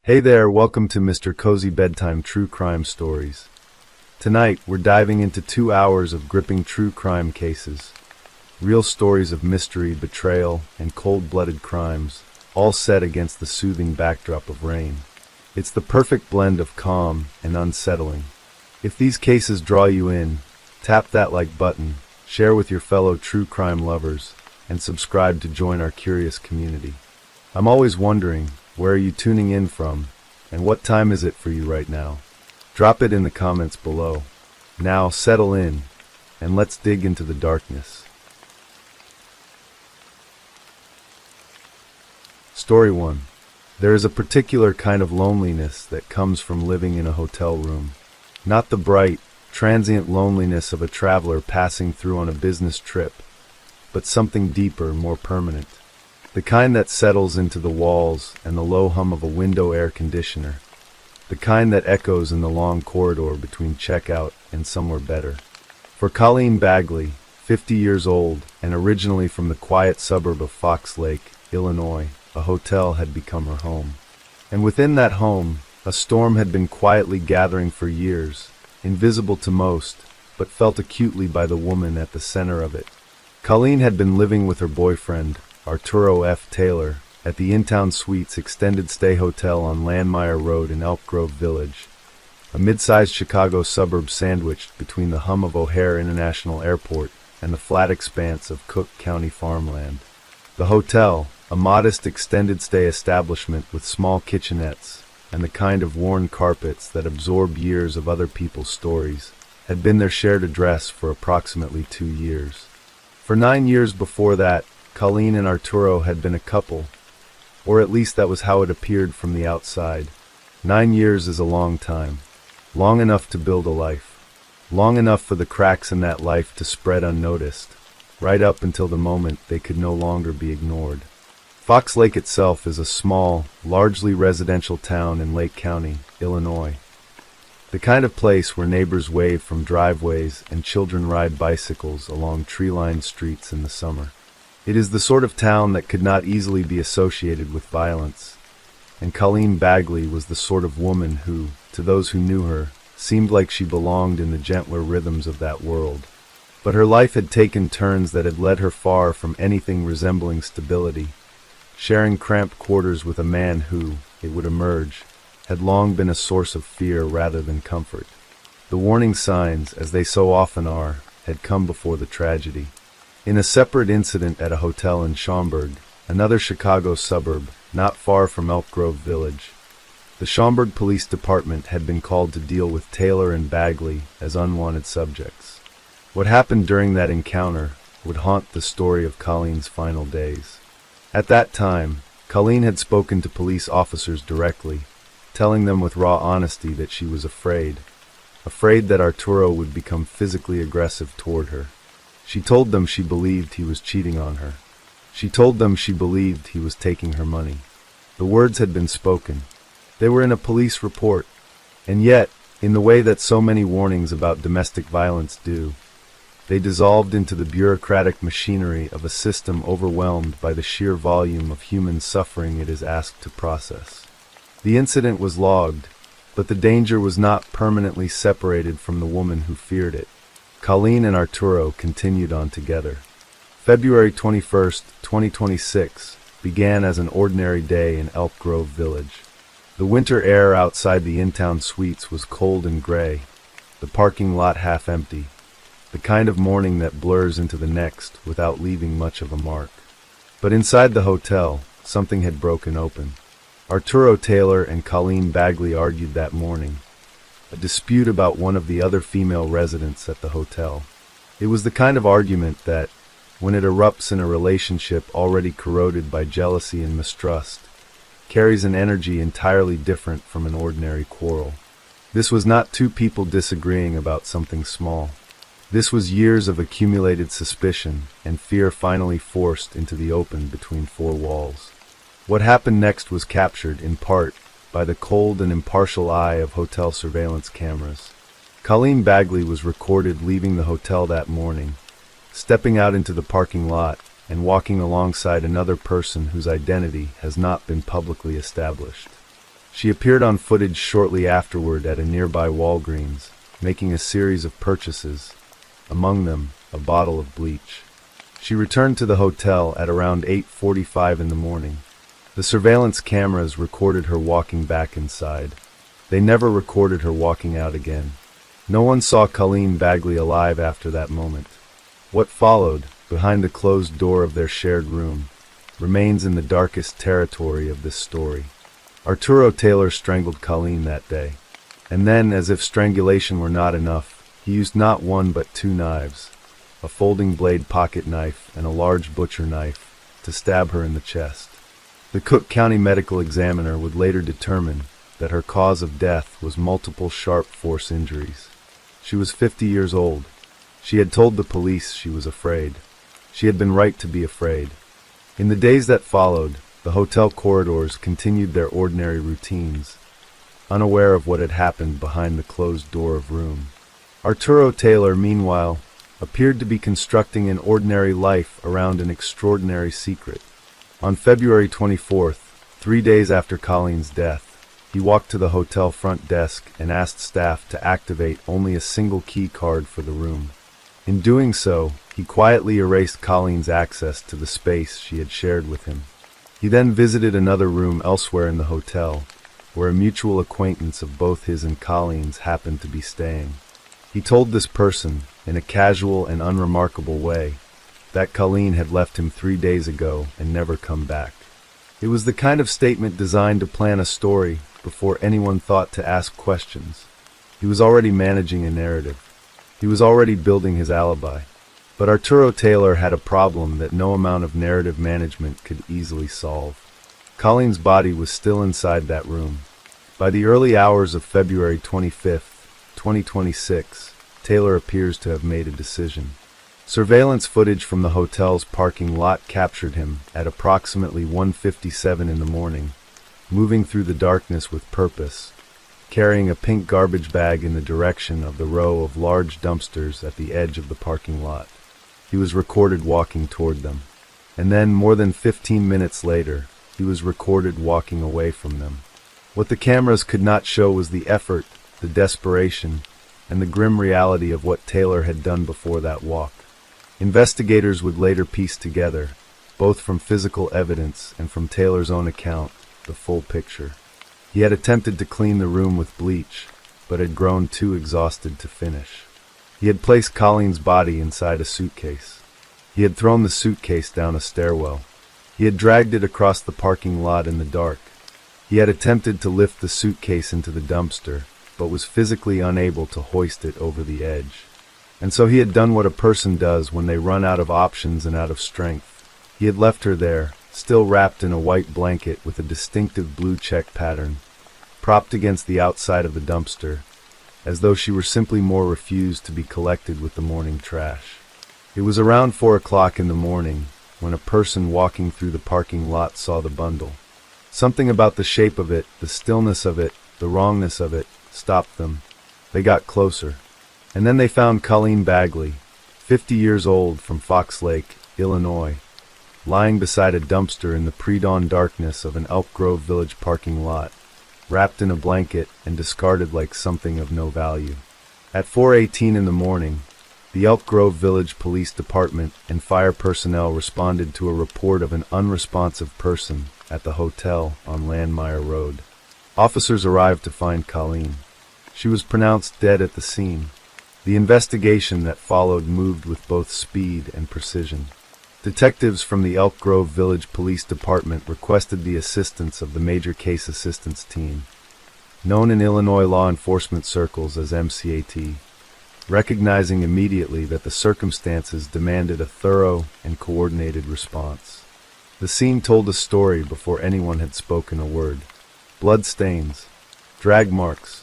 Hey there, welcome to Mr. Cozy Bedtime True Crime Stories. Tonight, we're diving into 2 hours of gripping true crime cases. Real stories of mystery, betrayal, and cold-blooded crimes, all set against the soothing backdrop of rain. It's the perfect blend of calm and unsettling. If these cases draw you in, tap that like button, share with your fellow true crime lovers, and subscribe to join our curious community. I'm always wondering, where are you tuning in from, and what time is it for you right now? Drop it in the comments below. Now settle in, and let's dig into the darkness. Story 1. There is a particular kind of loneliness that comes from living in a hotel room. Not the bright, transient loneliness of a traveler passing through on a business trip, but something deeper, more permanent. The kind that settles into the walls and the low hum of a window air conditioner. The kind that echoes in the long corridor between checkout and somewhere better. For Colleen Baggley, 50 years old and originally from the quiet suburb of Fox Lake, Illinois, a hotel had become her home. And within that home, a storm had been quietly gathering for years, invisible to most, but felt acutely by the woman at the center of it. Colleen had been living with her boyfriend, Arturo F. Taylor, at the In-Town Suites extended stay hotel on Landmeyer Road in Elk Grove Village, a mid-sized Chicago suburb sandwiched between the hum of O'Hare International Airport and the flat expanse of Cook County farmland. The hotel, a modest extended stay establishment with small kitchenettes and the kind of worn carpets that absorb years of other people's stories, had been their shared address for approximately 2 years. For 9 years before that, Colleen and Arturo had been a couple, or at least that was how it appeared from the outside. 9 years is a long time. Long enough to build a life. Long enough for the cracks in that life to spread unnoticed, right up until the moment they could no longer be ignored. Fox Lake itself is a small, largely residential town in Lake County, Illinois. The kind of place where neighbors wave from driveways and children ride bicycles along tree-lined streets in the summer. It is the sort of town that could not easily be associated with violence, and Colleen Baggley was the sort of woman who, to those who knew her, seemed like she belonged in the gentler rhythms of that world. But her life had taken turns that had led her far from anything resembling stability, sharing cramped quarters with a man who, it would emerge, had long been a source of fear rather than comfort. The warning signs, as they so often are, had come before the tragedy. In a separate incident at a hotel in Schaumburg, another Chicago suburb, not far from Elk Grove Village, the Schaumburg Police Department had been called to deal with Taylor and Baggley as unwanted subjects. What happened during that encounter would haunt the story of Colleen's final days. At that time, Colleen had spoken to police officers directly, telling them with raw honesty that she was afraid that Arturo would become physically aggressive toward her. She told them she believed he was cheating on her. She told them she believed he was taking her money. The words had been spoken. They were in a police report. And yet, in the way that so many warnings about domestic violence do, they dissolved into the bureaucratic machinery of a system overwhelmed by the sheer volume of human suffering it is asked to process. The incident was logged, but the danger was not permanently separated from the woman who feared it. Colleen and Arturo continued on together. February 21st, 2026, began as an ordinary day in Elk Grove Village. The winter air outside the In-Town Suites was cold and gray, the parking lot half empty, the kind of morning that blurs into the next without leaving much of a mark. But inside the hotel, something had broken open. Arturo Taylor and Colleen Baggley argued that morning. A dispute about one of the other female residents at the hotel. It was the kind of argument that, when it erupts in a relationship already corroded by jealousy and mistrust, carries an energy entirely different from an ordinary quarrel. This was not two people disagreeing about something small. This was years of accumulated suspicion and fear finally forced into the open between four walls. What happened next was captured, in part, by the cold and impartial eye of hotel surveillance cameras. Colleen Baggley was recorded leaving the hotel that morning, stepping out into the parking lot and walking alongside another person whose identity has not been publicly established. She appeared on footage shortly afterward at a nearby Walgreens, making a series of purchases, among them a bottle of bleach. She returned to the hotel at around 8:45 in the morning. The surveillance cameras recorded her walking back inside. They never recorded her walking out again. No one saw Colleen Baggley alive after that moment. What followed, behind the closed door of their shared room, remains in the darkest territory of this story. Arturo Taylor strangled Colleen that day. And then, as if strangulation were not enough, he used not one but two knives, a folding blade pocket knife and a large butcher knife, to stab her in the chest. The Cook County medical examiner would later determine that her cause of death was multiple sharp force injuries. She was 50 years old. She had told the police she was afraid. She had been right to be afraid. In the days that followed, the hotel corridors continued their ordinary routines, unaware of what had happened behind the closed door of room. Arturo Taylor, meanwhile, appeared to be constructing an ordinary life around an extraordinary secret. On February 24th, 3 days after Colleen's death, he walked to the hotel front desk and asked staff to activate only a single key card for the room. In doing so, he quietly erased Colleen's access to the space she had shared with him. He then visited another room elsewhere in the hotel, where a mutual acquaintance of both his and Colleen's happened to be staying. He told this person, in a casual and unremarkable way, that Colleen had left him 3 days ago and never come back. It was the kind of statement designed to plan a story before anyone thought to ask questions. He was already managing a narrative. He was already building his alibi. But Arturo Taylor had a problem that no amount of narrative management could easily solve. Colleen's body was still inside that room. By the early hours of February 25th, 2026, Taylor appears to have made a decision. Surveillance footage from the hotel's parking lot captured him at approximately 1:57 in the morning, moving through the darkness with purpose, carrying a pink garbage bag in the direction of the row of large dumpsters at the edge of the parking lot. He was recorded walking toward them. And then, more than 15 minutes later, he was recorded walking away from them. What the cameras could not show was the effort, the desperation, and the grim reality of what Taylor had done before that walk. Investigators would later piece together, both from physical evidence and from Taylor's own account, the full picture. He had attempted to clean the room with bleach, but had grown too exhausted to finish. He had placed Colleen's body inside a suitcase. He had thrown the suitcase down a stairwell. He had dragged it across the parking lot in the dark. He had attempted to lift the suitcase into the dumpster, but was physically unable to hoist it over the edge. And so he had done what a person does when they run out of options and out of strength. He had left her there, still wrapped in a white blanket with a distinctive blue check pattern, propped against the outside of the dumpster, as though she were simply more refused to be collected with the morning trash. It was around 4 o'clock in the morning when a person walking through the parking lot saw the bundle. Something about the shape of it, the stillness of it, the wrongness of it, stopped them. They got closer. And then they found Colleen Baggley, 50 years old, from Fox Lake, Illinois, lying beside a dumpster in the pre-dawn darkness of an Elk Grove Village parking lot, wrapped in a blanket and discarded like something of no value. At 4:18 in the morning, the Elk Grove Village Police Department and fire personnel responded to a report of an unresponsive person at the hotel on Landmeyer Road. Officers arrived to find Colleen. She was pronounced dead at the scene. The investigation that followed moved with both speed and precision. Detectives from the Elk Grove Village Police Department requested the assistance of the Major Case Assistance Team, known in Illinois law enforcement circles as MCAT, recognizing immediately that the circumstances demanded a thorough and coordinated response. The scene told a story before anyone had spoken a word. Blood stains, drag marks,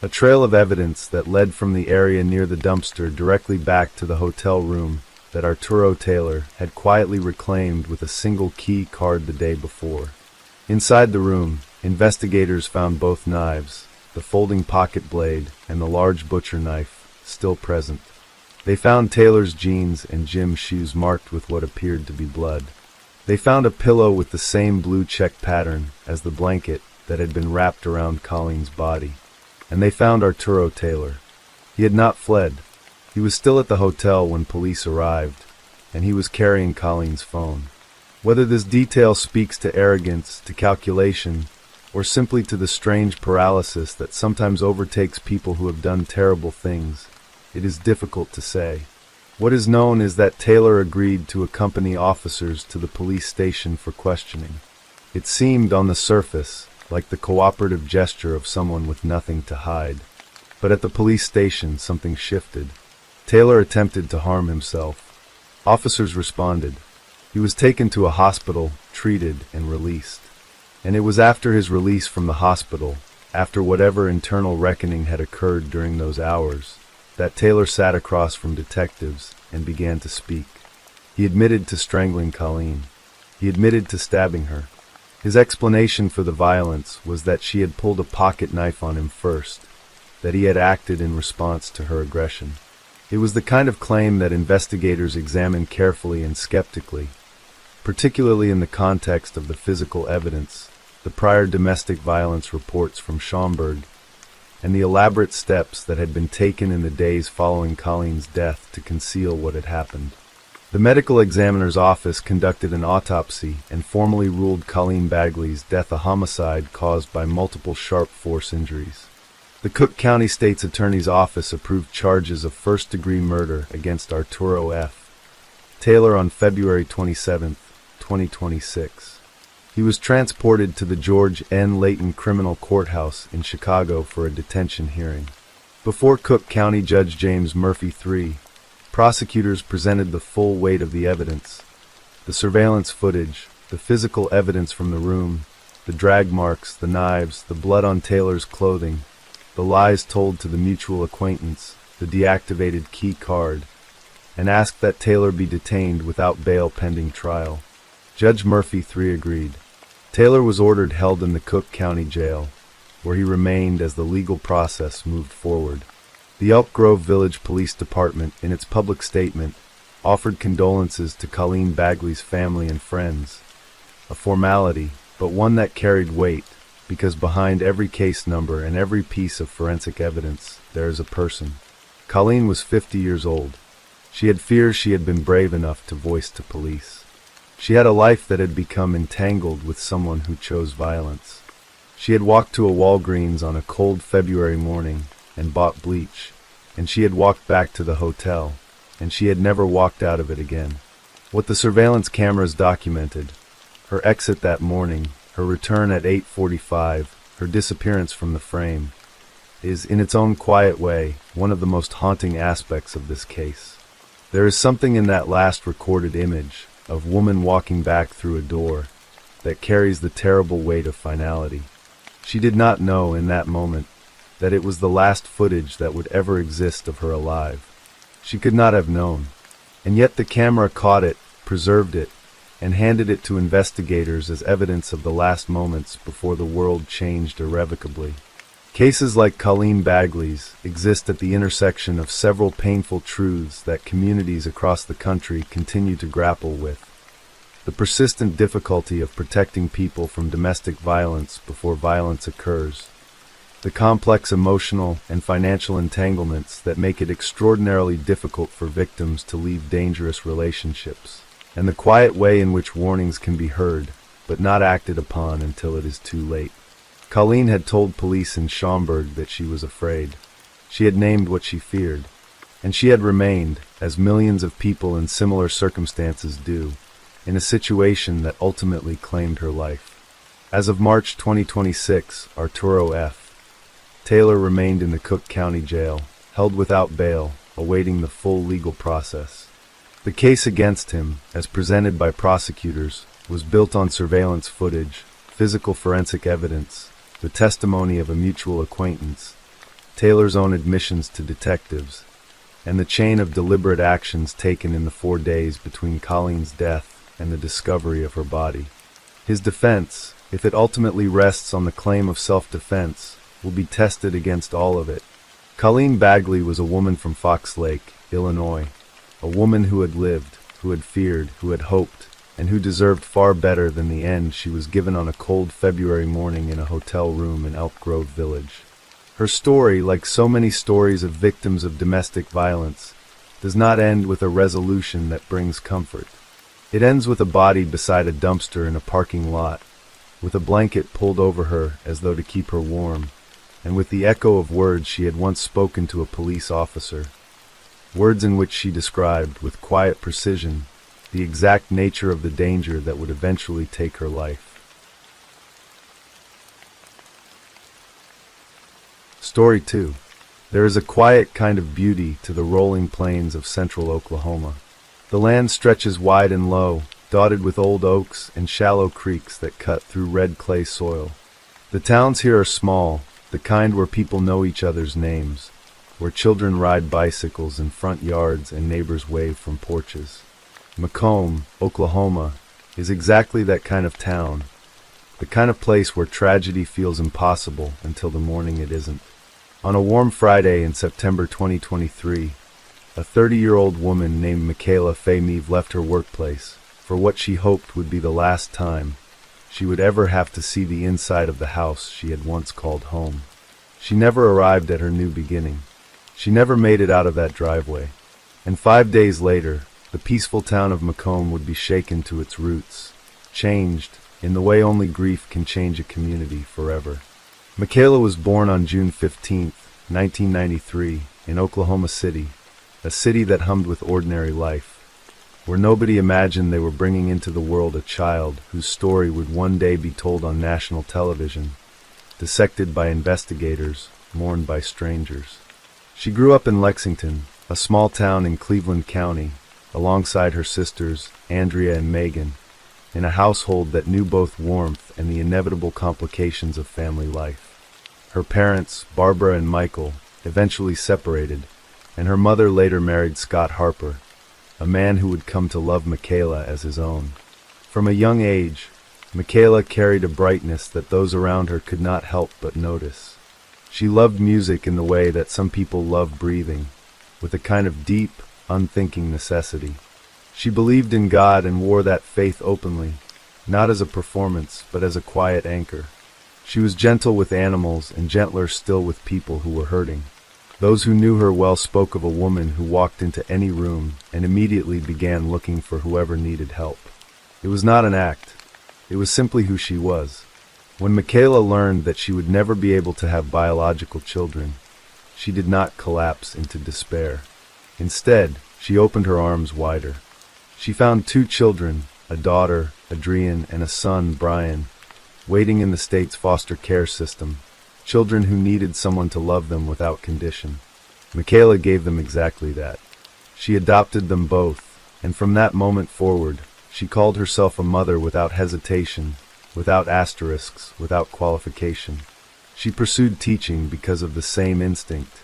a trail of evidence that led from the area near the dumpster directly back to the hotel room that Arturo Taylor had quietly reclaimed with a single key card the day before. Inside the room, investigators found both knives, the folding pocket blade and the large butcher knife, still present. They found Taylor's jeans and gym shoes marked with what appeared to be blood. They found a pillow with the same blue check pattern as the blanket that had been wrapped around Colleen's body. And they found Arturo Taylor. He had not fled. He was still at the hotel when police arrived, and he was carrying Colleen's phone. Whether this detail speaks to arrogance, to calculation, or simply to the strange paralysis that sometimes overtakes people who have done terrible things, it is difficult to say. What is known is that Taylor agreed to accompany officers to the police station for questioning. It seemed, on the surface, like the cooperative gesture of someone with nothing to hide. But at the police station, something shifted. Taylor attempted to harm himself. Officers responded. He was taken to a hospital, treated, and released. And it was after his release from the hospital, after whatever internal reckoning had occurred during those hours, that Taylor sat across from detectives and began to speak. He admitted to strangling Colleen. He admitted to stabbing her. His explanation for the violence was that she had pulled a pocket knife on him first, that he had acted in response to her aggression. It was the kind of claim that investigators examined carefully and skeptically, particularly in the context of the physical evidence, the prior domestic violence reports from Schaumburg, and the elaborate steps that had been taken in the days following Colleen's death to conceal what had happened. The medical examiner's office conducted an autopsy and formally ruled Colleen Baggley's death a homicide caused by multiple sharp force injuries. The Cook County State's Attorney's Office approved charges of first-degree murder against Arturo F. Taylor on February 27, 2026. He was transported to the George N. Layton Criminal Courthouse in Chicago for a detention hearing. Before Cook County Judge James Murphy III, prosecutors presented the full weight of the evidence. The surveillance footage, the physical evidence from the room, the drag marks, the knives, the blood on Taylor's clothing, the lies told to the mutual acquaintance, the deactivated key card, and asked that Taylor be detained without bail pending trial. Judge Murphy III agreed. Taylor was ordered held in the Cook County Jail, where he remained as the legal process moved forward. The Elk Grove Village Police Department, in its public statement, offered condolences to Colleen Baggley's family and friends. A formality, but one that carried weight, because behind every case number and every piece of forensic evidence, there is a person. Colleen was 50 years old. She had fears she had been brave enough to voice to police. She had a life that had become entangled with someone who chose violence. She had walked to a Walgreens on a cold February morning and bought bleach, and she had walked back to the hotel, and she had never walked out of it again. What the surveillance cameras documented, her exit that morning, her return at 8:45, her disappearance from the frame, is, in its own quiet way, one of the most haunting aspects of this case. There is something in that last recorded image of woman walking back through a door that carries the terrible weight of finality. She did not know in that moment that it was the last footage that would ever exist of her alive. She could not have known. And yet the camera caught it, preserved it, and handed it to investigators as evidence of the last moments before the world changed irrevocably. Cases like Colleen Baggley's exist at the intersection of several painful truths that communities across the country continue to grapple with. The persistent difficulty of protecting people from domestic violence before violence occurs. The complex emotional and financial entanglements that make it extraordinarily difficult for victims to leave dangerous relationships. And the quiet way in which warnings can be heard, but not acted upon until it is too late. Colleen had told police in Schaumburg that she was afraid. She had named what she feared. And she had remained, as millions of people in similar circumstances do, in a situation that ultimately claimed her life. As of March 2026, Arturo F. Taylor remained in the Cook County Jail, held without bail, awaiting the full legal process. The case against him, as presented by prosecutors, was built on surveillance footage, physical forensic evidence, the testimony of a mutual acquaintance, Taylor's own admissions to detectives, and the chain of deliberate actions taken in the 4 days between Colleen's death and the discovery of her body. His defense, if it ultimately rests on the claim of self-defense, will be tested against all of it. Colleen Baggley was a woman from Fox Lake, Illinois, a woman who had lived, who had feared, who had hoped, and who deserved far better than the end she was given on a cold February morning in a hotel room in Elk Grove Village. Her story, like so many stories of victims of domestic violence, does not end with a resolution that brings comfort. It ends with a body beside a dumpster in a parking lot, with a blanket pulled over her as though to keep her warm, and with the echo of words she had once spoken to a police officer. Words in which she described, with quiet precision, the exact nature of the danger that would eventually take her life. Story 2. There is a quiet kind of beauty to the rolling plains of central Oklahoma. The land stretches wide and low, dotted with old oaks and shallow creeks that cut through red clay soil. The towns here are small, the kind where people know each other's names, where children ride bicycles in front yards and neighbors wave from porches. McComb, Oklahoma, is exactly that kind of town, the kind of place where tragedy feels impossible until the morning it isn't. On a warm Friday in September 2023, a 30-year-old woman named Michaela Feme left her workplace for what she hoped would be the last time she would ever have to see the inside of the house she had once called home. She never arrived at her new beginning. She never made it out of that driveway. And 5 days later, the peaceful town of McComb would be shaken to its roots, changed in the way only grief can change a community forever. Michaela was born on June 15, 1993, in Oklahoma City, a city that hummed with ordinary life, where nobody imagined they were bringing into the world a child whose story would one day be told on national television, dissected by investigators, mourned by strangers. She grew up in Lexington, a small town in Cleveland County, alongside her sisters, Andrea and Megan, in a household that knew both warmth and the inevitable complications of family life. Her parents, Barbara and Michael, eventually separated, and her mother later married Scott Harper, a man who would come to love Michaela as his own. From a young age, Michaela carried a brightness that those around her could not help but notice. She loved music in the way that some people love breathing, with a kind of deep, unthinking necessity. She believed in God and wore that faith openly, not as a performance, but as a quiet anchor. She was gentle with animals and gentler still with people who were hurting. Those who knew her well spoke of a woman who walked into any room and immediately began looking for whoever needed help. It was not an act. It was simply who she was. When Michaela learned that she would never be able to have biological children, she did not collapse into despair. Instead, she opened her arms wider. She found 2 children, a daughter, Adrienne, and a son, Brian, waiting in the state's foster care system, children who needed someone to love them without condition. Michaela gave them exactly that. She adopted them both, and from that moment forward, she called herself a mother without hesitation, without asterisks, without qualification. She pursued teaching because of the same instinct,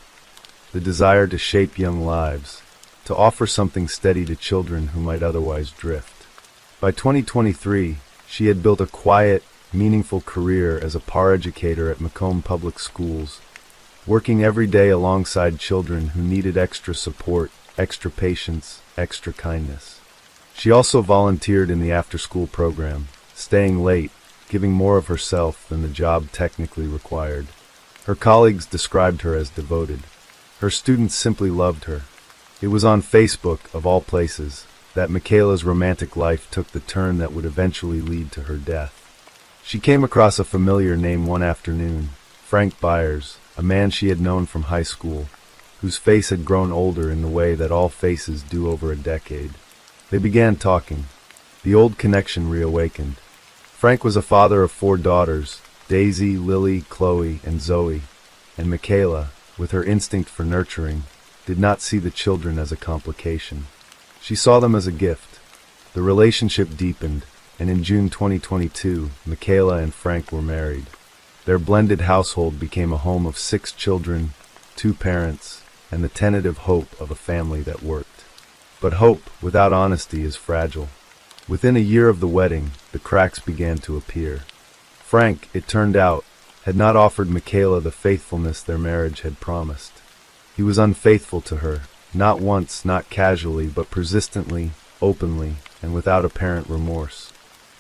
the desire to shape young lives, to offer something steady to children who might otherwise drift. By 2023, she had built a quiet, meaningful career as a PAR educator at Macomb Public Schools, working every day alongside children who needed extra support, extra patience, extra kindness. She also volunteered in the after-school program, staying late, giving more of herself than the job technically required. Her colleagues described her as devoted. Her students simply loved her. It was on Facebook, of all places, that Michaela's romantic life took the turn that would eventually lead to her death. She came across a familiar name one afternoon, Frank Byers, a man she had known from high school, whose face had grown older in the way that all faces do over a decade. They began talking. The old connection reawakened. Frank was a father of 4 daughters, Daisy, Lily, Chloe, and Zoe, and Michaela, with her instinct for nurturing, did not see the children as a complication. She saw them as a gift. The relationship deepened, and in June 2022, Michaela and Frank were married. Their blended household became a home of 6 children, 2 parents, and the tentative hope of a family that worked. But hope without honesty is fragile. Within a year of the wedding, the cracks began to appear. Frank, it turned out, had not offered Michaela the faithfulness their marriage had promised. He was unfaithful to her, not once, not casually, but persistently, openly, and without apparent remorse.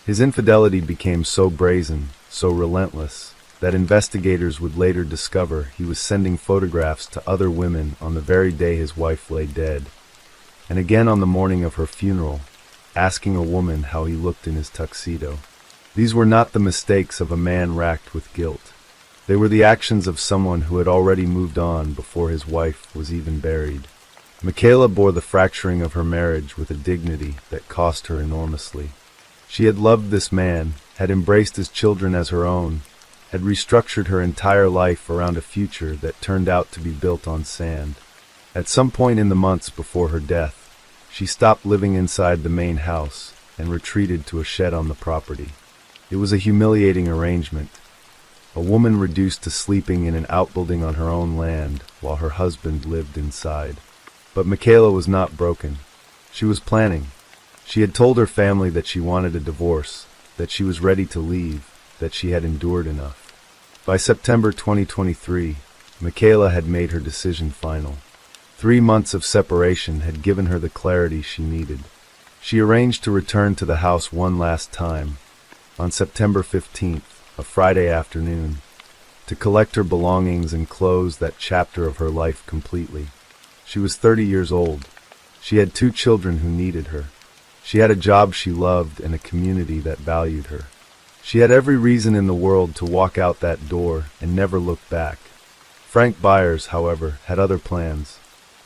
His infidelity became so brazen, so relentless, that investigators would later discover he was sending photographs to other women on the very day his wife lay dead, and again on the morning of her funeral, asking a woman how he looked in his tuxedo. These were not the mistakes of a man racked with guilt. They were the actions of someone who had already moved on before his wife was even buried. Michaela bore the fracturing of her marriage with a dignity that cost her enormously. She had loved this man, had embraced his children as her own, had restructured her entire life around a future that turned out to be built on sand. At some point in the months before her death, she stopped living inside the main house and retreated to a shed on the property. It was a humiliating arrangement. A woman reduced to sleeping in an outbuilding on her own land while her husband lived inside. But Michaela was not broken. She was planning. She had told her family that she wanted a divorce, that she was ready to leave, that she had endured enough. By September 2023, Michaela had made her decision final. 3 months of separation had given her the clarity she needed. She arranged to return to the house one last time, on September 15th, a Friday afternoon, to collect her belongings and close that chapter of her life completely. She was 30 years old. She had 2 children who needed her. She had a job she loved and a community that valued her. She had every reason in the world to walk out that door and never look back. Frank Byers, however, had other plans.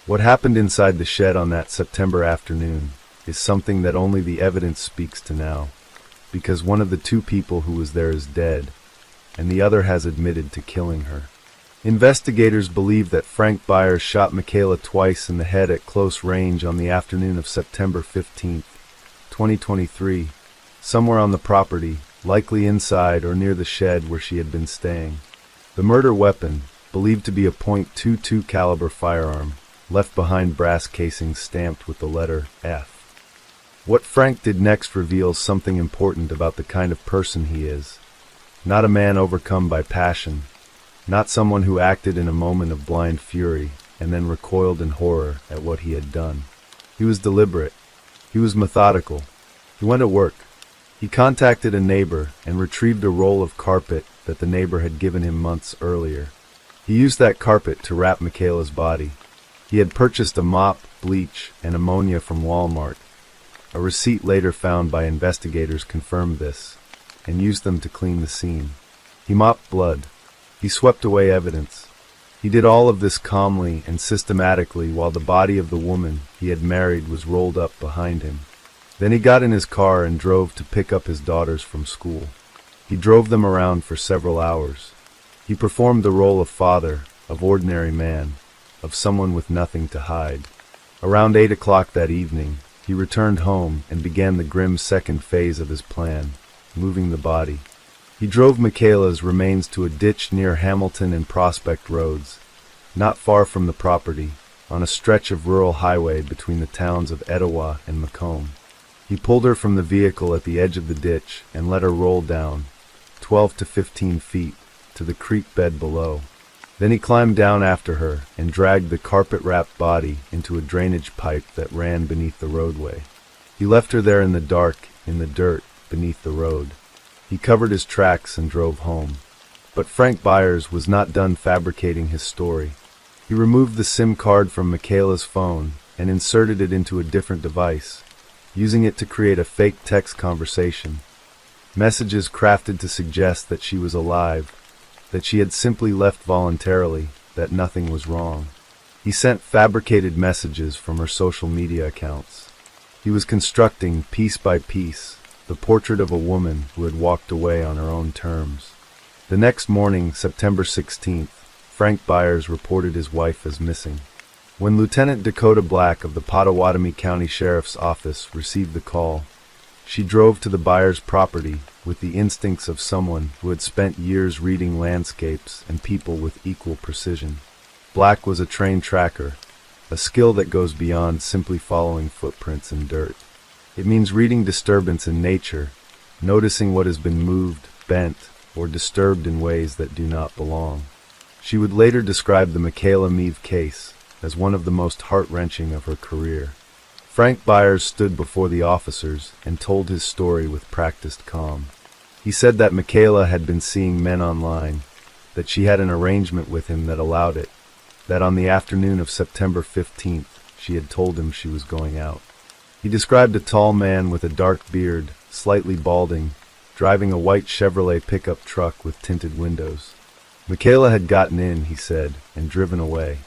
What happened inside the shed on that September afternoon is something that only the evidence speaks to now, because one of the 2 people who was there is dead, and the other has admitted to killing her. Investigators believe that Frank Byers shot Michaela twice in the head at close range on the afternoon of September 15, 2023, somewhere on the property, likely inside or near the shed where she had been staying. The murder weapon, believed to be a .22 caliber firearm, left behind brass casings stamped with the letter F. What Frank did next reveals something important about the kind of person he is. Not a man overcome by passion, not someone who acted in a moment of blind fury and then recoiled in horror at what he had done. He was deliberate. He was methodical. He went to work. He contacted a neighbor and retrieved a roll of carpet that the neighbor had given him months earlier. He used that carpet to wrap Michaela's body. He had purchased a mop, bleach, and ammonia from Walmart. A receipt later found by investigators confirmed this, and used them to clean the scene. He mopped blood. He swept away evidence. He did all of this calmly and systematically while the body of the woman he had married was rolled up behind him. Then he got in his car and drove to pick up his daughters from school. He drove them around for several hours. He performed the role of father, of ordinary man, of someone with nothing to hide. Around 8 o'clock that evening, he returned home and began the grim second phase of his plan, moving the body. He drove Michaela's remains to a ditch near Hamilton and Prospect Roads, not far from the property, on a stretch of rural highway between the towns of Etowah and Macomb. He pulled her from the vehicle at the edge of the ditch and let her roll down, 12 to 15 feet, to the creek bed below. Then he climbed down after her and dragged the carpet-wrapped body into a drainage pipe that ran beneath the roadway. He left her there in the dark, in the dirt, beneath the road. He covered his tracks and drove home. But Frank Byers was not done fabricating his story. He removed the SIM card from Michaela's phone and inserted it into a different device, using it to create a fake text conversation. Messages crafted to suggest that she was alive, that she had simply left voluntarily, that nothing was wrong. He sent fabricated messages from her social media accounts. He was constructing, piece by piece, the portrait of a woman who had walked away on her own terms. The next morning, September 16th, Frank Byers reported his wife as missing. When Lieutenant Dakota Black of the Pottawatomie County Sheriff's Office received the call, she drove to the Byers property with the instincts of someone who had spent years reading landscapes and people with equal precision. Black was a trained tracker, a skill that goes beyond simply following footprints in dirt. It means reading disturbance in nature, noticing what has been moved, bent, or disturbed in ways that do not belong. She would later describe the Michaela Feme case as one of the most heart-wrenching of her career. Frank Byers stood before the officers and told his story with practiced calm. He said that Michaela had been seeing men online, that she had an arrangement with him that allowed it, that on the afternoon of September 15th, she had told him she was going out. He described a tall man with a dark beard, slightly balding, driving a white Chevrolet pickup truck with tinted windows. Michaela had gotten in, he said, and driven away.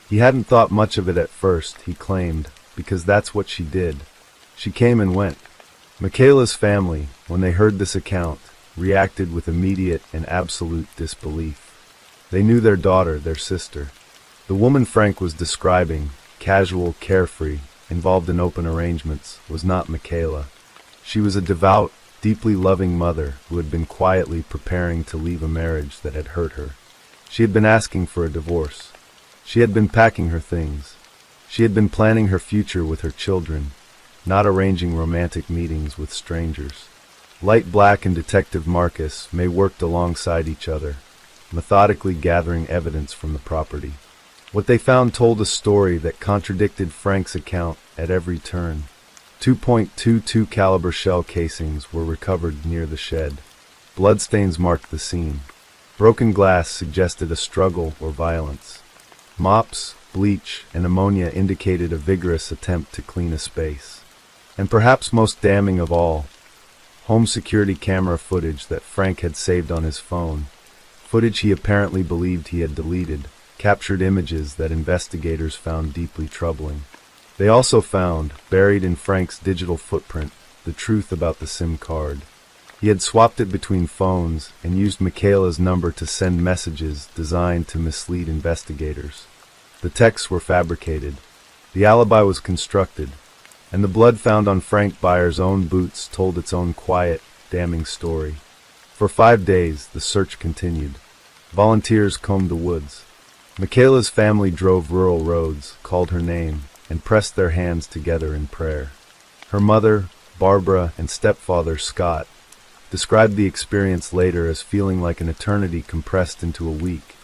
He hadn't thought much of it at first, he claimed, because that's what she did. She came and went. Michaela's family, when they heard this account, reacted with immediate and absolute disbelief. They knew their daughter, their sister. The woman Frank was describing, casual, carefree, involved in open arrangements, was not Michaela. She was a devout, deeply loving mother who had been quietly preparing to leave a marriage that had hurt her. She had been asking for a divorce. She had been packing her things. She had been planning her future with her children, not arranging romantic meetings with strangers. Light Black and Detective Marcus May worked alongside each other, methodically gathering evidence from the property. What they found told a story that contradicted Frank's account at every turn. 2.22 caliber shell casings were recovered near the shed. Bloodstains marked the scene. Broken glass suggested a struggle or violence. Mops, bleach, and ammonia indicated a vigorous attempt to clean a space. And perhaps most damning of all, home security camera footage that Frank had saved on his phone, footage he apparently believed he had deleted, captured images that investigators found deeply troubling. They also found, buried in Frank's digital footprint, the truth about the SIM card. He had swapped it between phones and used Michaela's number to send messages designed to mislead investigators. The texts were fabricated. The alibi was constructed, and the blood found on Frank Byers' own boots told its own quiet, damning story. For 5 days, the search continued. Volunteers combed the woods. Michaela's family drove rural roads, called her name, and pressed their hands together in prayer. Her mother, Barbara, and stepfather, Scott, described the experience later as feeling like an eternity compressed into a week,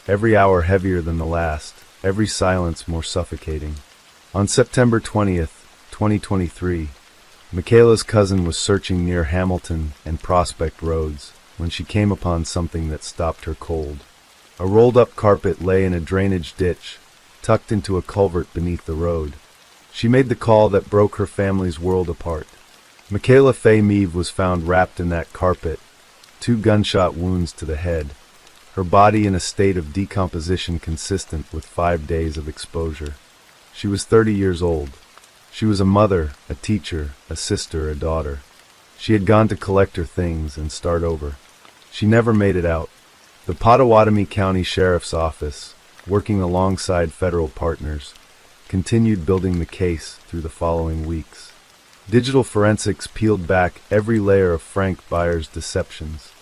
every hour heavier than the last, every silence more suffocating. On September 20th, 2023, Michaela's cousin was searching near Hamilton and Prospect Roads when she came upon something that stopped her cold. A rolled-up carpet lay in a drainage ditch, tucked into a culvert beneath the road. She made the call that broke her family's world apart. Michaela Feme was found wrapped in that carpet, 2 gunshot wounds to the head, her body in a state of decomposition consistent with 5 days of exposure. She was 30 years old. She was a mother, a teacher, a sister, a daughter. She had gone to collect her things and start over. She never made it out. The Pottawatomie County Sheriff's Office, working alongside federal partners, continued building the case through the following weeks. Digital forensics peeled back every layer of Frank Byers' deceptions.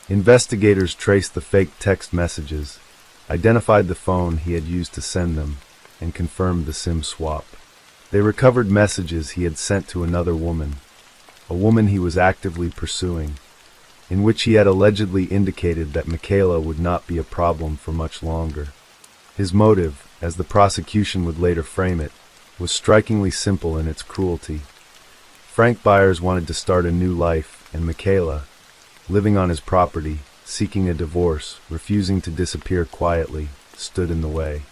Investigators traced the fake text messages, identified the phone he had used to send them, and confirmed the SIM swap. They recovered messages he had sent to another woman, a woman he was actively pursuing, in which he had allegedly indicated that Michaela would not be a problem for much longer. His motive, as the prosecution would later frame it, was strikingly simple in its cruelty. Frank Byers wanted to start a new life, and Michaela, living on his property, seeking a divorce, refusing to disappear quietly, stood in the way.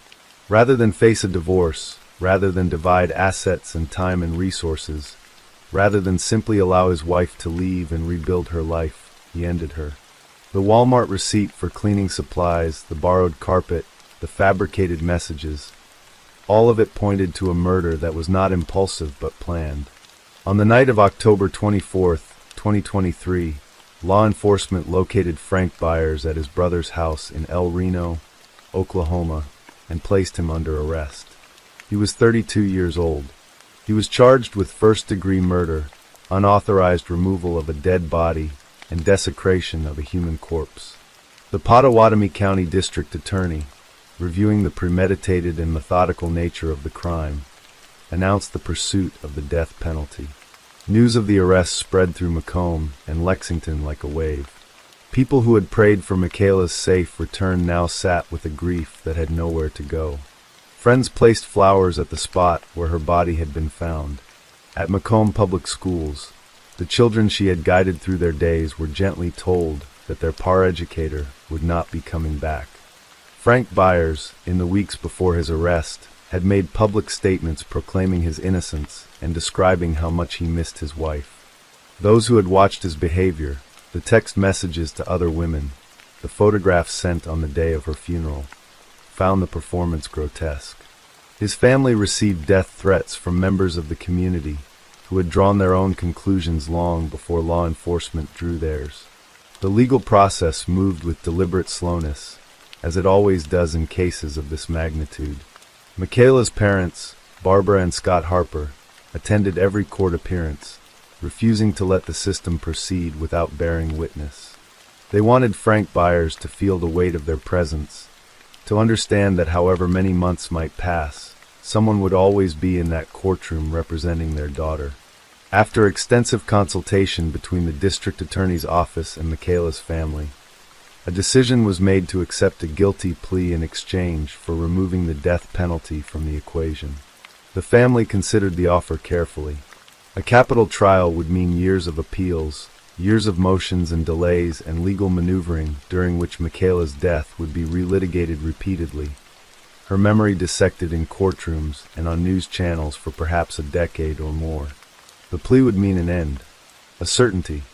Rather than face a divorce, rather than divide assets and time and resources, rather than simply allow his wife to leave and rebuild her life, he ended her. The Walmart receipt for cleaning supplies, the borrowed carpet, the fabricated messages, all of it pointed to a murder that was not impulsive but planned. On the night of October 24th, 2023, law enforcement located Frank Byers at his brother's house in El Reno, Oklahoma, and placed him under arrest. He was 32 years old. He was charged with first-degree murder, unauthorized removal of a dead body, and desecration of a human corpse. The Pottawatomie County District Attorney, reviewing the premeditated and methodical nature of the crime, announced the pursuit of the death penalty. News of the arrest spread through Macomb and Lexington like a wave. People who had prayed for Michaela's safe return now sat with a grief that had nowhere to go. Friends placed flowers at the spot where her body had been found, At Macomb Public Schools, the children she had guided through their days were gently told that their educator would not be coming back. Frank Byers, in the weeks before his arrest, had made public statements proclaiming his innocence and describing how much he missed his wife. Those who had watched his behavior, the text messages to other women, the photographs sent on the day of her funeral, found the performance grotesque. His family received death threats from members of the community who had drawn their own conclusions long before law enforcement drew theirs. The legal process moved with deliberate slowness, as it always does in cases of this magnitude. Michaela's parents, Barbara and Scott Harper, attended every court appearance, refusing to let the system proceed without bearing witness. They wanted Frank Byers to feel the weight of their presence, to understand that however many months might pass, someone would always be in that courtroom representing their daughter. After extensive consultation between the district attorney's office and Michaela's family, a decision was made to accept a guilty plea in exchange for removing the death penalty from the equation. The family considered the offer carefully. A capital trial would mean years of appeals, years of motions and delays and legal maneuvering during which Michaela's death would be relitigated repeatedly, her memory dissected in courtrooms and on news channels for perhaps a decade or more. The plea would mean an end, a certainty.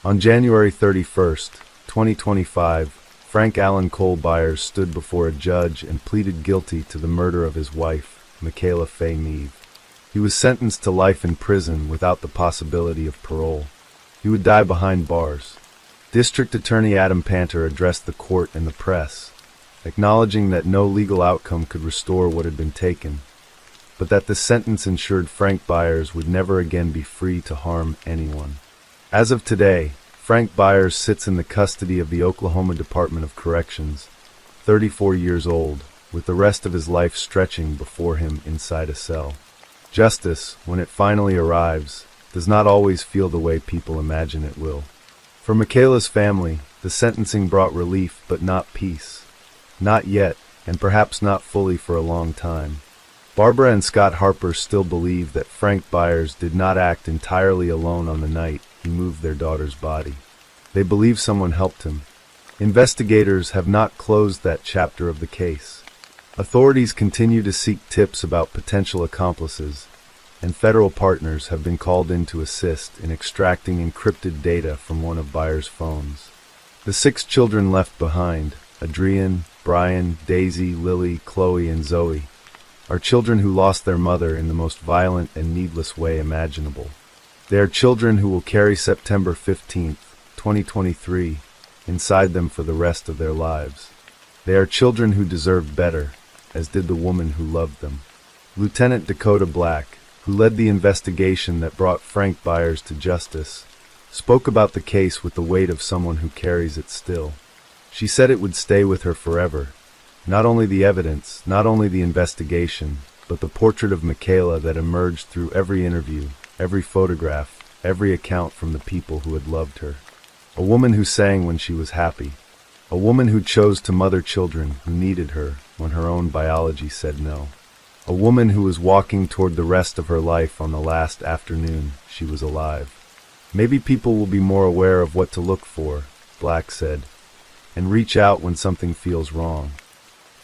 On January 31st, 2025, Frank Allen Cole Byers stood before a judge and pleaded guilty to the murder of his wife, Michaela Feme. He was sentenced to life in prison without the possibility of parole. He would die behind bars. District Attorney Adam Panter addressed the court and the press, acknowledging that no legal outcome could restore what had been taken, but that the sentence ensured Frank Byers would never again be free to harm anyone. As of today, Frank Byers sits in the custody of the Oklahoma Department of Corrections, 34 years old, with the rest of his life stretching before him inside a cell. Justice, when it finally arrives, does not always feel the way people imagine it will. For Michaela's family, the sentencing brought relief but not peace. Not yet, and perhaps not fully for a long time. Barbara and Scott Harper still believe that Frank Byers did not act entirely alone on the night he moved their daughter's body. They believe someone helped him. Investigators have not closed that chapter of the case. Authorities continue to seek tips about potential accomplices, and federal partners have been called in to assist in extracting encrypted data from one of Byers' phones. The 6 children left behind, Adrian, Brian, Daisy, Lily, Chloe, and Zoe, are children who lost their mother in the most violent and needless way imaginable. They are children who will carry September 15th, 2023, inside them for the rest of their lives. They are children who deserved better, as did the woman who loved them. Lieutenant Dakota Black, who led the investigation that brought Frank Byers to justice, spoke about the case with the weight of someone who carries it still. She said it would stay with her forever. Not only the evidence, not only the investigation, but the portrait of Michaela that emerged through every interview, every photograph, every account from the people who had loved her. A woman who sang when she was happy. A woman who chose to mother children who needed her when her own biology said no. A woman who was walking toward the rest of her life on the last afternoon she was alive. Maybe people will be more aware of what to look for, Black said, and reach out when something feels wrong.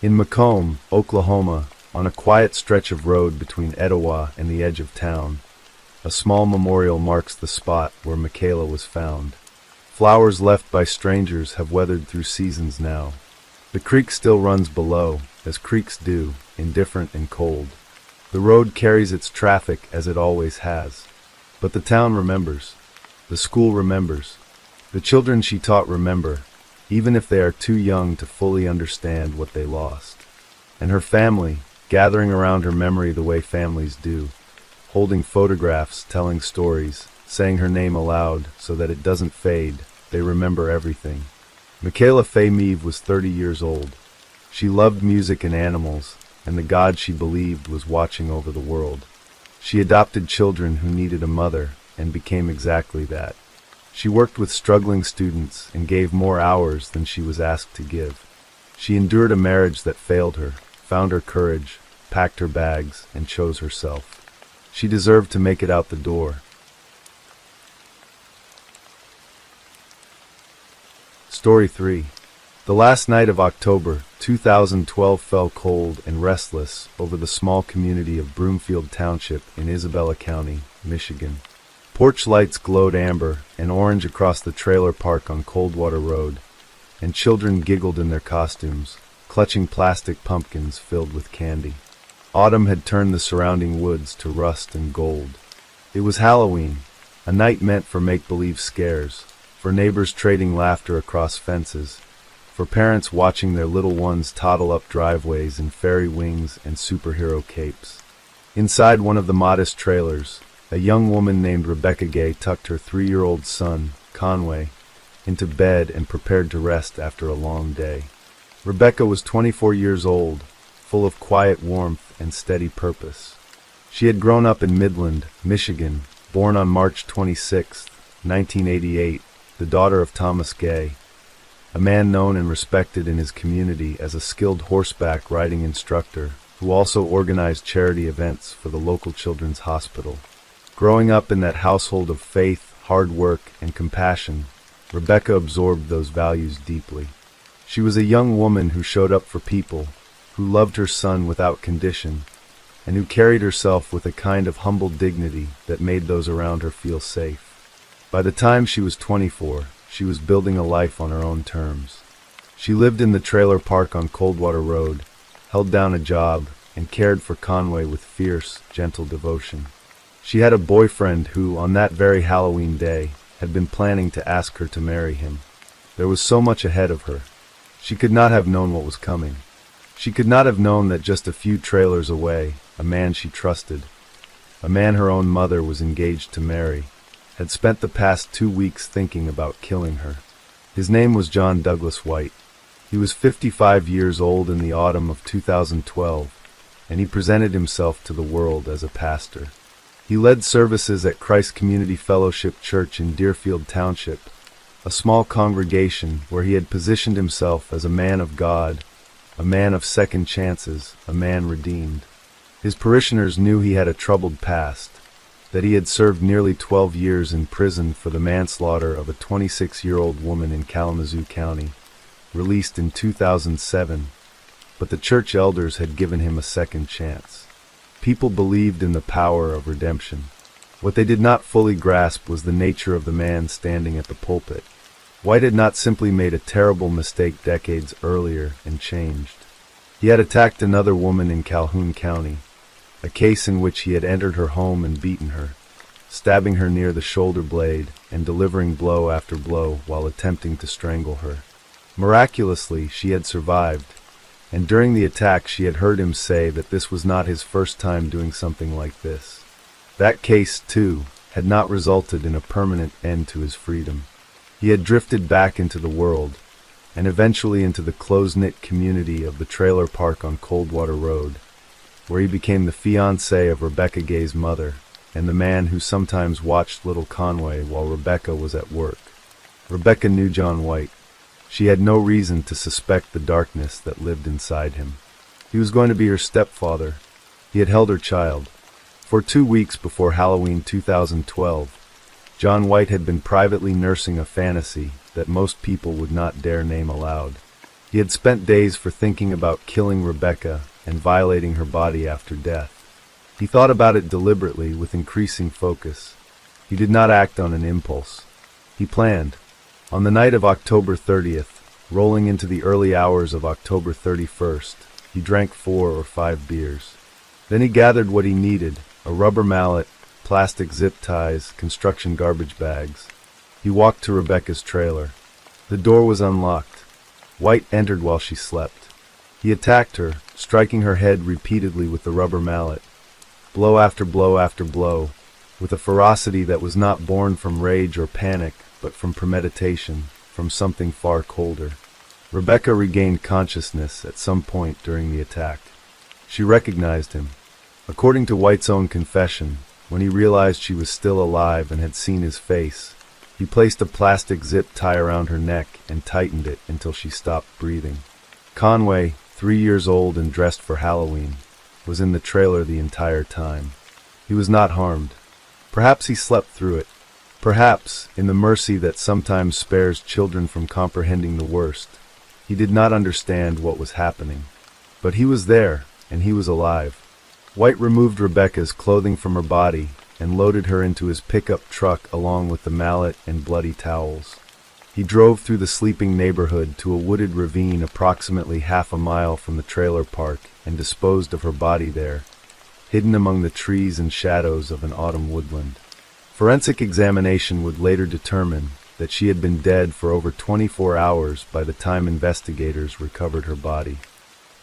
In Macomb, Oklahoma, on a quiet stretch of road between Etowah and the edge of town, a small memorial marks the spot where Michaela was found. Flowers left by strangers have weathered through seasons now. The creek still runs below, as creeks do, indifferent and cold. The road carries its traffic as it always has. But the town remembers. The school remembers. The children she taught remember, even if they are too young to fully understand what they lost. And her family, gathering around her memory the way families do, holding photographs, telling stories, saying her name aloud so that it doesn't fade, they remember everything. Michaela Feme was 30 years old. She loved music and animals, and the God she believed was watching over the world. She adopted children who needed a mother and became exactly that. She worked with struggling students and gave more hours than she was asked to give. She endured a marriage that failed her, found her courage, packed her bags, and chose herself. She deserved to make it out the door. Story 3. The last night of October 2012 fell cold and restless over the small community of Broomfield Township in Isabella County, Michigan. Porch lights glowed amber and orange across the trailer park on Coldwater Road, and children giggled in their costumes, clutching plastic pumpkins filled with candy. Autumn had turned the surrounding woods to rust and gold. It was Halloween, a night meant for make-believe scares, for neighbors trading laughter across fences, for parents watching their little ones toddle up driveways in fairy wings and superhero capes. Inside one of the modest trailers, a young woman named Rebecca Gay tucked her 3-year-old son, Conway, into bed and prepared to rest after a long day. Rebecca was 24 years old, full of quiet warmth and steady purpose. She had grown up in Midland, Michigan, born on March 26, 1988, the daughter of Thomas Gay, a man known and respected in his community as a skilled horseback riding instructor who also organized charity events for the local children's hospital. Growing up in that household of faith, hard work, and compassion, Rebecca absorbed those values deeply. She was a young woman who showed up for people, who loved her son without condition, and who carried herself with a kind of humble dignity that made those around her feel safe. By the time she was 24, she was building a life on her own terms. She lived in the trailer park on Coldwater Road, held down a job, and cared for Conway with fierce, gentle devotion. She had a boyfriend who, on that very Halloween day, had been planning to ask her to marry him. There was so much ahead of her. She could not have known what was coming. She could not have known that just a few trailers away, a man she trusted, a man her own mother was engaged to marry, had spent the past 2 weeks thinking about killing her. His name was John Douglas White. He was 55 years old in the autumn of 2012, and he presented himself to the world as a pastor. He led services at Christ Community Fellowship Church in Deerfield Township, a small congregation where he had positioned himself as a man of God, a man of second chances, a man redeemed. His parishioners knew he had a troubled past, that he had served nearly 12 years in prison for the manslaughter of a 26-year-old woman in Kalamazoo County, released in 2007, but the church elders had given him a second chance. People believed in the power of redemption. What they did not fully grasp was the nature of the man standing at the pulpit. White had not simply made a terrible mistake decades earlier and changed. He had attacked another woman in Calhoun County, a case in which he had entered her home and beaten her, stabbing her near the shoulder blade and delivering blow after blow while attempting to strangle her. Miraculously, she had survived, and during the attack she had heard him say that this was not his first time doing something like this. That case, too, had not resulted in a permanent end to his freedom. He had drifted back into the world, and eventually into the close-knit community of the trailer park on Coldwater Road, where he became the fiancé of Rebecca Gay's mother, and the man who sometimes watched little Conway while Rebecca was at work. Rebecca knew John White. She had no reason to suspect the darkness that lived inside him. He was going to be her stepfather. He had held her child. For 2 weeks before Halloween 2012, John White had been privately nursing a fantasy that most people would not dare name aloud. He had spent days for thinking about killing Rebecca and violating her body after death. He thought about it deliberately with increasing focus. He did not act on an impulse. He planned. On the night of October 30th, rolling into the early hours of October 31st, he drank 4 or 5 beers. Then he gathered what he needed, a rubber mallet, plastic zip ties, construction garbage bags. He walked to Rebecca's trailer. The door was unlocked. White entered while she slept. He attacked her, striking her head repeatedly with the rubber mallet, blow after blow after blow, with a ferocity that was not born from rage or panic, but from premeditation, from something far colder. Rebecca regained consciousness at some point during the attack. She recognized him. According to White's own confession, when he realized she was still alive and had seen his face, he placed a plastic zip tie around her neck and tightened it until she stopped breathing. Conway, 3 years old and dressed for Halloween, was in the trailer the entire time. He was not harmed. Perhaps he slept through it. Perhaps, in the mercy that sometimes spares children from comprehending the worst, he did not understand what was happening. But he was there, and he was alive. White removed Rebecca's clothing from her body and loaded her into his pickup truck along with the mallet and bloody towels. He drove through the sleeping neighborhood to a wooded ravine approximately half a mile from the trailer park and disposed of her body there, hidden among the trees and shadows of an autumn woodland. Forensic examination would later determine that she had been dead for over 24 hours by the time investigators recovered her body.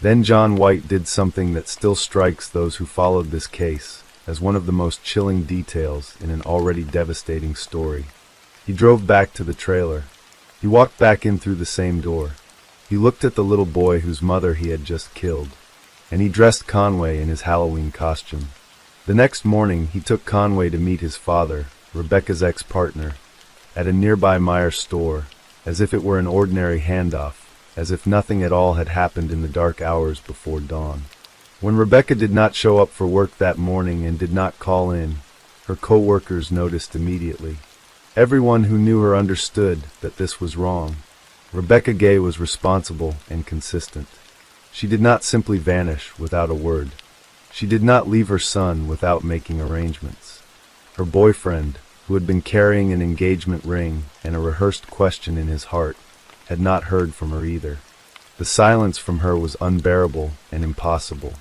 Then John White did something that still strikes those who followed this case as one of the most chilling details in an already devastating story. He drove back to the trailer. He walked back in through the same door. He looked at the little boy whose mother he had just killed, and he dressed Conway in his Halloween costume. The next morning, he took Conway to meet his father, Rebecca's ex-partner, at a nearby Meijer store, as if it were an ordinary handoff, as if nothing at all had happened in the dark hours before dawn. When Rebecca did not show up for work that morning and did not call in, her co-workers noticed immediately. Everyone who knew her understood that this was wrong. Rebecca Gay was responsible and consistent. She did not simply vanish without a word. She did not leave her son without making arrangements. Her boyfriend, who had been carrying an engagement ring and a rehearsed question in his heart, had not heard from her either. The silence from her was unbearable and impossible.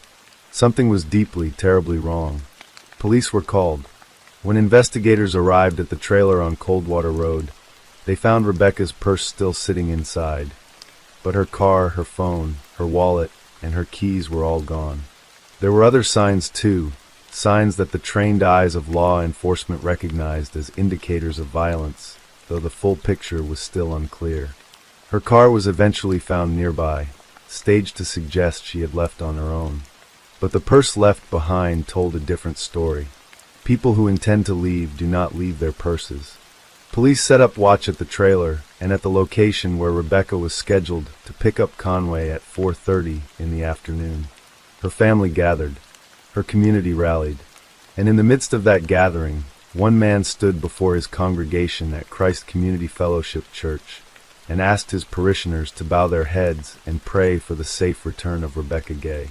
Something was deeply, terribly wrong. Police were called. When investigators arrived at the trailer on Coldwater Road, they found Rebecca's purse still sitting inside. But her car, her phone, her wallet, and her keys were all gone. There were other signs too, signs that the trained eyes of law enforcement recognized as indicators of violence, though the full picture was still unclear. Her car was eventually found nearby, staged to suggest she had left on her own. But the purse left behind told a different story. People who intend to leave do not leave their purses. Police set up watch at the trailer and at the location where Rebecca was scheduled to pick up Conway at 4:30 in the afternoon. Her family gathered. Her community rallied. And in the midst of that gathering, one man stood before his congregation at Christ Community Fellowship Church and asked his parishioners to bow their heads and pray for the safe return of Rebecca Gay.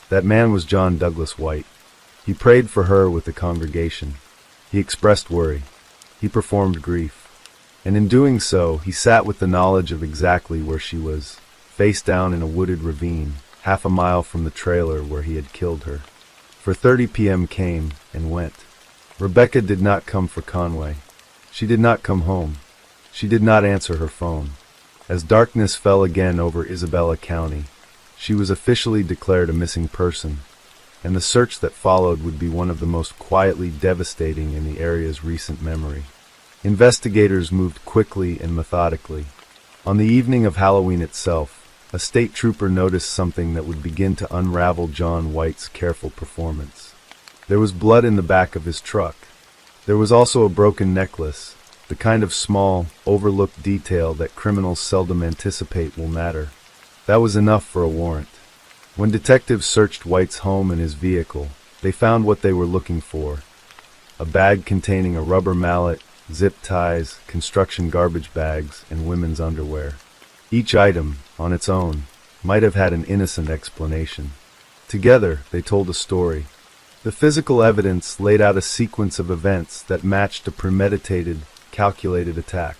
That man was John Douglas White. He prayed for her with the congregation. He expressed worry. He performed grief. And in doing so, he sat with the knowledge of exactly where she was, face down in a wooded ravine, half a mile from the trailer where he had killed her. 4:30 p.m. came and went. Rebecca did not come for Conway. She did not come home. She did not answer her phone. As darkness fell again over Isabella County, she was officially declared a missing person, and the search that followed would be one of the most quietly devastating in the area's recent memory. Investigators moved quickly and methodically. On the evening of Halloween itself, a state trooper noticed something that would begin to unravel John White's careful performance. There was blood in the back of his truck. There was also a broken necklace, the kind of small, overlooked detail that criminals seldom anticipate will matter. That was enough for a warrant. When detectives searched White's home and his vehicle, they found what they were looking for: a bag containing a rubber mallet, zip ties, construction garbage bags, and women's underwear. Each item, on its own, might have had an innocent explanation. Together, they told a story. The physical evidence laid out a sequence of events that matched a premeditated, calculated attack.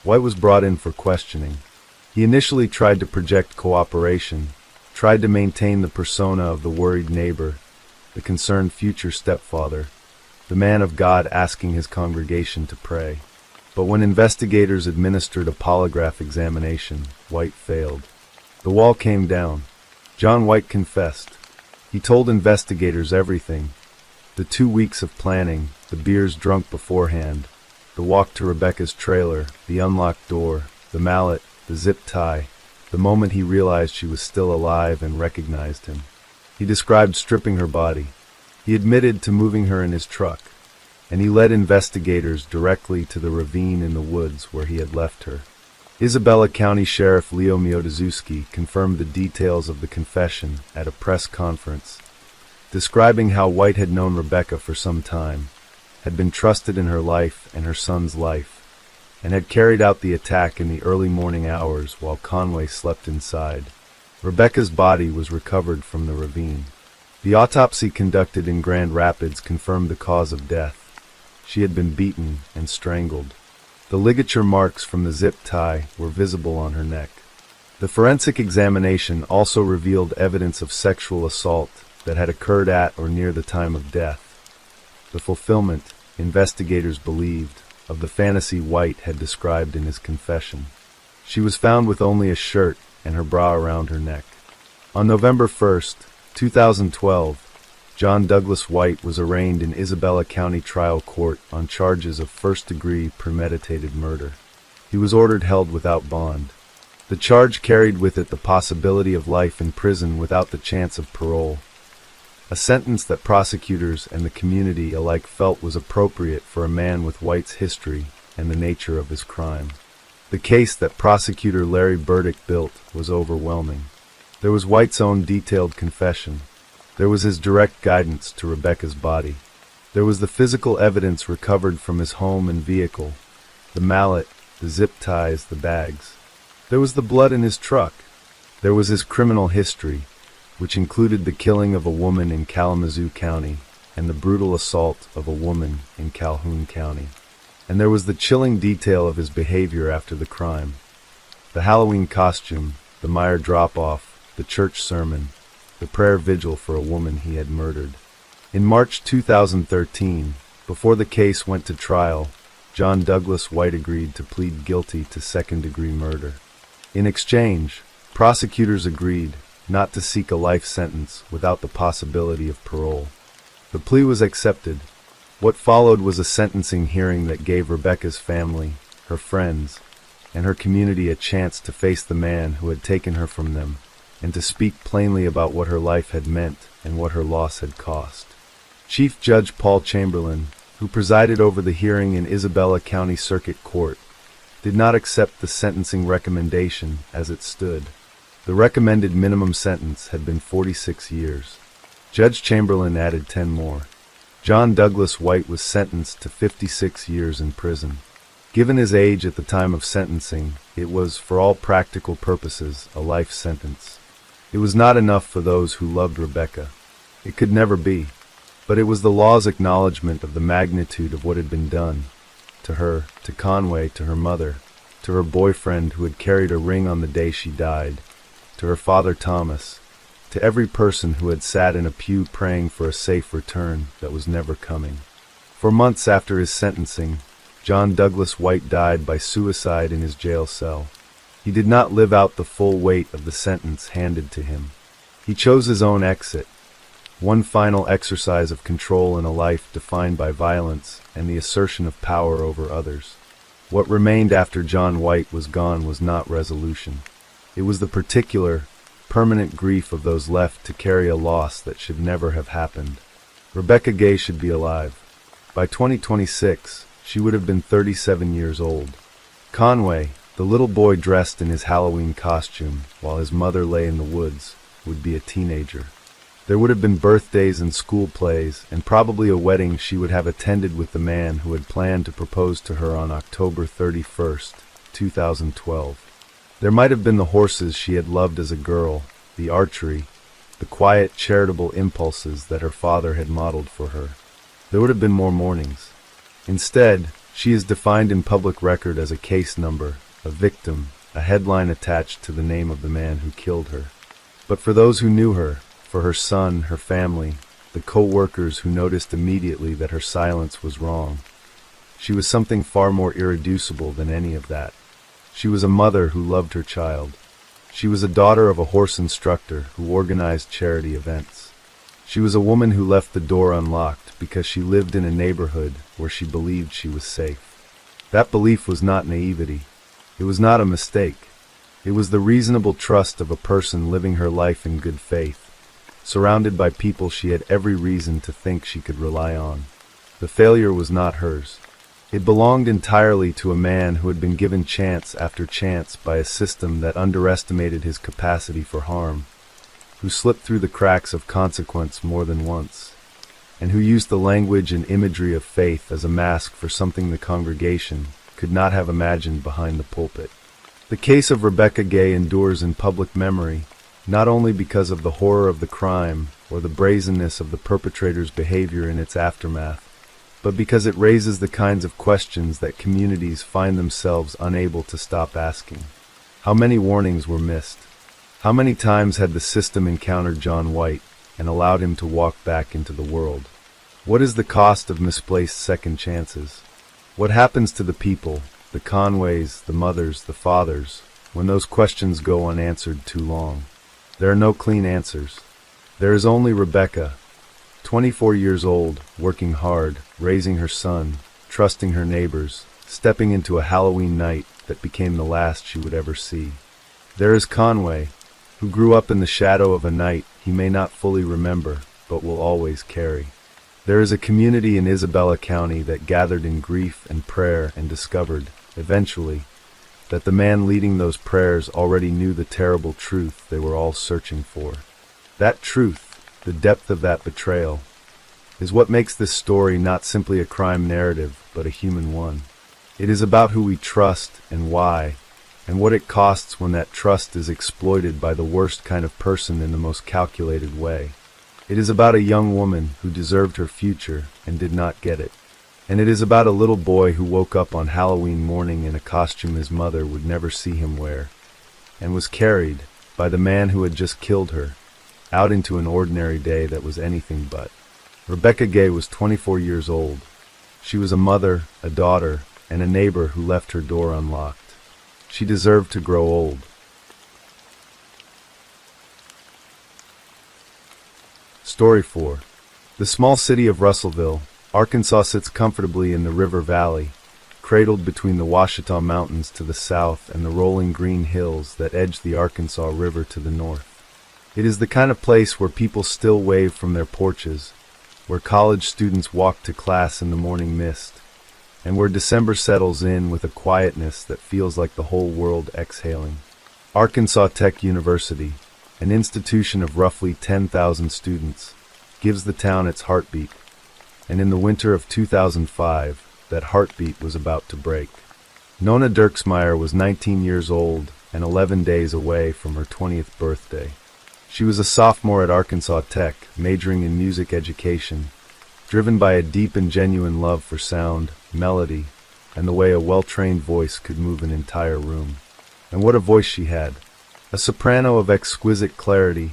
White was brought in for questioning. He initially tried to project cooperation, tried to maintain the persona of the worried neighbor, the concerned future stepfather, the man of God asking his congregation to pray. But when investigators administered a polygraph examination, White failed. The wall came down. John White confessed. He told investigators everything: the 2 weeks of planning, the beers drunk beforehand, the walk to Rebecca's trailer, the unlocked door, the mallet, the zip tie, the moment he realized she was still alive and recognized him. He described stripping her body. He admitted to moving her in his truck, and he led investigators directly to the ravine in the woods where he had left her. Isabella County Sheriff Leo Miodoszewski confirmed the details of the confession at a press conference. describing how White had known Rebecca for some time, had been trusted in her life and her son's life, and had carried out the attack in the early morning hours while Conway slept inside. Rebecca's body was recovered from the ravine. The autopsy conducted in Grand Rapids confirmed the cause of death. She had been beaten and strangled. The ligature marks from the zip tie were visible on her neck. The forensic examination also revealed evidence of sexual assault that had occurred at or near the time of death. The fulfillment, investigators believed, of the fantasy White had described in his confession. She was found with only a shirt and her bra around her neck. On November 1st, 2012, John Douglas White was arraigned in Isabella County Trial Court on charges of first-degree premeditated murder. He was ordered held without bond. The charge carried with it the possibility of life in prison without the chance of parole, a sentence that prosecutors and the community alike felt was appropriate for a man with White's history and the nature of his crime. The case that prosecutor Larry Burdick built was overwhelming. There was White's own detailed confession. There was his direct guidance to Rebecca's body. There was the physical evidence recovered from his home and vehicle, the mallet, the zip ties, the bags. There was the blood in his truck. There was his criminal history, which included the killing of a woman in Kalamazoo County and the brutal assault of a woman in Calhoun County. And there was the chilling detail of his behavior after the crime. The Halloween costume, the Meyer drop-off, the church sermon, the prayer vigil for a woman he had murdered. In March 2013, before the case went to trial, John Douglas White agreed to plead guilty to second-degree murder. In exchange, prosecutors agreed not to seek a life sentence without the possibility of parole. The plea was accepted. What followed was a sentencing hearing that gave Rebecca's family, her friends, and her community a chance to face the man who had taken her from them, and to speak plainly about what her life had meant and what her loss had cost. Chief Judge Paul Chamberlain, who presided over the hearing in Isabella County Circuit Court, did not accept the sentencing recommendation as it stood. The recommended minimum sentence had been 46 years. Judge Chamberlain added 10 more. John Douglas White was sentenced to 56 years in prison. Given his age at the time of sentencing, it was, for all practical purposes, a life sentence. It was not enough for those who loved Rebecca. It could never be. But it was the law's acknowledgement of the magnitude of what had been done. To her, to Conway, to her mother, to her boyfriend who had carried a ring on the day she died, to her father Thomas, to every person who had sat in a pew praying for a safe return that was never coming. For months after his sentencing, John Douglas White died by suicide in his jail cell. He did not live out the full weight of the sentence handed to him. He chose his own exit, one final exercise of control in a life defined by violence and the assertion of power over others. What remained after John White was gone was not resolution. It was the particular, permanent grief of those left to carry a loss that should never have happened. Rebecca Gay should be alive. By 2026, she would have been 37 years old. Conway, the little boy dressed in his Halloween costume while his mother lay in the woods, would be a teenager. There would have been birthdays and school plays, and probably a wedding she would have attended with the man who had planned to propose to her on October 31st, 2012. There might have been the horses she had loved as a girl, the archery, the quiet, charitable impulses that her father had modeled for her. There would have been more mornings. Instead, she is defined in public record as a case number, a victim, a headline attached to the name of the man who killed her. But for those who knew her, for her son, her family, the co-workers who noticed immediately that her silence was wrong, she was something far more irreducible than any of that. She was a mother who loved her child. She was a daughter of a horse instructor who organized charity events. She was a woman who left the door unlocked because she lived in a neighborhood where she believed she was safe. That belief was not naivety. It was not a mistake. It was the reasonable trust of a person living her life in good faith, surrounded by people she had every reason to think she could rely on. The failure was not hers. It belonged entirely to a man who had been given chance after chance by a system that underestimated his capacity for harm, who slipped through the cracks of consequence more than once, and who used the language and imagery of faith as a mask for something the congregation could not have imagined behind the pulpit. The case of Rebecca Gay endures in public memory, not only because of the horror of the crime or the brazenness of the perpetrator's behavior in its aftermath, but because it raises the kinds of questions that communities find themselves unable to stop asking. How many warnings were missed? How many times had the system encountered John White and allowed him to walk back into the world? What is the cost of misplaced second chances? What happens to the people, the Conways, the mothers, the fathers, when those questions go unanswered too long? There are no clean answers. There is only Rebecca, 24 years old, working hard, raising her son, trusting her neighbors, stepping into a Halloween night that became the last she would ever see. There is Conway, who grew up in the shadow of a night he may not fully remember, but will always carry. There is a community in Isabella County that gathered in grief and prayer and discovered, eventually, that the man leading those prayers already knew the terrible truth they were all searching for. That truth, the depth of that betrayal, is what makes this story not simply a crime narrative, but a human one. It is about who we trust and why, and what it costs when that trust is exploited by the worst kind of person in the most calculated way. It is about a young woman who deserved her future and did not get it. And it is about a little boy who woke up on Halloween morning in a costume his mother would never see him wear, and was carried, by the man who had just killed her, out into an ordinary day that was anything but. Rebecca Gay was 24 years old. She was a mother, a daughter, and a neighbor who left her door unlocked. She deserved to grow old. Story 4. The small city of Russellville, Arkansas sits comfortably in the river valley, cradled between the Ouachita Mountains to the south and the rolling green hills that edge the Arkansas River to the north. It is the kind of place where people still wave from their porches, where college students walk to class in the morning mist, and where December settles in with a quietness that feels like the whole world exhaling. Arkansas Tech University, an institution of roughly 10,000 students, gives the town its heartbeat, and in the winter of 2005, that heartbeat was about to break. Nona Dirksmeyer was 19 years old and 11 days away from her 20th birthday. She was a sophomore at Arkansas Tech, majoring in music education, driven by a deep and genuine love for sound, melody, and the way a well-trained voice could move an entire room. And what a voice she had! A soprano of exquisite clarity,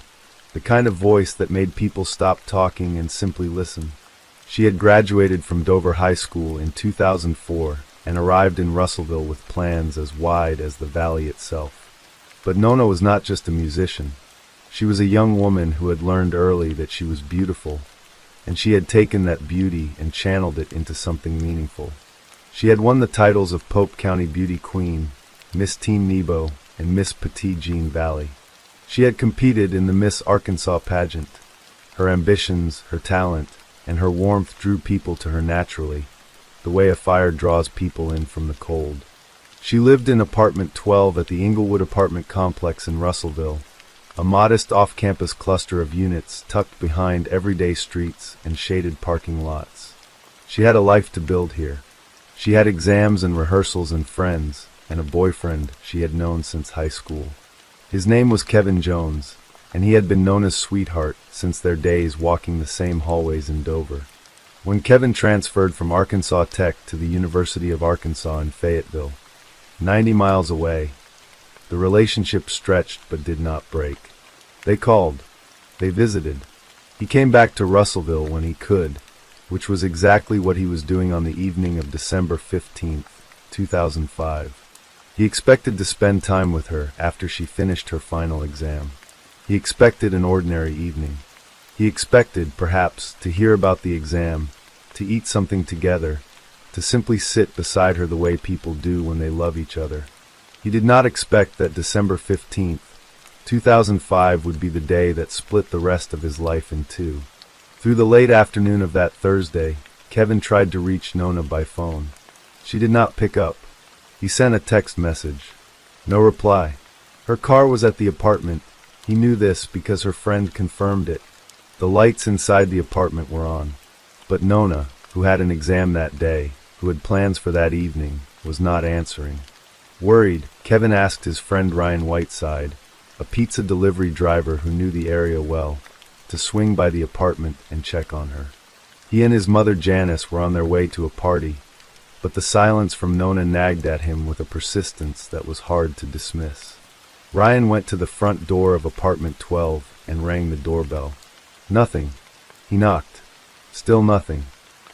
the kind of voice that made people stop talking and simply listen. She had graduated from Dover High School in 2004 and arrived in Russellville with plans as wide as the valley itself. But Nona was not just a musician. She was a young woman who had learned early that she was beautiful, and she had taken that beauty and channeled it into something meaningful. She had won the titles of Pope County Beauty Queen, Miss Teen Nebo, and Miss Petit Jean Valley. She had competed in the Miss Arkansas pageant. Her ambitions, her talent, and her warmth drew people to her naturally, the way a fire draws people in from the cold. She lived in apartment 12 at the Inglewood apartment complex in Russellville, a modest off-campus cluster of units tucked behind everyday streets and shaded parking lots. She had a life to build here. She had exams and rehearsals and friends, and a boyfriend she had known since high school. His name was Kevin Jones, and he had been Nona's sweetheart since their days walking the same hallways in Dover. When Kevin transferred from Arkansas Tech to the University of Arkansas in Fayetteville, 90 miles away, the relationship stretched but did not break. They called. They visited. He came back to Russellville when he could, which was exactly what he was doing on the evening of December 15th, 2005. He expected to spend time with her after she finished her final exam. He expected an ordinary evening. He expected, perhaps, to hear about the exam, to eat something together, to simply sit beside her the way people do when they love each other. He did not expect that December 15th, 2005 would be the day that split the rest of his life in two. Through the late afternoon of that Thursday, Kevin tried to reach Nona by phone. She did not pick up. He sent a text message. No reply. Her car was at the apartment, He knew this because her friend confirmed it. The lights inside the apartment were on. But Nona, who had an exam that day, who had plans for that evening, was not answering. Worried, Kevin asked his friend Ryan Whiteside, a pizza delivery driver who knew the area well, to swing by the apartment and check on her. He and his mother Janice were on their way to a party, but the silence from Nona nagged at him with a persistence that was hard to dismiss. Ryan went to the front door of apartment 12 and rang the doorbell. Nothing. He knocked. Still nothing.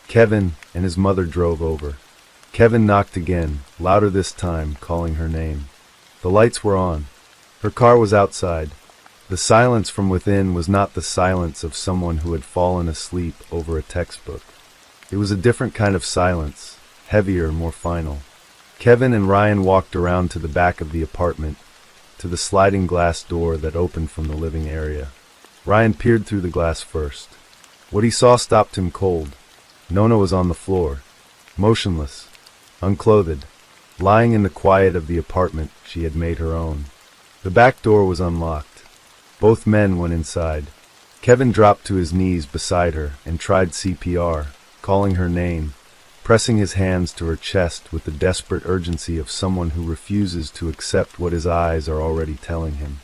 Kevin and his mother drove over. Kevin knocked again, louder this time, calling her name. The lights were on. Her car was outside. The silence from within was not the silence of someone who had fallen asleep over a textbook. It was a different kind of silence, heavier, more final. Kevin and Ryan walked around to the back of the apartment, to the sliding glass door that opened from the living area. Ryan peered through the glass first. What he saw stopped him cold. Nona was on the floor, motionless, unclothed, lying in the quiet of the apartment she had made her own. The back door was unlocked. Both men went inside. Kevin dropped to his knees beside her and tried CPR, calling her name, pressing his hands to her chest with the desperate urgency of someone who refuses to accept what his eyes are already telling him.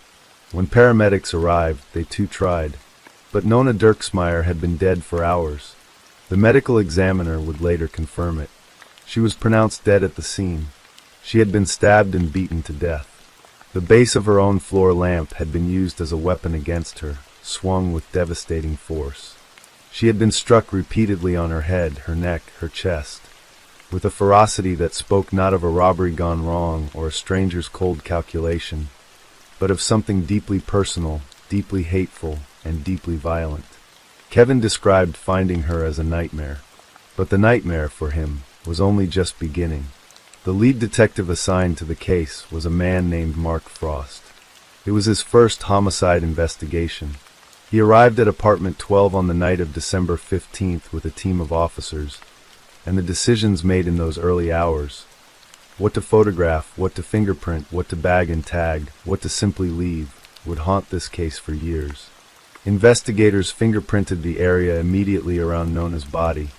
When paramedics arrived, they too tried, but Nona Dirksmeyer had been dead for hours. The medical examiner would later confirm it. She was pronounced dead at the scene. She had been stabbed and beaten to death. The base of her own floor lamp had been used as a weapon against her, swung with devastating force. She had been struck repeatedly on her head, her neck, her chest, with a ferocity that spoke not of a robbery gone wrong or a stranger's cold calculation, but of something deeply personal, deeply hateful, and deeply violent. Kevin described finding her as a nightmare, but the nightmare, for him, was only just beginning. The lead detective assigned to the case was a man named Mark Frost. It was his first homicide investigation. He arrived at apartment 12 on the night of December 15th with a team of officers, and the decisions made in those early hours, what to photograph, what to fingerprint, what to bag and tag, what to simply leave, would haunt this case for years. Investigators fingerprinted the area immediately around Nona's body,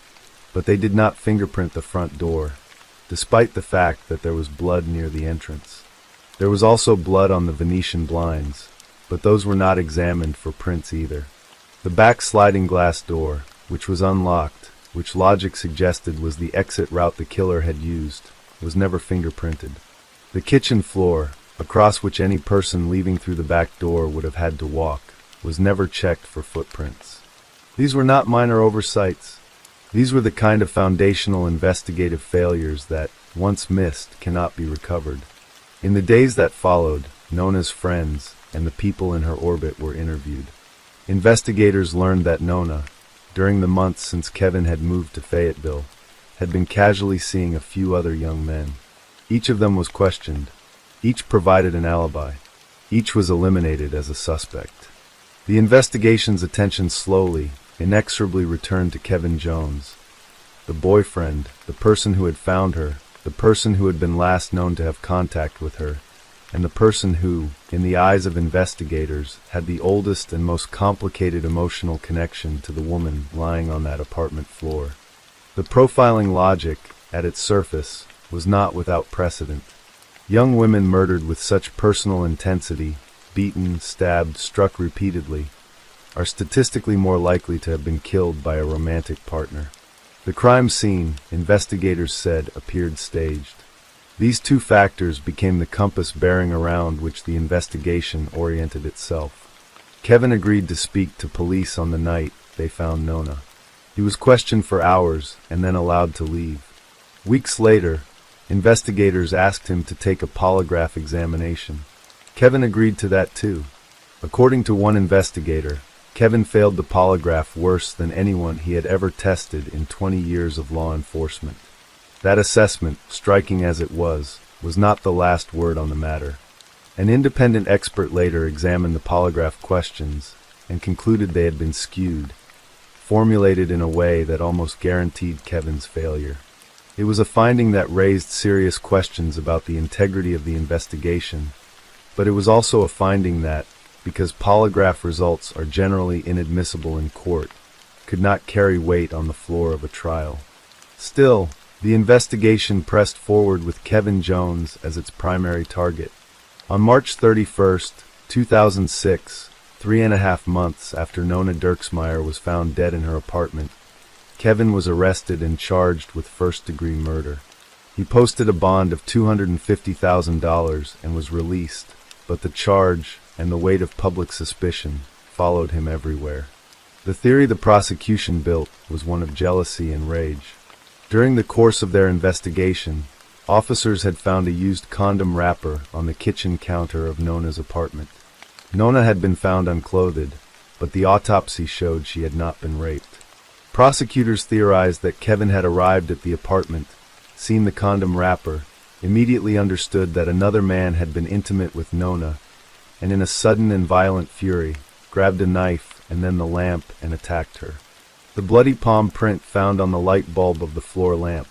but they did not fingerprint the front door, despite the fact that there was blood near the entrance. There was also blood on the Venetian blinds, but those were not examined for prints either. The back sliding glass door, which was unlocked, which logic suggested was the exit route the killer had used, was never fingerprinted. The kitchen floor, across which any person leaving through the back door would have had to walk, was never checked for footprints. These were not minor oversights. These were the kind of foundational investigative failures that, once missed, cannot be recovered. In the days that followed, Nona's friends and the people in her orbit were interviewed. Investigators learned that Nona, during the months since Kevin had moved to Fayetteville, had been casually seeing a few other young men. Each of them was questioned. Each provided an alibi. Each was eliminated as a suspect. The investigation's attention slowly, inexorably returned to Kevin Jones, the boyfriend, the person who had found her, the person who had been last known to have contact with her, and the person who, in the eyes of investigators, had the oldest and most complicated emotional connection to the woman lying on that apartment floor. The profiling logic, at its surface, was not without precedent. Young women murdered with such personal intensity, beaten, stabbed, struck repeatedly, are statistically more likely to have been killed by a romantic partner. The crime scene, investigators said, appeared staged. These two factors became the compass bearing around which the investigation oriented itself. Kevin agreed to speak to police on the night they found Nona. He was questioned for hours and then allowed to leave. Weeks later, investigators asked him to take a polygraph examination. Kevin agreed to that too. According to one investigator, Kevin failed the polygraph worse than anyone he had ever tested in 20 years of law enforcement. That assessment, striking as it was not the last word on the matter. An independent expert later examined the polygraph questions and concluded they had been skewed, formulated in a way that almost guaranteed Kevin's failure. It was a finding that raised serious questions about the integrity of the investigation, but it was also a finding that, because polygraph results are generally inadmissible in court, could not carry weight on the floor of a trial. Still, the investigation pressed forward with Kevin Jones as its primary target. On March 31, 2006, 3.5 months after Nona Dirksmeyer was found dead in her apartment, Kevin was arrested and charged with first-degree murder. He posted a bond of $250,000 and was released, but the charge and the weight of public suspicion followed him everywhere. The theory the prosecution built was one of jealousy and rage. During the course of their investigation, officers had found a used condom wrapper on the kitchen counter of Nona's apartment. Nona had been found unclothed, but the autopsy showed she had not been raped. Prosecutors theorized that Kevin had arrived at the apartment, seen the condom wrapper, immediately understood that another man had been intimate with Nona, and in a sudden and violent fury, grabbed a knife and then the lamp and attacked her. The bloody palm print found on the light bulb of the floor lamp.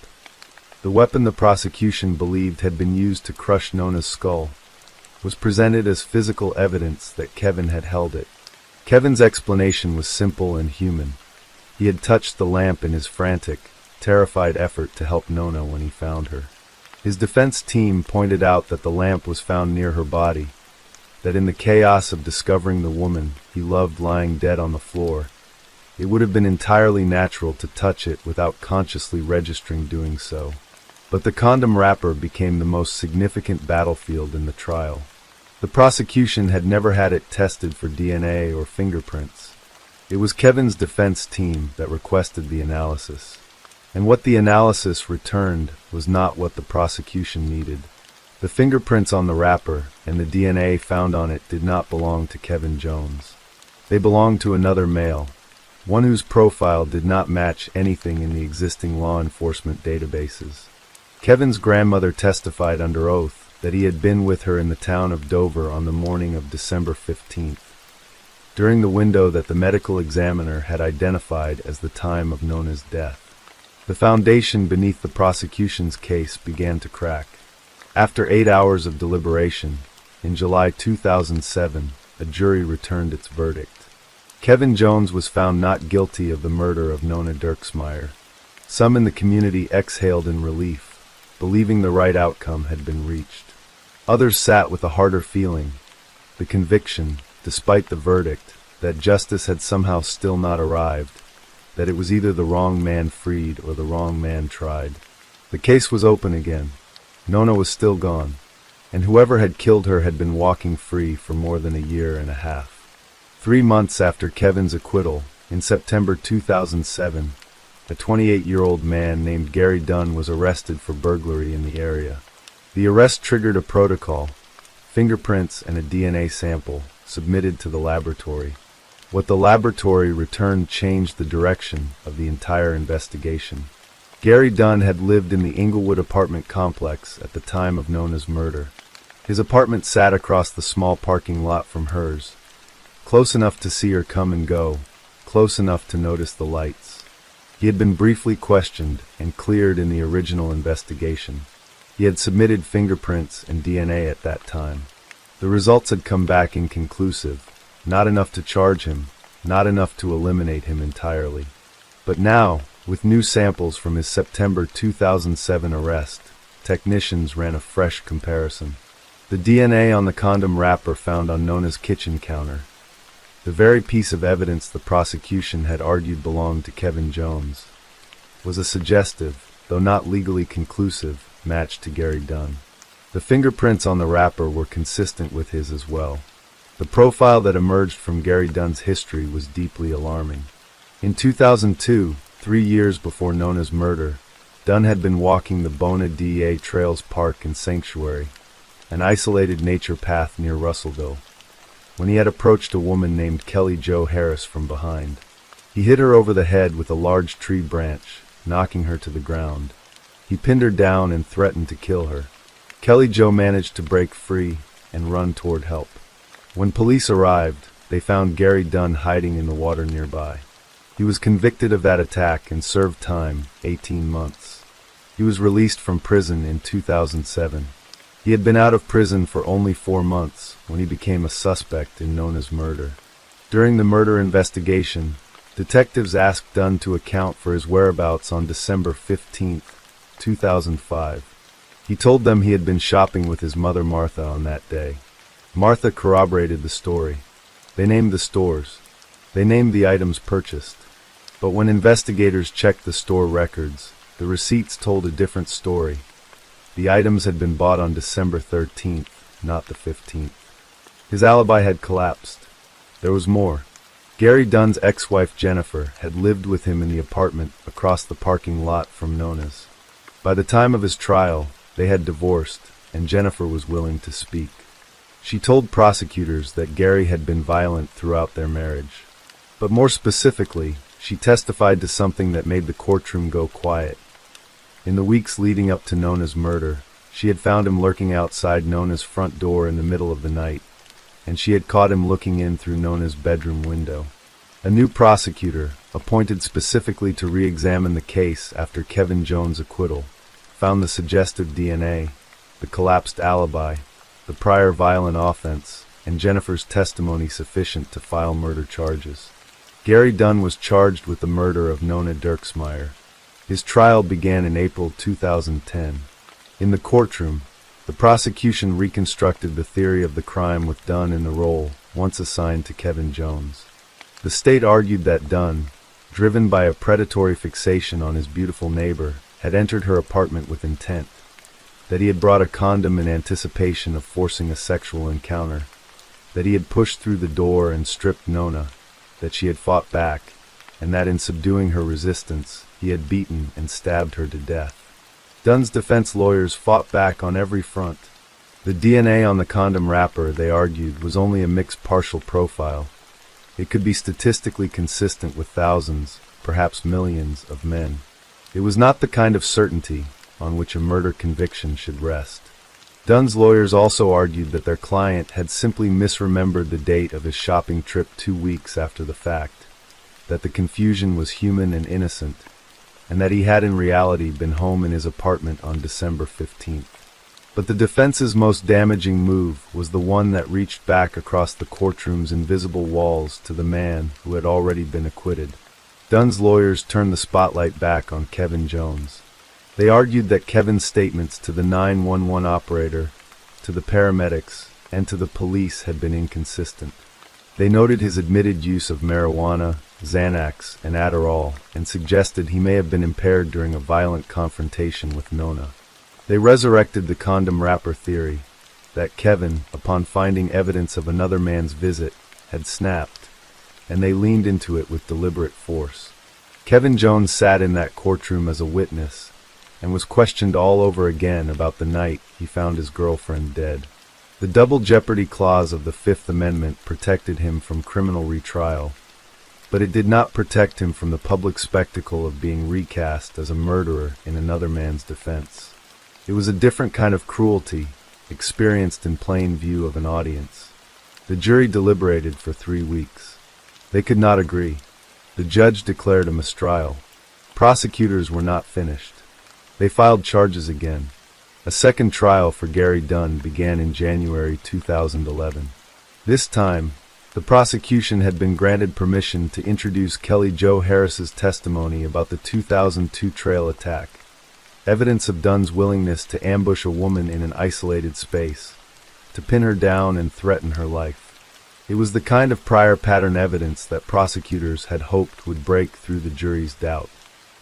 The weapon the prosecution believed had been used to crush Nona's skull was presented as physical evidence that Kevin had held it. Kevin's explanation was simple and human. He had touched the lamp in his frantic, terrified effort to help Nona when he found her. His defense team pointed out that the lamp was found near her body, that in the chaos of discovering the woman he loved lying dead on the floor, it would have been entirely natural to touch it without consciously registering doing so. But the condom wrapper became the most significant battlefield in the trial. The prosecution had never had it tested for DNA or fingerprints. It was Kevin's defense team that requested the analysis. And what the analysis returned was not what the prosecution needed. The fingerprints on the wrapper and the DNA found on it did not belong to Kevin Jones. They belonged to another male, one whose profile did not match anything in the existing law enforcement databases. Kevin's grandmother testified under oath that he had been with her in the town of Dover on the morning of December 15th, during the window that the medical examiner had identified as the time of Nona's death. The foundation beneath the prosecution's case began to crack. After 8 hours of deliberation, in July 2007, a jury returned its verdict. Kevin Jones was found not guilty of the murder of Nona Dirksmeyer. Some in the community exhaled in relief, believing the right outcome had been reached. Others sat with a harder feeling, the conviction, despite the verdict, that justice had somehow still not arrived, that it was either the wrong man freed or the wrong man tried. The case was open again. Nona was still gone, and whoever had killed her had been walking free for more than a year and a half. 3 months after Kevin's acquittal, in September 2007, a 28-year-old man named Gary Dunn was arrested for burglary in the area. The arrest triggered a protocol, fingerprints and a DNA sample submitted to the laboratory. What the laboratory returned changed the direction of the entire investigation. Gary Dunn had lived in the Inglewood apartment complex at the time of Nona's murder. His apartment sat across the small parking lot from hers, close enough to see her come and go, close enough to notice the lights. He had been briefly questioned and cleared in the original investigation. He had submitted fingerprints and DNA at that time. The results had come back inconclusive, not enough to charge him, not enough to eliminate him entirely. But now, with new samples from his September 2007 arrest, technicians ran a fresh comparison. The DNA on the condom wrapper found on Nona's kitchen counter, the very piece of evidence the prosecution had argued belonged to Kevin Jones, was a suggestive, though not legally conclusive, match to Gary Dunn. The fingerprints on the wrapper were consistent with his as well. The profile that emerged from Gary Dunn's history was deeply alarming. In 2002, 3 years before Nona's murder, Dunn had been walking the Bona Dea Trails Park and Sanctuary, an isolated nature path near Russellville, when he had approached a woman named Kelly Jo Harris from behind. He hit her over the head with a large tree branch, knocking her to the ground. He pinned her down and threatened to kill her. Kelly Jo managed to break free and run toward help. When police arrived, they found Gary Dunn hiding in the water nearby. He was convicted of that attack and served time, 18 months. He was released from prison in 2007. He had been out of prison for only 4 months when he became a suspect in Nona's murder. During the murder investigation, detectives asked Dunn to account for his whereabouts on December 15, 2005. He told them he had been shopping with his mother Martha on that day. Martha corroborated the story. They named the stores. They named the items purchased. But when investigators checked the store records, the receipts told a different story. The items had been bought on December 13th, not the 15th. His alibi had collapsed. There was more. Gary Dunn's ex-wife Jennifer had lived with him in the apartment across the parking lot from Nona's. By the time of his trial, they had divorced, and Jennifer was willing to speak. She told prosecutors that Gary had been violent throughout their marriage. But more specifically, she testified to something that made the courtroom go quiet. In the weeks leading up to Nona's murder, she had found him lurking outside Nona's front door in the middle of the night, and she had caught him looking in through Nona's bedroom window. A new prosecutor, appointed specifically to re-examine the case after Kevin Jones' acquittal, found the suggestive DNA, the collapsed alibi, the prior violent offense, and Jennifer's testimony sufficient to file murder charges. Gary Dunn was charged with the murder of Nona Dirksmeyer. His trial began in April 2010. In the courtroom, the prosecution reconstructed the theory of the crime with Dunn in the role once assigned to Kevin Jones. The state argued that Dunn, driven by a predatory fixation on his beautiful neighbor, had entered her apartment with intent, that he had brought a condom in anticipation of forcing a sexual encounter, that he had pushed through the door and stripped Nona, that she had fought back, and that in subduing her resistance, he had beaten and stabbed her to death. Dunn's defense lawyers fought back on every front. The DNA on the condom wrapper, they argued, was only a mixed partial profile. It could be statistically consistent with thousands, perhaps millions, of men. It was not the kind of certainty on which a murder conviction should rest. Dunn's lawyers also argued that their client had simply misremembered the date of his shopping trip 2 weeks after the fact, that the confusion was human and innocent, and that he had in reality been home in his apartment on December 15th. But the defense's most damaging move was the one that reached back across the courtroom's invisible walls to the man who had already been acquitted. Dunn's lawyers turned the spotlight back on Kevin Jones. They argued that Kevin's statements to the 911 operator, to the paramedics, and to the police had been inconsistent. They noted his admitted use of marijuana, Xanax, and Adderall, and suggested he may have been impaired during a violent confrontation with Nona. They resurrected the condom wrapper theory, that Kevin, upon finding evidence of another man's visit, had snapped, and they leaned into it with deliberate force. Kevin Jones sat in that courtroom as a witness, and was questioned all over again about the night he found his girlfriend dead. The double jeopardy clause of the Fifth Amendment protected him from criminal retrial, but it did not protect him from the public spectacle of being recast as a murderer in another man's defense. It was a different kind of cruelty, experienced in plain view of an audience. The jury deliberated for 3 weeks. They could not agree. The judge declared a mistrial. Prosecutors were not finished. They filed charges again. A second trial for Gary Dunn began in January 2011. This time, the prosecution had been granted permission to introduce Kelly Jo Harris's testimony about the 2002 trail attack, evidence of Dunn's willingness to ambush a woman in an isolated space, to pin her down and threaten her life. It was the kind of prior pattern evidence that prosecutors had hoped would break through the jury's doubt.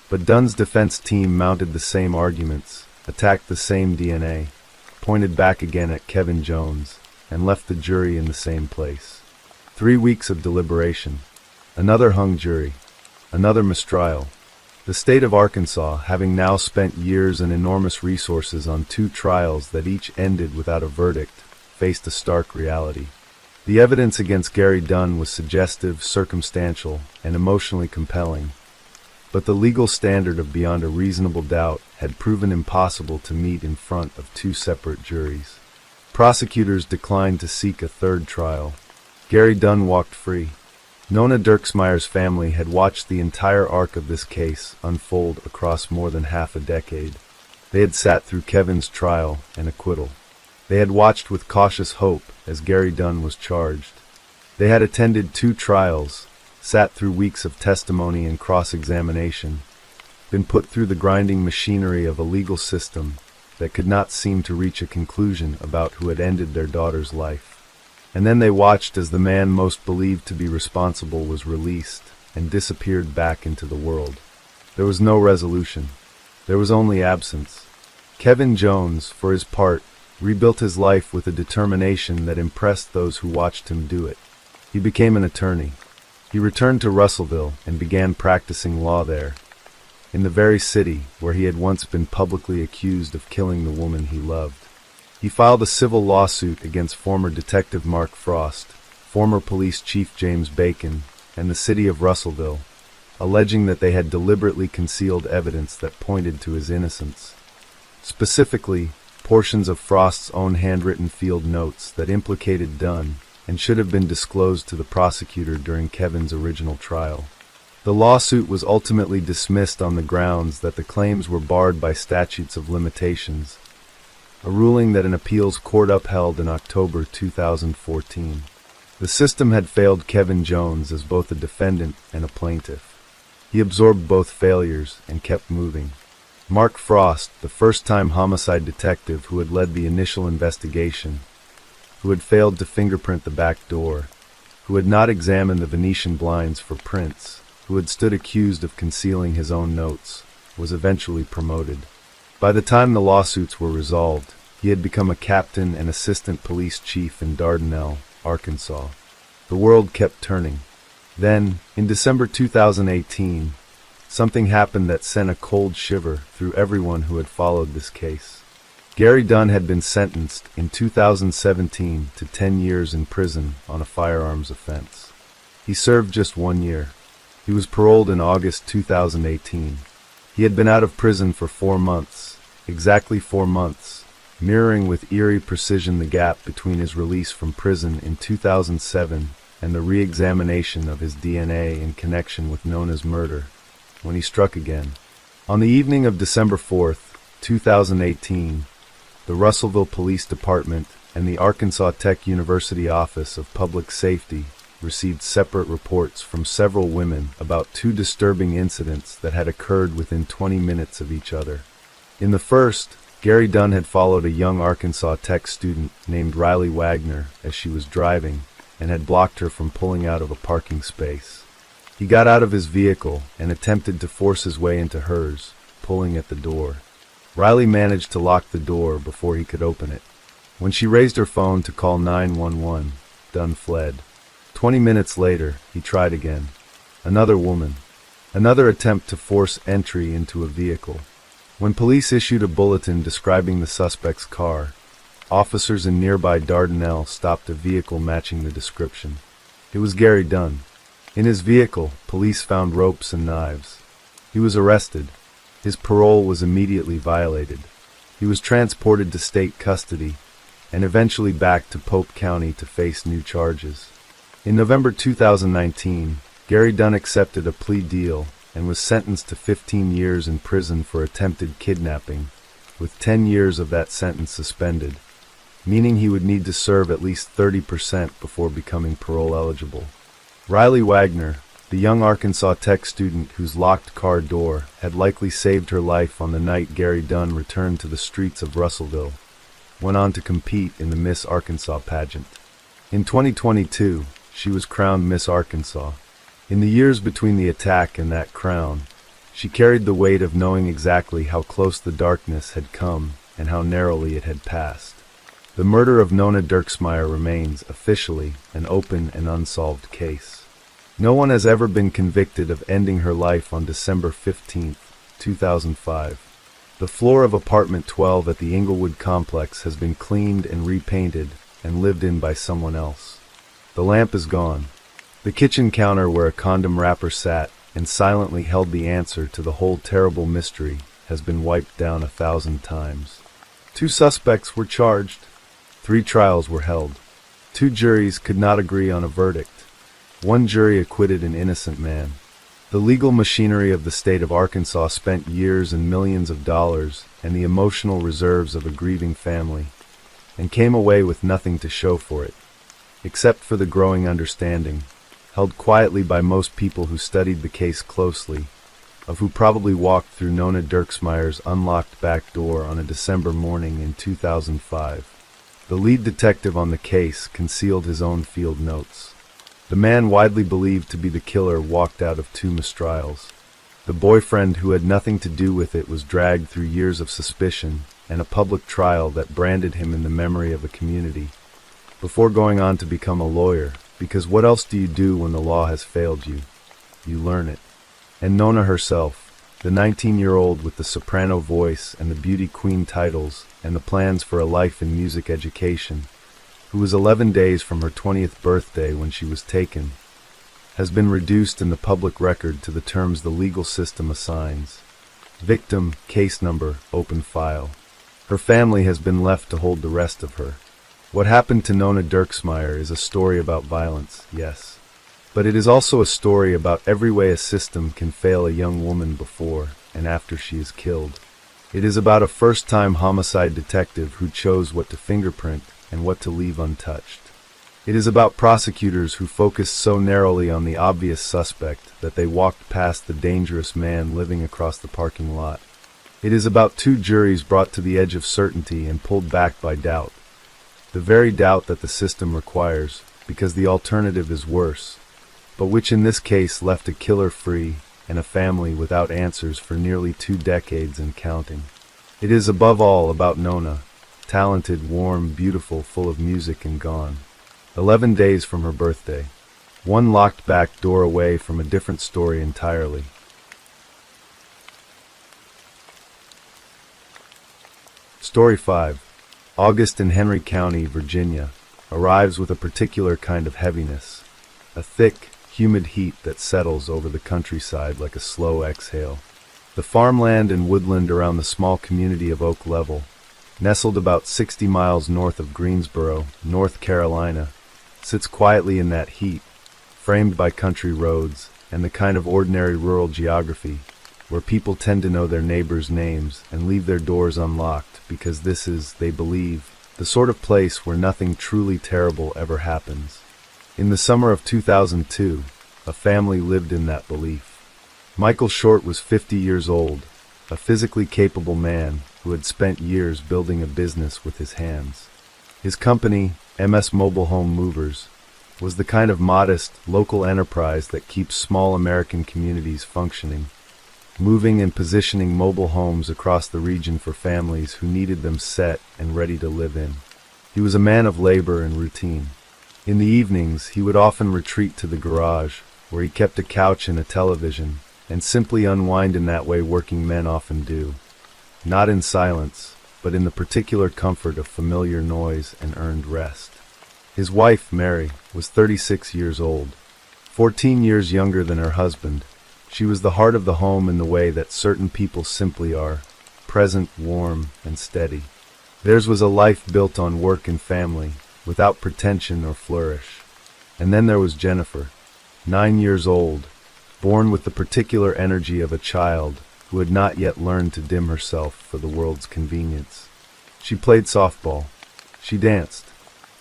But Dunn's defense team mounted the same arguments, attacked the same DNA, pointed back again at Kevin Jones, and left the jury in the same place. 3 weeks of deliberation, another hung jury, another mistrial. The state of Arkansas, having now spent years and enormous resources on 2 trials that each ended without a verdict, faced a stark reality. The evidence against Gary Dunn was suggestive, circumstantial, and emotionally compelling, but the legal standard of beyond a reasonable doubt had proven impossible to meet in front of 2 separate juries. Prosecutors declined to seek a third trial. Gary Dunn walked free. Nona Dirksmeyer's family had watched the entire arc of this case unfold across more than half a decade. They had sat through Kevin's trial and acquittal. They had watched with cautious hope as Gary Dunn was charged. They had attended 2 trials, sat through weeks of testimony and cross-examination, been put through the grinding machinery of a legal system that could not seem to reach a conclusion about who had ended their daughter's life. And then they watched as the man most believed to be responsible was released and disappeared back into the world. There was no resolution. There was only absence. Kevin Jones, for his part, rebuilt his life with a determination that impressed those who watched him do it. He became an attorney. He returned to Russellville and began practicing law there, in the very city where he had once been publicly accused of killing the woman he loved. He filed a civil lawsuit against former Detective Mark Frost, former Police Chief James Bacon, and the city of Russellville, alleging that they had deliberately concealed evidence that pointed to his innocence. Specifically, portions of Frost's own handwritten field notes that implicated Dunn and should have been disclosed to the prosecutor during Kevin's original trial. The lawsuit was ultimately dismissed on the grounds that the claims were barred by statutes of limitations, a ruling that an appeals court upheld in October 2014. The system had failed Kevin Jones as both a defendant and a plaintiff. He absorbed both failures and kept moving. Mark Frost, the first-time homicide detective who had led the initial investigation, who had failed to fingerprint the back door, who had not examined the Venetian blinds for prints, who had stood accused of concealing his own notes, was eventually promoted. By the time the lawsuits were resolved, he had become a captain and assistant police chief in Dardanelle, Arkansas. The world kept turning. Then, in December 2018, something happened that sent a cold shiver through everyone who had followed this case. Gary Dunn had been sentenced in 2017 to 10 years in prison on a firearms offense. He served just 1 year. He was paroled in August 2018. He had been out of prison for 4 months, exactly 4 months, mirroring with eerie precision the gap between his release from prison in 2007 and the re-examination of his DNA in connection with Nona's murder, when he struck again. On the evening of December 4th, 2018, the Russellville Police Department and the Arkansas Tech University Office of Public Safety received separate reports from several women about 2 disturbing incidents that had occurred within 20 minutes of each other. In the first, Gary Dunn had followed a young Arkansas Tech student named Riley Wagner as she was driving and had blocked her from pulling out of a parking space. He got out of his vehicle and attempted to force his way into hers, pulling at the door. Riley managed to lock the door before he could open it. When she raised her phone to call 911, Dunn fled. 20 minutes later, he tried again. Another woman. Another attempt to force entry into a vehicle. When police issued a bulletin describing the suspect's car, officers in nearby Dardanelle stopped a vehicle matching the description. It was Gary Dunn. In his vehicle, police found ropes and knives. He was arrested. His parole was immediately violated. He was transported to state custody and eventually back to Pope County to face new charges. In November 2019, Gary Dunn accepted a plea deal and was sentenced to 15 years in prison for attempted kidnapping, with 10 years of that sentence suspended, meaning he would need to serve at least 30% before becoming parole eligible. Riley Wagner, the young Arkansas Tech student whose locked car door had likely saved her life on the night Gary Dunn returned to the streets of Russellville, went on to compete in the Miss Arkansas pageant. In 2022, she was crowned Miss Arkansas. In the years between the attack and that crown, she carried the weight of knowing exactly how close the darkness had come and how narrowly it had passed. The murder of Nona Dirksmeyer remains, officially, an open and unsolved case. No one has ever been convicted of ending her life on December 15, 2005. The floor of apartment 12 at the Inglewood complex has been cleaned and repainted and lived in by someone else. The lamp is gone. The kitchen counter where a condom wrapper sat and silently held the answer to the whole terrible mystery has been wiped down 1,000 times. 2 suspects were charged. 3 trials were held. 2 juries could not agree on a verdict. 1 jury acquitted an innocent man. The legal machinery of the state of Arkansas spent years and millions of dollars and the emotional reserves of a grieving family and came away with nothing to show for it, except for the growing understanding, held quietly by most people who studied the case closely, of who probably walked through Nona Dirksmeyer's unlocked back door on a December morning in 2005. The lead detective on the case concealed his own field notes. The man widely believed to be the killer walked out of 2 mistrials. The boyfriend who had nothing to do with it was dragged through years of suspicion and a public trial that branded him in the memory of a community, before going on to become a lawyer, because what else do you do when the law has failed you? You learn it. And Nona herself, the 19-year-old with the soprano voice and the beauty queen titles and the plans for a life in music education, who was 11 days from her 20th birthday when she was taken, has been reduced in the public record to the terms the legal system assigns. Victim, case number, open file. Her family has been left to hold the rest of her. What happened to Nona Dirksmeyer is a story about violence, yes. But it is also a story about every way a system can fail a young woman before and after she is killed. It is about a first-time homicide detective who chose what to fingerprint and what to leave untouched. It is about prosecutors who focused so narrowly on the obvious suspect that they walked past the dangerous man living across the parking lot. It is about 2 juries brought to the edge of certainty and pulled back by doubt. The very doubt that the system requires, because the alternative is worse, but which in this case left a killer free and a family without answers for nearly 2 decades and counting. It is above all about Nona, talented, warm, beautiful, full of music and gone. 11 days from her birthday. 1 locked back door away from a different story entirely. Story 5. August in Henry County, Virginia, arrives with a particular kind of heaviness, a thick, humid heat that settles over the countryside like a slow exhale. The farmland and woodland around the small community of Oak Level, nestled about 60 miles north of Greensboro, North Carolina, sits quietly in that heat, framed by country roads and the kind of ordinary rural geography where people tend to know their neighbors' names and leave their doors unlocked because this is, they believe, the sort of place where nothing truly terrible ever happens. In the summer of 2002, a family lived in that belief. Michael Short was 50 years old, a physically capable man who had spent years building a business with his hands. His company, MS Mobile Home Movers, was the kind of modest, local enterprise that keeps small American communities functioning, moving and positioning mobile homes across the region for families who needed them set and ready to live in. He was a man of labor and routine. In the evenings, he would often retreat to the garage, where he kept a couch and a television, and simply unwind in that way working men often do. Not in silence, but in the particular comfort of familiar noise and earned rest. His wife, Mary, was 36 years old, 14 years younger than her husband. She was the heart of the home in the way that certain people simply are, present, warm, and steady. Theirs was a life built on work and family, without pretension or flourish. And then there was Jennifer, 9 years old, born with the particular energy of a child who had not yet learned to dim herself for the world's convenience. She played softball. She danced.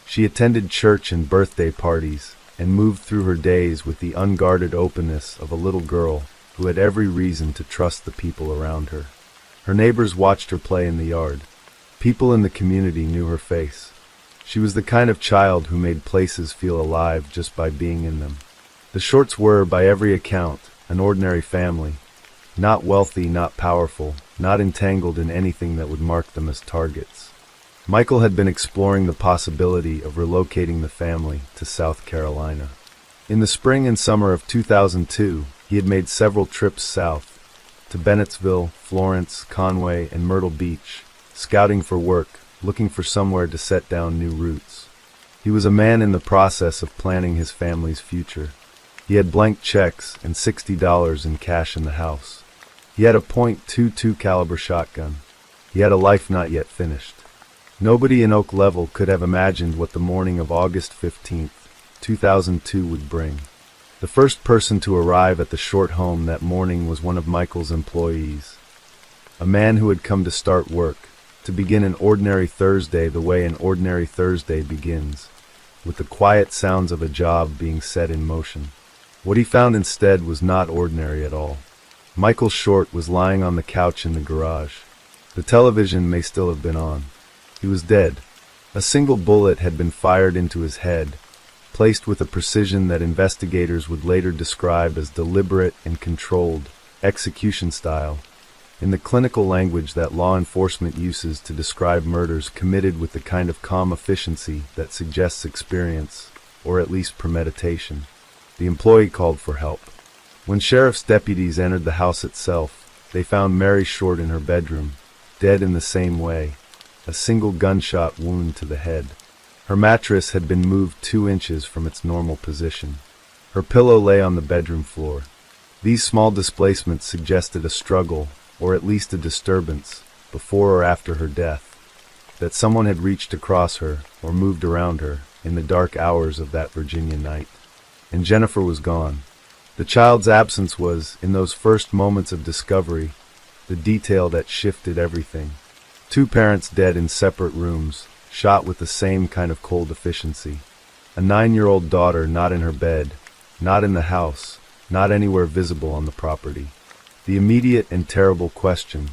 She attended church and birthday parties, and moved through her days with the unguarded openness of a little girl who had every reason to trust the people around her. Her neighbors watched her play in the yard. People in the community knew her face. She was the kind of child who made places feel alive just by being in them. The Shorts were, by every account, an ordinary family, not wealthy, not powerful, not entangled in anything that would mark them as targets. Michael had been exploring the possibility of relocating the family to South Carolina. In the spring and summer of 2002, he had made several trips south, to Bennettsville, Florence, Conway, and Myrtle Beach, scouting for work, looking for somewhere to set down new roots. He was a man in the process of planning his family's future. He had blank checks and $60 in cash in the house. He had a .22 caliber shotgun. He had a life not yet finished. Nobody in Oak Level could have imagined what the morning of August 15th, 2002 would bring. The first person to arrive at the Short home that morning was one of Michael's employees, a man who had come to start work, to begin an ordinary Thursday the way an ordinary Thursday begins, with the quiet sounds of a job being set in motion. What he found instead was not ordinary at all. Michael Short was lying on the couch in the garage. The television may still have been on. He was dead. A single bullet had been fired into his head, placed with a precision that investigators would later describe as deliberate and controlled, execution style, in the clinical language that law enforcement uses to describe murders committed with the kind of calm efficiency that suggests experience, or at least premeditation. The employee called for help. When sheriff's deputies entered the house itself, they found Mary Short in her bedroom, dead in the same way, a single gunshot wound to the head. Her mattress had been moved 2 inches from its normal position. Her pillow lay on the bedroom floor. These small displacements suggested a struggle, or at least a disturbance, before or after her death, that someone had reached across her, or moved around her, in the dark hours of that Virginia night. And Jennifer was gone. The child's absence was, in those first moments of discovery, the detail that shifted everything. 2 parents dead in separate rooms, shot with the same kind of cold efficiency. A 9-year-old daughter not in her bed, not in the house, not anywhere visible on the property. The immediate and terrible question,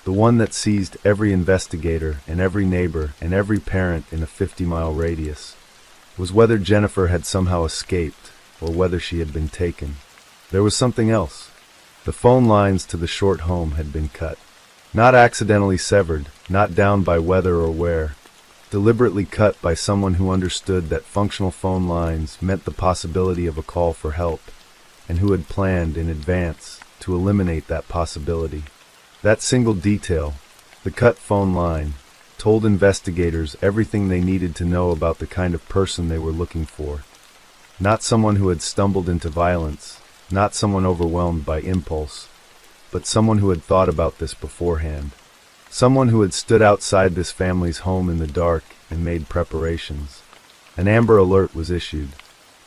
the one that seized every investigator and every neighbor and every parent in a 50-mile radius, was whether Jennifer had somehow escaped or whether she had been taken. There was something else. The phone lines to the Short home had been cut. Not accidentally severed, not down by weather or wear, deliberately cut by someone who understood that functional phone lines meant the possibility of a call for help, and who had planned in advance to eliminate that possibility. That single detail, the cut phone line, told investigators everything they needed to know about the kind of person they were looking for. Not someone who had stumbled into violence, not someone overwhelmed by impulse, but someone who had thought about this beforehand. Someone who had stood outside this family's home in the dark and made preparations. An Amber Alert was issued.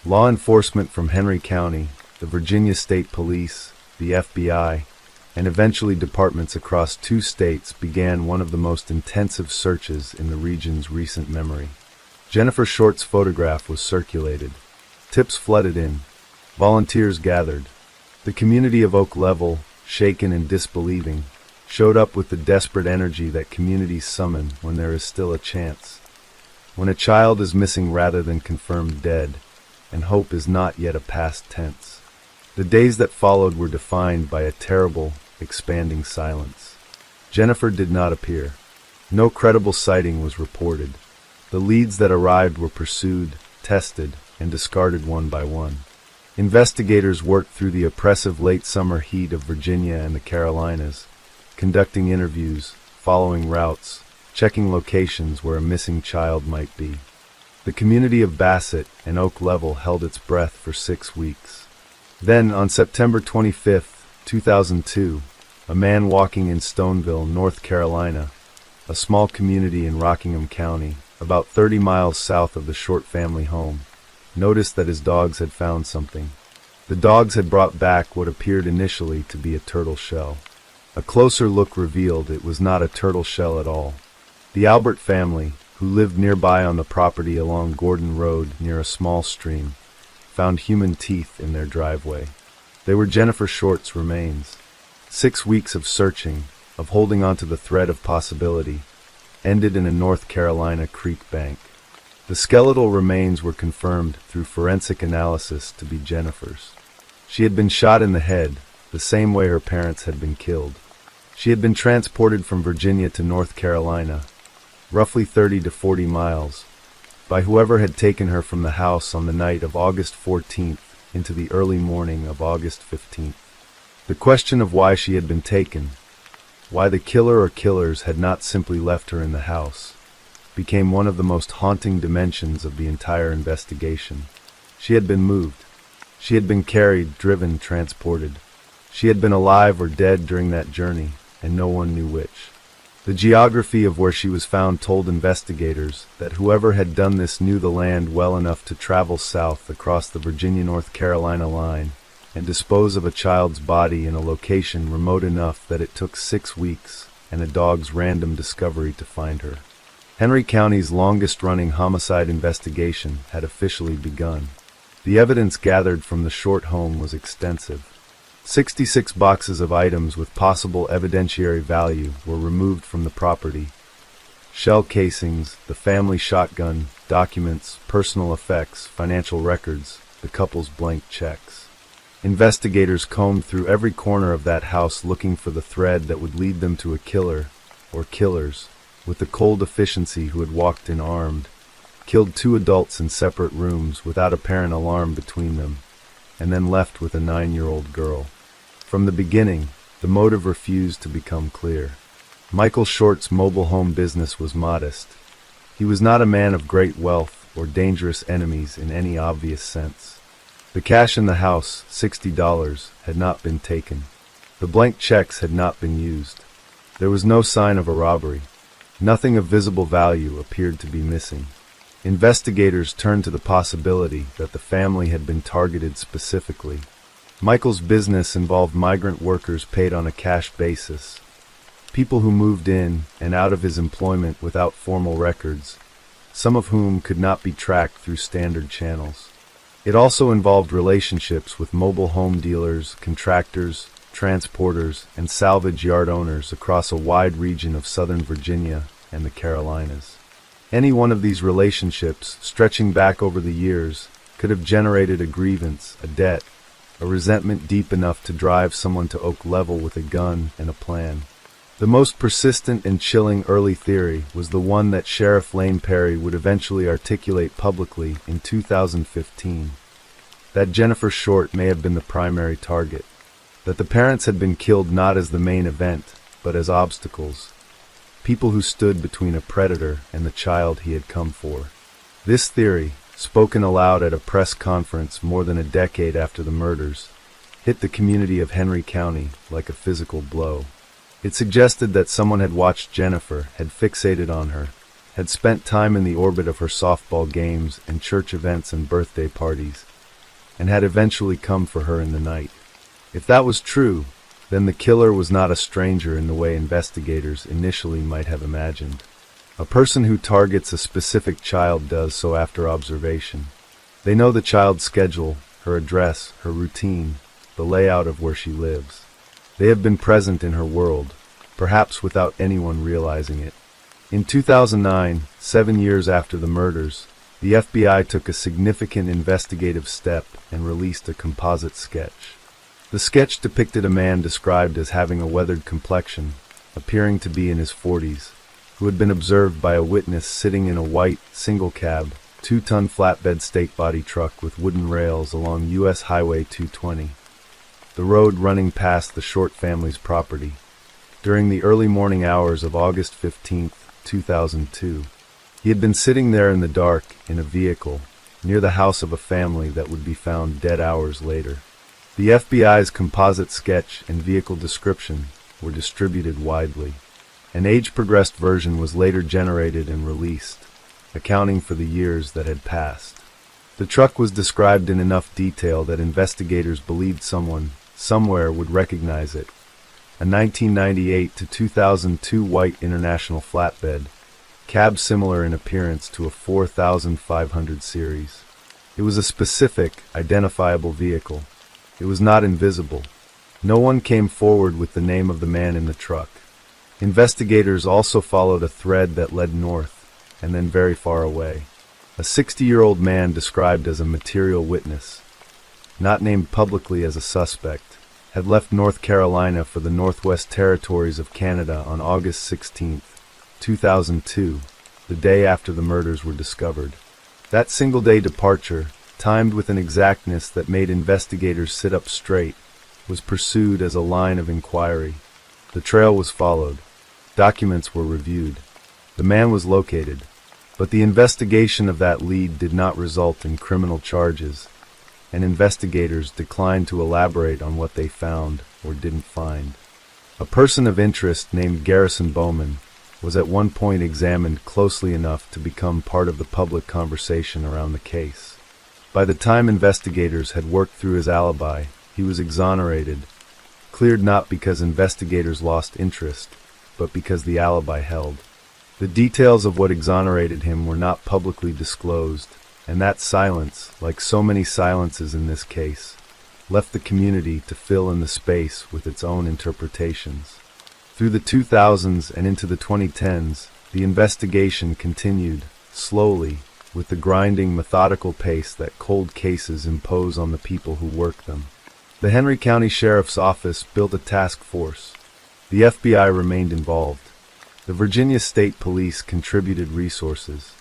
Law enforcement from Henry County, the Virginia State Police, the FBI, and eventually departments across 2 states began one of the most intensive searches in the region's recent memory. Jennifer Short's photograph was circulated. Tips flooded in. Volunteers gathered. The community of Oak Level, shaken and disbelieving, showed up with the desperate energy that communities summon when there is still a chance. When a child is missing rather than confirmed dead, and hope is not yet a past tense. The days that followed were defined by a terrible, expanding silence. Jennifer did not appear. No credible sighting was reported. The leads that arrived were pursued, tested, and discarded one by one. Investigators worked through the oppressive late summer heat of Virginia and the Carolinas, conducting interviews, following routes, checking locations where a missing child might be. The community of Bassett and Oak Level held its breath for 6 weeks. Then, on September 25, 2002, a man walking in Stoneville, North Carolina, a small community in Rockingham County, about 30 miles south of the Short family home, noticed that his dogs had found something. The dogs had brought back what appeared initially to be a turtle shell. A closer look revealed it was not a turtle shell at all. The Albert family, who lived nearby on the property along Gordon Road near a small stream, found human teeth in their driveway. They were Jennifer Short's remains. 6 weeks of searching, of holding onto the thread of possibility, ended in a North Carolina creek bank. The skeletal remains were confirmed through forensic analysis to be Jennifer's. She had been shot in the head, the same way her parents had been killed. She had been transported from Virginia to North Carolina, roughly 30 to 40 miles, by whoever had taken her from the house on the night of August 14th into the early morning of August 15th. The question of why she had been taken, why the killer or killers had not simply left her in the house, became one of the most haunting dimensions of the entire investigation. She had been moved. She had been carried, driven, transported. She had been alive or dead during that journey, and no one knew which. The geography of where she was found told investigators that whoever had done this knew the land well enough to travel south across the Virginia-North Carolina line and dispose of a child's body in a location remote enough that it took 6 weeks and a dog's random discovery to find her. Henry County's longest-running homicide investigation had officially begun. The evidence gathered from the short home was extensive. 66 boxes of items with possible evidentiary value were removed from the property. Shell casings, the family shotgun, documents, personal effects, financial records, the couple's blank checks. Investigators combed through every corner of that house looking for the thread that would lead them to a killer, or killers, with the cold efficiency who had walked in armed, killed 2 adults in separate rooms without apparent alarm between them, and then left with a 9-year-old girl. From the beginning, the motive refused to become clear. Michael Short's mobile home business was modest. He was not a man of great wealth or dangerous enemies in any obvious sense. The cash in the house, $60, had not been taken. The blank checks had not been used. There was no sign of a robbery. Nothing of visible value appeared to be missing. Investigators turned to the possibility that the family had been targeted specifically. Michael's business involved migrant workers paid on a cash basis, people who moved in and out of his employment without formal records, some of whom could not be tracked through standard channels. It also involved relationships with mobile home dealers, contractors, transporters, and salvage yard owners across a wide region of Southern Virginia and the Carolinas. Any one of these relationships, stretching back over the years, could have generated a grievance, a debt, a resentment deep enough to drive someone to Oak Level with a gun and a plan. The most persistent and chilling early theory was the one that Sheriff Lane Perry would eventually articulate publicly in 2015, that Jennifer Short may have been the primary target, that the parents had been killed not as the main event, but as obstacles, people who stood between a predator and the child he had come for. This theory, spoken aloud at a press conference more than a decade after the murders, hit the community of Henry County like a physical blow. It suggested that someone had watched Jennifer, had fixated on her, had spent time in the orbit of her softball games and church events and birthday parties, and had eventually come for her in the night. If that was true, then the killer was not a stranger in the way investigators initially might have imagined. A person who targets a specific child does so after observation. They know the child's schedule, her address, her routine, the layout of where she lives. They have been present in her world, perhaps without anyone realizing it. In 2009, 7 years after the murders, the FBI took a significant investigative step and released a composite sketch. The sketch depicted a man described as having a weathered complexion, appearing to be in his 40s, who had been observed by a witness sitting in a white, single-cab, 2-ton flatbed stake body truck with wooden rails along U.S. Highway 220, the road running past the Short family's property, during the early morning hours of August 15, 2002. He had been sitting there in the dark in a vehicle, near the house of a family that would be found dead hours later. The FBI's composite sketch and vehicle description were distributed widely. An age-progressed version was later generated and released, accounting for the years that had passed. The truck was described in enough detail that investigators believed someone, somewhere, would recognize it. A 1998 to 2002 white International flatbed, cab similar in appearance to a 4500 series. It was a specific, identifiable vehicle. It was not invisible. No one came forward with the name of the man in the truck. Investigators also followed a thread that led north, and then very far away. A 60-year-old man described as a material witness, not named publicly as a suspect, had left North Carolina for the Northwest Territories of Canada on August 16, 2002, the day after the murders were discovered. That single-day departure, timed with an exactness that made investigators sit up straight, was pursued as a line of inquiry. The trail was followed. Documents were reviewed. The man was located. But the investigation of that lead did not result in criminal charges, and investigators declined to elaborate on what they found or didn't find. A person of interest named Garrison Bowman was at one point examined closely enough to become part of the public conversation around the case. By the time investigators had worked through his alibi, he was exonerated, cleared not because investigators lost interest, but because the alibi held. The details of what exonerated him were not publicly disclosed, and that silence, like so many silences in this case, left the community to fill in the space with its own interpretations. Through the 2000s and into the 2010s, the investigation continued, slowly, with the grinding, methodical pace that cold cases impose on the people who work them. The Henry County Sheriff's Office built a task force. The FBI remained involved. The Virginia State Police contributed resources.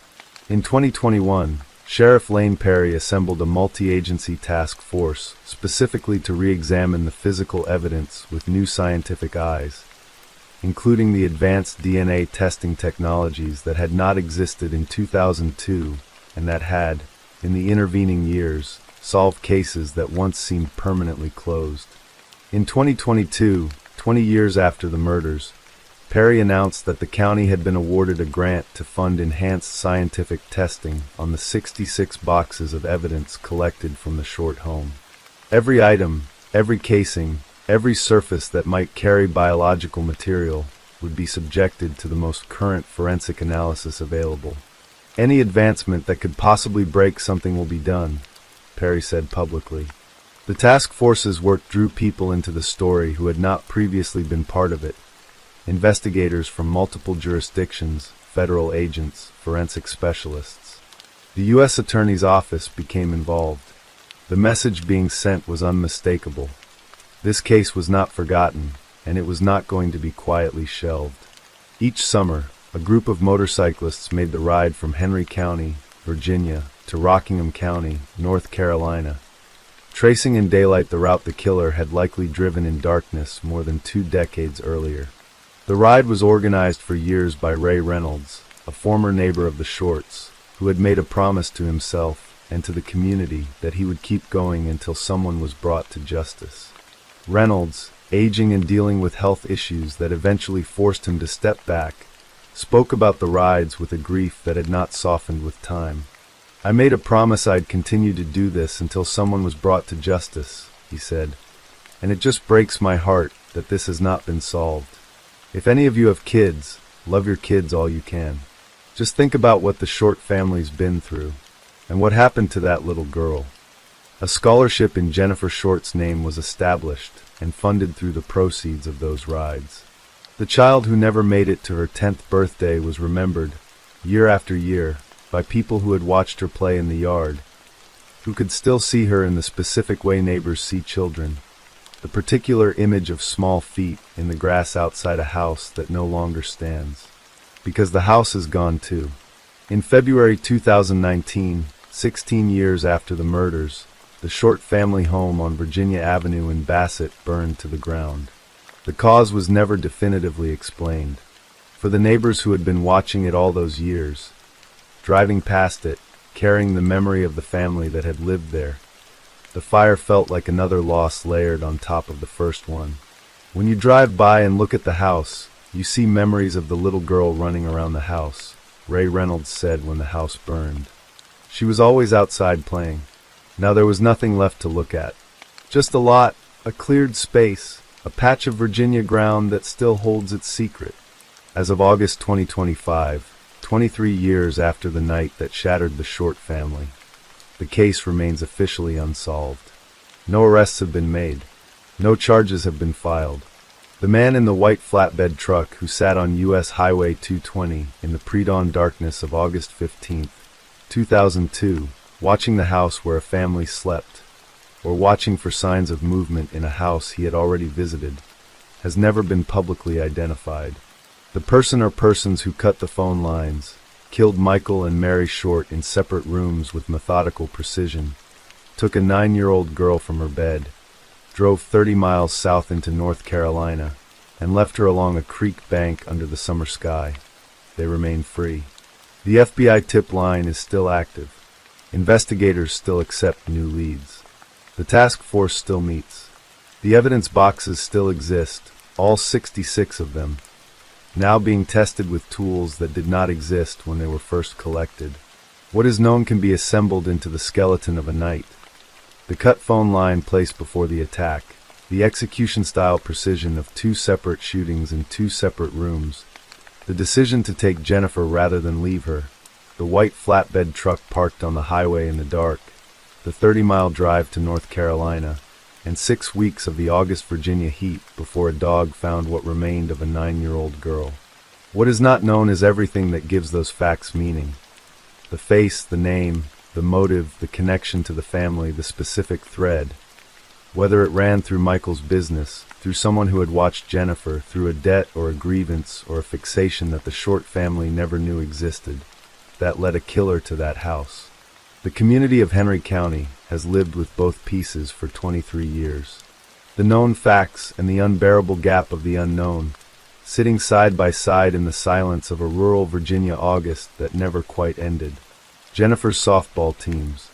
In 2021, Sheriff Lane Perry assembled a multi-agency task force specifically to re-examine the physical evidence with new scientific eyes, including the advanced DNA testing technologies that had not existed in 2002 and that had, in the intervening years, solved cases that once seemed permanently closed. In 2022, 20 years after the murders, Perry announced that the county had been awarded a grant to fund enhanced scientific testing on the 66 boxes of evidence collected from the Short home. Every item, every casing, every surface that might carry biological material would be subjected to the most current forensic analysis available. Any advancement that could possibly break something will be done, Perry said publicly. The task force's work drew people into the story who had not previously been part of it. Investigators from multiple jurisdictions, federal agents, forensic specialists. The U.S. Attorney's Office became involved. The message being sent was unmistakable. This case was not forgotten, and it was not going to be quietly shelved. Each summer, a group of motorcyclists made the ride from Henry County, Virginia, to Rockingham County, North Carolina, tracing in daylight the route the killer had likely driven in darkness more than 2 decades earlier. The ride was organized for years by Ray Reynolds, a former neighbor of the Shorts, who had made a promise to himself and to the community that he would keep going until someone was brought to justice. Reynolds, aging and dealing with health issues that eventually forced him to step back, spoke about the rides with a grief that had not softened with time. "I made a promise I'd continue to do this until someone was brought to justice," he said, "and it just breaks my heart that this has not been solved. If any of you have kids, love your kids all you can. Just think about what the Short family's been through, and what happened to that little girl." A scholarship in Jennifer Short's name was established and funded through the proceeds of those rides. The child who never made it to her 10th birthday was remembered, year after year, by people who had watched her play in the yard, who could still see her in the specific way neighbors see children, the particular image of small feet in the grass outside a house that no longer stands. Because the house is gone too. In February 2019, 16 years after the murders, the Short family home on Virginia Avenue in Bassett burned to the ground. The cause was never definitively explained. For the neighbors who had been watching it all those years, driving past it, carrying the memory of the family that had lived there, the fire felt like another loss layered on top of the first one. When you drive by and look at the house, you see memories of the little girl running around the house, Ray Reynolds said when the house burned. She was always outside playing. Now there was nothing left to look at. Just a lot, a cleared space, a patch of Virginia ground that still holds its secret. As of August 2025, 23 years after the night that shattered the Short family, the case remains officially unsolved. No arrests have been made. No charges have been filed. The man in the white flatbed truck who sat on U.S. Highway 220 in the pre-dawn darkness of August 15, 2002, watching the house where a family slept, or watching for signs of movement in a house he had already visited, has never been publicly identified. The person or persons who cut the phone lines, killed Michael and Mary Short in separate rooms with methodical precision, took a 9-year-old girl from her bed, drove 30 miles south into North Carolina, and left her along a creek bank under the summer sky. They remain free. The FBI tip line is still active. Investigators still accept new leads. The task force still meets. The evidence boxes still exist, all 66 of them, now being tested with tools that did not exist when they were first collected. What is known can be assembled into the skeleton of a night. The cut phone line placed before the attack, the execution-style precision of 2 separate shootings in 2 separate rooms, the decision to take Jennifer rather than leave her, the white flatbed truck parked on the highway in the dark, the 30-mile drive to North Carolina, and 6 weeks of the August Virginia heat before a dog found what remained of a 9-year-old girl. What is not known is everything that gives those facts meaning. The face, the name, the motive, the connection to the family, the specific thread. Whether it ran through Michael's business, through someone who had watched Jennifer, through a debt or a grievance or a fixation that the Short family never knew existed, that led a killer to that house. The community of Henry County has lived with both pieces for 23 years. The known facts and the unbearable gap of the unknown, sitting side by side in the silence of a rural Virginia August that never quite ended. Jennifer's softball teams,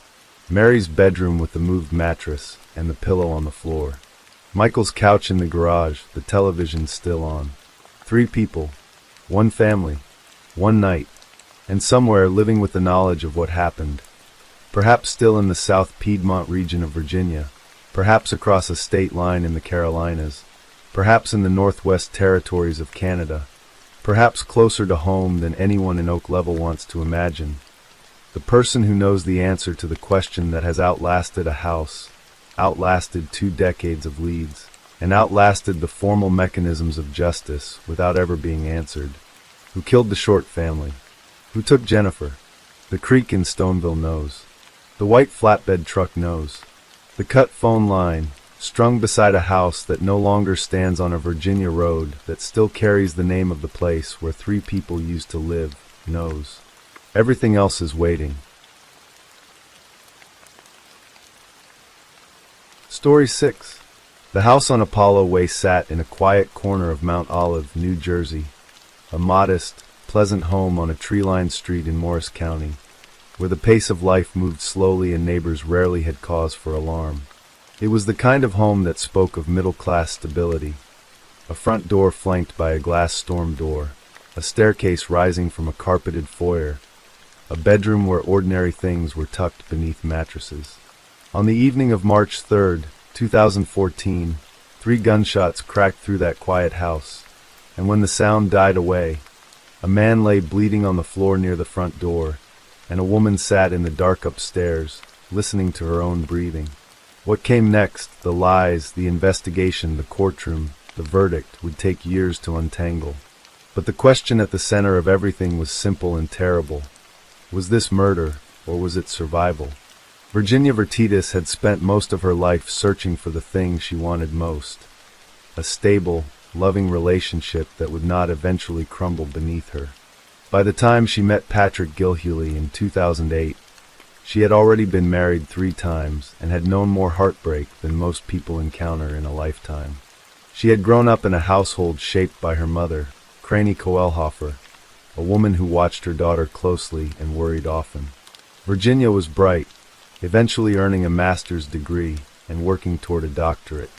Mary's bedroom with the moved mattress and the pillow on the floor, Michael's couch in the garage, the television still on. 3 people, 1 family, 1 night, and somewhere living with the knowledge of what happened. Perhaps still in the South Piedmont region of Virginia, perhaps across a state line in the Carolinas, perhaps in the Northwest Territories of Canada, perhaps closer to home than anyone in Oak Level wants to imagine. The person who knows the answer to the question that has outlasted a house, outlasted 2 decades of leads, and outlasted the formal mechanisms of justice without ever being answered. Who killed the Short family? Who took Jennifer? The creek in Stoneville knows. The white flatbed truck knows. The cut phone line, strung beside a house that no longer stands on a Virginia road that still carries the name of the place where 3 people used to live, knows. Everything else is waiting. Story 6. The house on Apollo Way sat in a quiet corner of Mount Olive, New Jersey, a modest, pleasant home on a tree-lined street in Morris County, where the pace of life moved slowly and neighbors rarely had cause for alarm. It was the kind of home that spoke of middle-class stability, a front door flanked by a glass storm door, a staircase rising from a carpeted foyer, a bedroom where ordinary things were tucked beneath mattresses. On the evening of March 3, 2014, 3 gunshots cracked through that quiet house, and when the sound died away, a man lay bleeding on the floor near the front door, and a woman sat in the dark upstairs, listening to her own breathing. What came next, the lies, the investigation, the courtroom, the verdict, would take years to untangle. But the question at the center of everything was simple and terrible. Was this murder, or was it survival? Virginia Vertitas had spent most of her life searching for the thing she wanted most, a stable, loving relationship that would not eventually crumble beneath her. By the time she met Patrick Gilhilly in 2008, she had already been married 3 times and had known more heartbreak than most people encounter in a lifetime. She had grown up in a household shaped by her mother, Cranny Coelhofer, a woman who watched her daughter closely and worried often. Virginia was bright, eventually earning a master's degree and working toward a doctorate.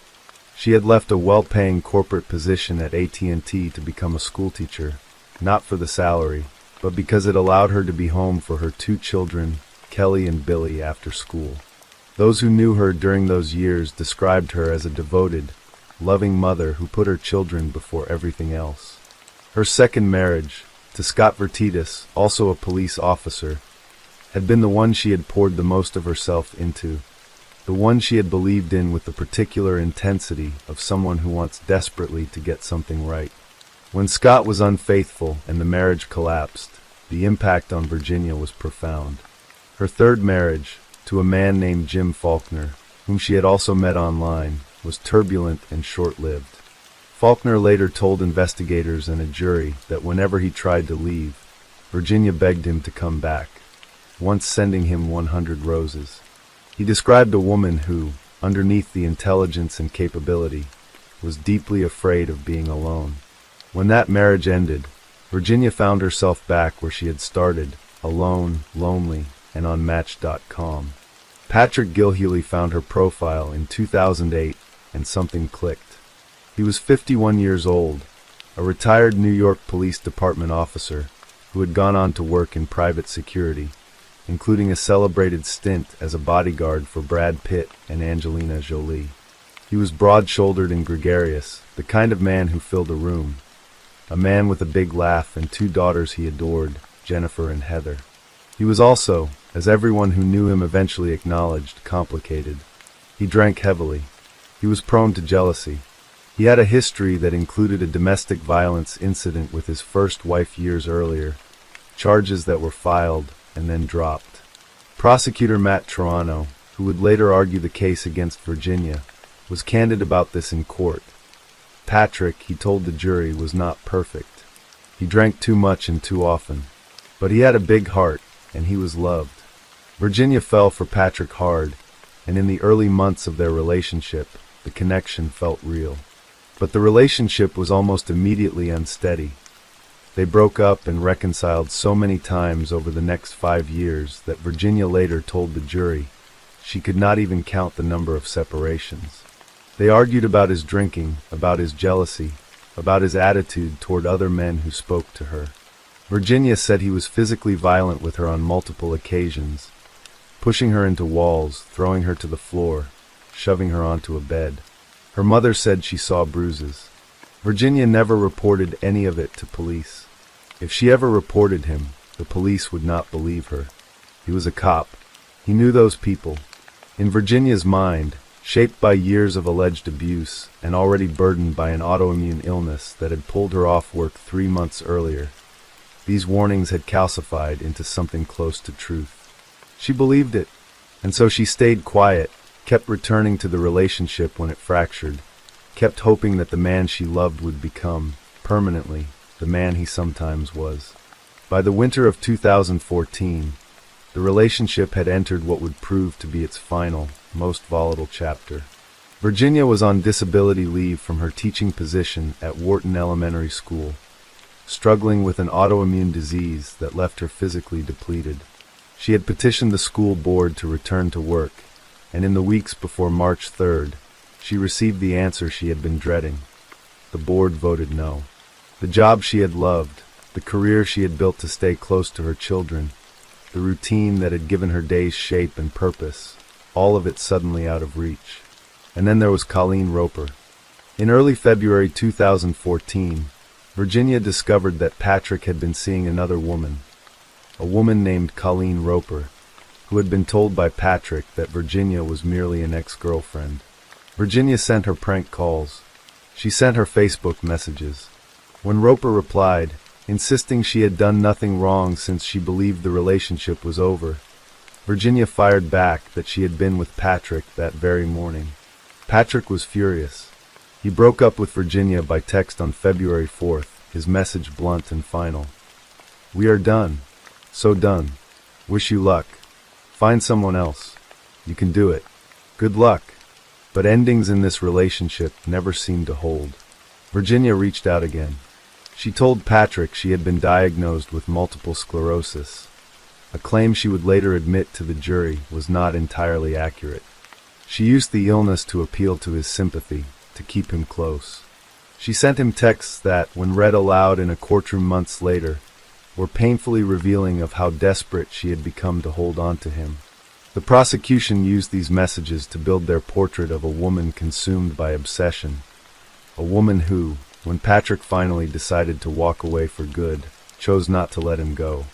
She had left a well-paying corporate position at AT&T to become a schoolteacher, not for the salary, but because it allowed her to be home for her 2 children, Kelly and Billy, after school. Those who knew her during those years described her as a devoted, loving mother who put her children before everything else. Her second marriage, to Scott Vertitas, also a police officer, had been the one she had poured the most of herself into, the one she had believed in with the particular intensity of someone who wants desperately to get something right. When Scott was unfaithful and the marriage collapsed, the impact on Virginia was profound. Her third marriage, to a man named Jim Faulkner, whom she had also met online, was turbulent and short-lived. Faulkner later told investigators and a jury that whenever he tried to leave, Virginia begged him to come back, once sending him 100 roses. He described a woman who, underneath the intelligence and capability, was deeply afraid of being alone. When that marriage ended, Virginia found herself back where she had started, alone, lonely, and on Match.com. Patrick Gilhilly found her profile in 2008, and something clicked. He was 51 years old, a retired New York Police Department officer who had gone on to work in private security, including a celebrated stint as a bodyguard for Brad Pitt and Angelina Jolie. He was broad-shouldered and gregarious, the kind of man who filled a room. A man with a big laugh and two daughters he adored, Jennifer and Heather. He was also, as everyone who knew him eventually acknowledged, complicated. He drank heavily. He was prone to jealousy. He had a history that included a domestic violence incident with his first wife years earlier, charges that were filed and then dropped. Prosecutor Matt Troiano, who would later argue the case against Virginia, was candid about this in court. Patrick, he told the jury, was not perfect. He drank too much and too often. But he had a big heart, and he was loved. Virginia fell for Patrick hard, and in the early months of their relationship, the connection felt real. But the relationship was almost immediately unsteady. They broke up and reconciled so many times over the next 5 years that Virginia later told the jury she could not even count the number of separations. They argued about his drinking, about his jealousy, about his attitude toward other men who spoke to her. Virginia said he was physically violent with her on multiple occasions, pushing her into walls, throwing her to the floor, shoving her onto a bed. Her mother said she saw bruises. Virginia never reported any of it to police. If she ever reported him, the police would not believe her. He was a cop. He knew those people. In Virginia's mind, shaped by years of alleged abuse and already burdened by an autoimmune illness that had pulled her off work 3 months earlier, these warnings had calcified into something close to truth. She believed it, and so she stayed quiet, kept returning to the relationship when it fractured, kept hoping that the man she loved would become, permanently, the man he sometimes was. By the winter of 2014, the relationship had entered what would prove to be its final, most volatile chapter. Virginia was on disability leave from her teaching position at Wharton Elementary School, struggling with an autoimmune disease that left her physically depleted. She had petitioned the school board to return to work, and in the weeks before March 3rd, she received the answer she had been dreading. The board voted no. The job she had loved, the career she had built to stay close to her children, the routine that had given her days shape and purpose, all of it suddenly out of reach. And then there was Colleen Roper. In early February 2014, Virginia discovered that Patrick had been seeing another woman, a woman named Colleen Roper, who had been told by Patrick that Virginia was merely an ex-girlfriend. Virginia sent her prank calls. She sent her Facebook messages. When Roper replied, insisting she had done nothing wrong since she believed the relationship was over, Virginia fired back that she had been with Patrick that very morning. Patrick was furious. He broke up with Virginia by text on February 4th, his message blunt and final. "We are done. So done. Wish you luck. Find someone else. You can do it. Good luck." But endings in this relationship never seemed to hold. Virginia reached out again. She told Patrick she had been diagnosed with multiple sclerosis, a claim she would later admit to the jury was not entirely accurate. She used the illness to appeal to his sympathy, to keep him close. She sent him texts that, when read aloud in a courtroom months later, were painfully revealing of how desperate she had become to hold on to him. The prosecution used these messages to build their portrait of a woman consumed by obsession, a woman who, when Patrick finally decided to walk away for good, chose not to let him go.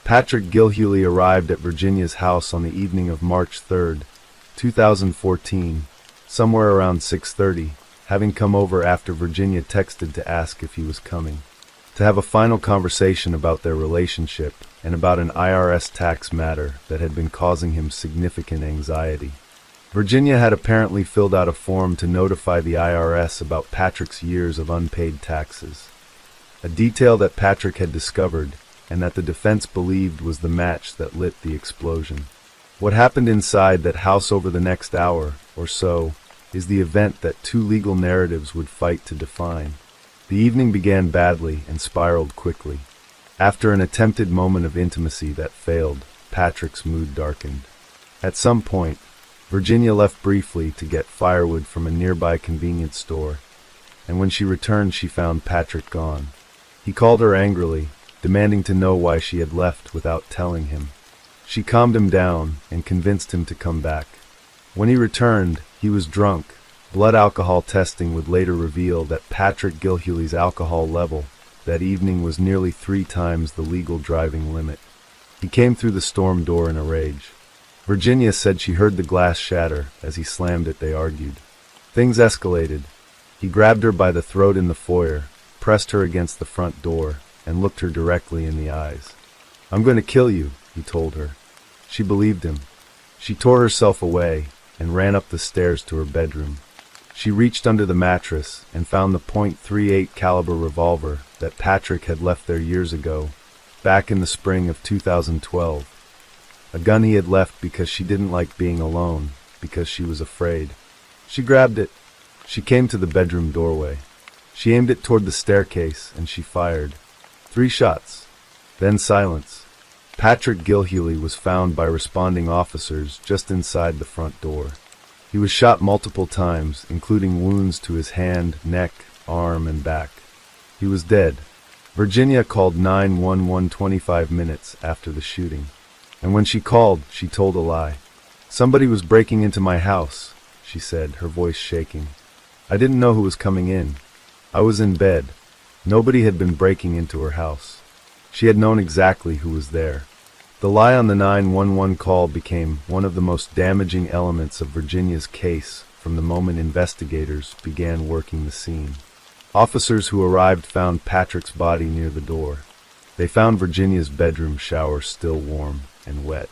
Patrick Gilhilly arrived at Virginia's house on the evening of March 3rd, 2014, somewhere around 6:30, having come over after Virginia texted to ask if he was coming, to have a final conversation about their relationship and about an IRS tax matter that had been causing him significant anxiety. Virginia had apparently filled out a form to notify the IRS about Patrick's years of unpaid taxes, a detail that Patrick had discovered and that the defense believed was the match that lit the explosion. What happened inside that house over the next hour or so is the event that two legal narratives would fight to define. The evening began badly and spiraled quickly. After an attempted moment of intimacy that failed, Patrick's mood darkened. At some point, Virginia left briefly to get firewood from a nearby convenience store, and when she returned she found Patrick gone. He called her angrily, demanding to know why she had left without telling him. She calmed him down and convinced him to come back. When he returned, he was drunk, Blood alcohol testing would later reveal that Patrick Gilhilly's alcohol level that evening was nearly 3 times the legal driving limit. He came through the storm door in a rage. Virginia said she heard the glass shatter. As he slammed it, they argued. Things escalated. He grabbed her by the throat in the foyer, pressed her against the front door, and looked her directly in the eyes. "I'm going to kill you," he told her. She believed him. She tore herself away and ran up the stairs to her bedroom. She reached under the mattress and found the .38 caliber revolver that Patrick had left there years ago, back in the spring of 2012. A gun he had left because she didn't like being alone, because she was afraid. She grabbed it. She came to the bedroom doorway. She aimed it toward the staircase, and she fired. 3 shots. Then silence. Patrick Gilhilly was found by responding officers just inside the front door. He was shot multiple times, including wounds to his hand, neck, arm, and back. He was dead. Virginia called 911 25 minutes after the shooting. And when she called, she told a lie. "Somebody was breaking into my house," she said, her voice shaking. "I didn't know who was coming in. I was in bed. Nobody had been breaking into her house." She had known exactly who was there. The lie on the 911 call became one of the most damaging elements of Virginia's case from the moment investigators began working the scene. Officers who arrived found Patrick's body near the door. They found Virginia's bedroom shower still warm and wet.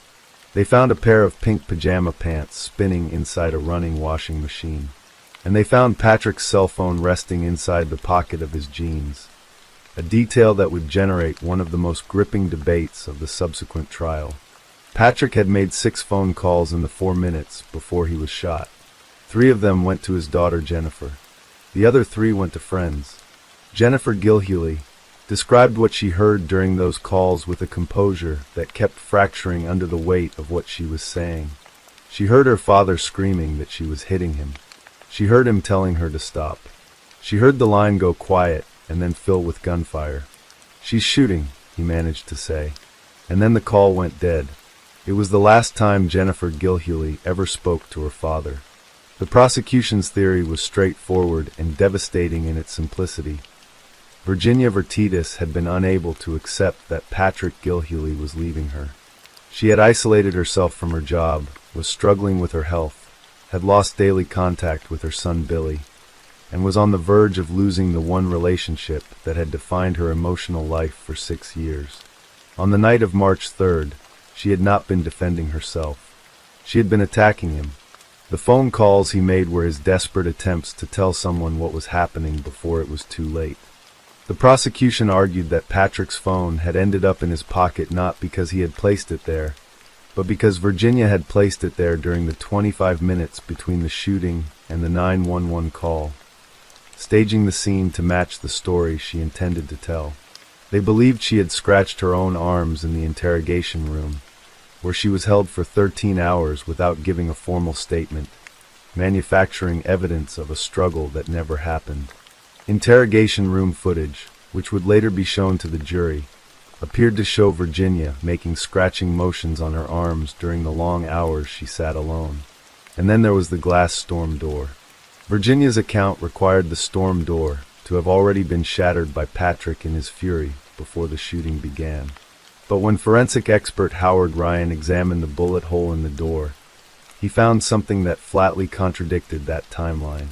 They found a pair of pink pajama pants spinning inside a running washing machine. And they found Patrick's cell phone resting inside the pocket of his jeans, a detail that would generate one of the most gripping debates of the subsequent trial. Patrick had made 6 phone calls in the 4 minutes before he was shot. 3 of them went to his daughter Jennifer. The other 3 went to friends. Jennifer Gilhilly described what she heard during those calls with a composure that kept fracturing under the weight of what she was saying. She heard her father screaming that she was hitting him. She heard him telling her to stop. She heard the line go quiet and then fill with gunfire. "She's shooting," he managed to say. And then the call went dead. It was the last time Jennifer Gilhilly ever spoke to her father. The prosecution's theory was straightforward and devastating in its simplicity. Virginia Vertitis had been unable to accept that Patrick Gilhilly was leaving her. She had isolated herself from her job, was struggling with her health, had lost daily contact with her son Billy, and was on the verge of losing the one relationship that had defined her emotional life for 6 years. On the night of March 3rd, she had not been defending herself. She had been attacking him. The phone calls he made were his desperate attempts to tell someone what was happening before it was too late. The prosecution argued that Patrick's phone had ended up in his pocket not because he had placed it there, but because Virginia had placed it there during the 25 minutes between the shooting and the 911 call, staging the scene to match the story she intended to tell. They believed she had scratched her own arms in the interrogation room, where she was held for 13 hours without giving a formal statement, manufacturing evidence of a struggle that never happened. Interrogation room footage, which would later be shown to the jury, appeared to show Virginia making scratching motions on her arms during the long hours she sat alone. And then there was the glass storm door. Virginia's account required the storm door to have already been shattered by Patrick in his fury before the shooting began. But when forensic expert Howard Ryan examined the bullet hole in the door, he found something that flatly contradicted that timeline.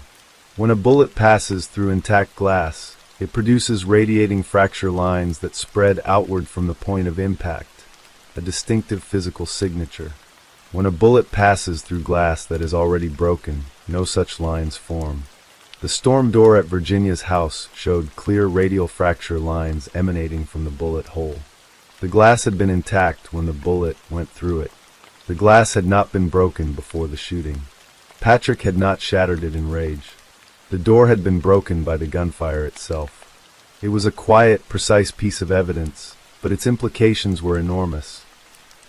When a bullet passes through intact glass, it produces radiating fracture lines that spread outward from the point of impact, a distinctive physical signature. When a bullet passes through glass that is already broken, no such lines form. The storm door at Virginia's house showed clear radial fracture lines emanating from the bullet hole. The glass had been intact when the bullet went through it. The glass had not been broken before the shooting. Patrick had not shattered it in rage. The door had been broken by the gunfire itself. It was a quiet, precise piece of evidence, but its implications were enormous.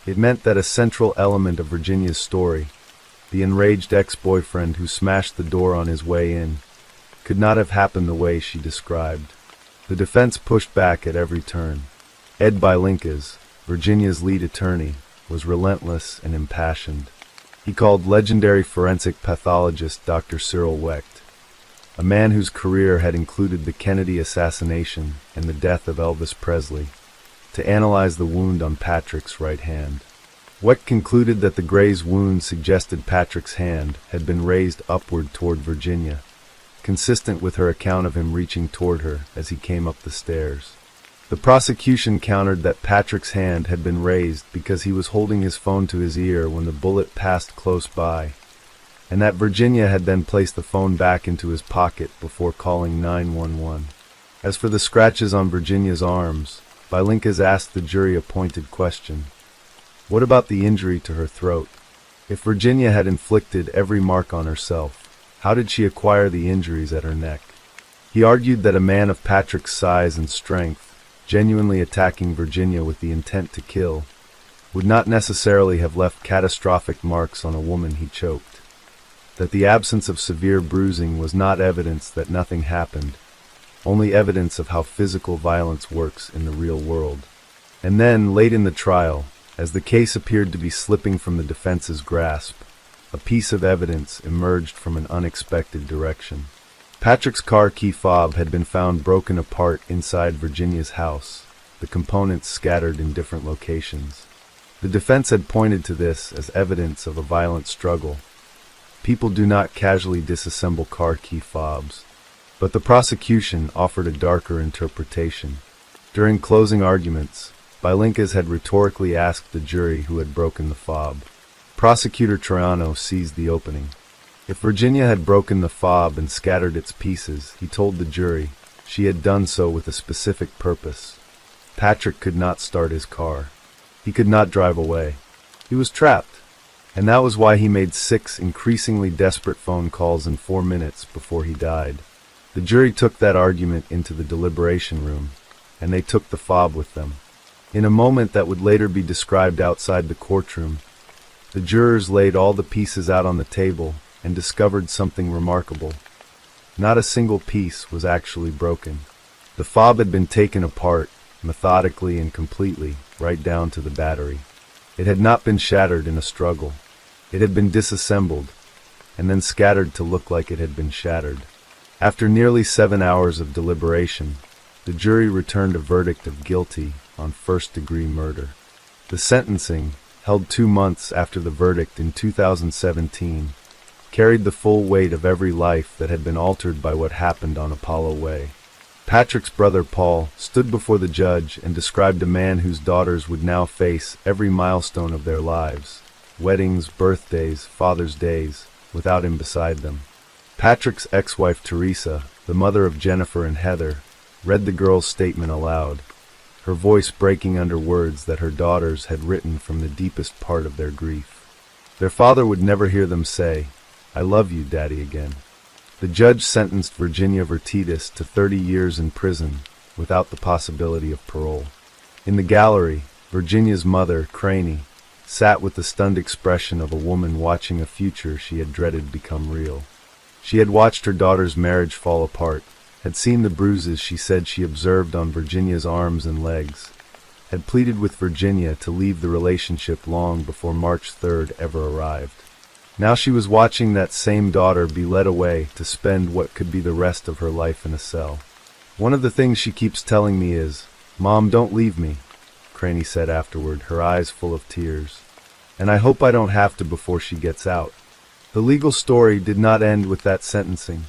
It meant that a central element of Virginia's story, the enraged ex-boyfriend who smashed the door on his way in, could not have happened the way she described. The defense pushed back at every turn. Ed Bylinkas, Virginia's lead attorney, was relentless and impassioned. He called legendary forensic pathologist Dr. Cyril Wecht, a man whose career had included the Kennedy assassination and the death of Elvis Presley, to analyze the wound on Patrick's right hand. Wecht concluded that the Gray's wound suggested Patrick's hand had been raised upward toward Virginia, consistent with her account of him reaching toward her as he came up the stairs. The prosecution countered that Patrick's hand had been raised because he was holding his phone to his ear when the bullet passed close by, and that Virginia had then placed the phone back into his pocket before calling 911. As for the scratches on Virginia's arms, Baggley asked the jury a pointed question. What about the injury to her throat? If Virginia had inflicted every mark on herself, how did she acquire the injuries at her neck? He argued that a man of Patrick's size and strength, genuinely attacking Virginia with the intent to kill, would not necessarily have left catastrophic marks on a woman he choked. That the absence of severe bruising was not evidence that nothing happened, only evidence of how physical violence works in the real world. And then, late in the trial, as the case appeared to be slipping from the defense's grasp, a piece of evidence emerged from an unexpected direction. Patrick's car key fob had been found broken apart inside Virginia's house, the components scattered in different locations. The defense had pointed to this as evidence of a violent struggle. People do not casually disassemble car key fobs. But the prosecution offered a darker interpretation. During closing arguments, Baggley had rhetorically asked the jury who had broken the fob. Prosecutor Triano seized the opening. If Virginia had broken the fob and scattered its pieces, he told the jury, she had done so with a specific purpose. Patrick could not start his car. He could not drive away. He was trapped. And that was why he made 6 increasingly desperate phone calls in 4 minutes before he died. The jury took that argument into the deliberation room, and they took the fob with them. In a moment that would later be described outside the courtroom, the jurors laid all the pieces out on the table and discovered something remarkable. Not a single piece was actually broken. The fob had been taken apart, methodically and completely, right down to the battery. It had not been shattered in a struggle. It had been disassembled, and then scattered to look like it had been shattered. After nearly 7 hours of deliberation, the jury returned a verdict of guilty on first-degree murder. The sentencing, held 2 months after the verdict in 2017, carried the full weight of every life that had been altered by what happened on Apollo Way. Patrick's brother Paul stood before the judge and described a man whose daughters would now face every milestone of their lives, weddings, birthdays, Father's Days, without him beside them. Patrick's ex-wife Teresa, the mother of Jennifer and Heather, read the girls' statement aloud, her voice breaking under words that her daughters had written from the deepest part of their grief. Their father would never hear them say, "I love you, Daddy," again. The judge sentenced Virginia Vertitis to 30 years in prison without the possibility of parole. In the gallery, Virginia's mother, Craney, sat with the stunned expression of a woman watching a future she had dreaded become real. She had watched her daughter's marriage fall apart, had seen the bruises she said she observed on Virginia's arms and legs, had pleaded with Virginia to leave the relationship long before March 3rd ever arrived. Now she was watching that same daughter be led away to spend what could be the rest of her life in a cell. "One of the things she keeps telling me is, 'Mom, don't leave me,'" Craney said afterward, her eyes full of tears. "And I hope I don't have to before she gets out." The legal story did not end with that sentencing.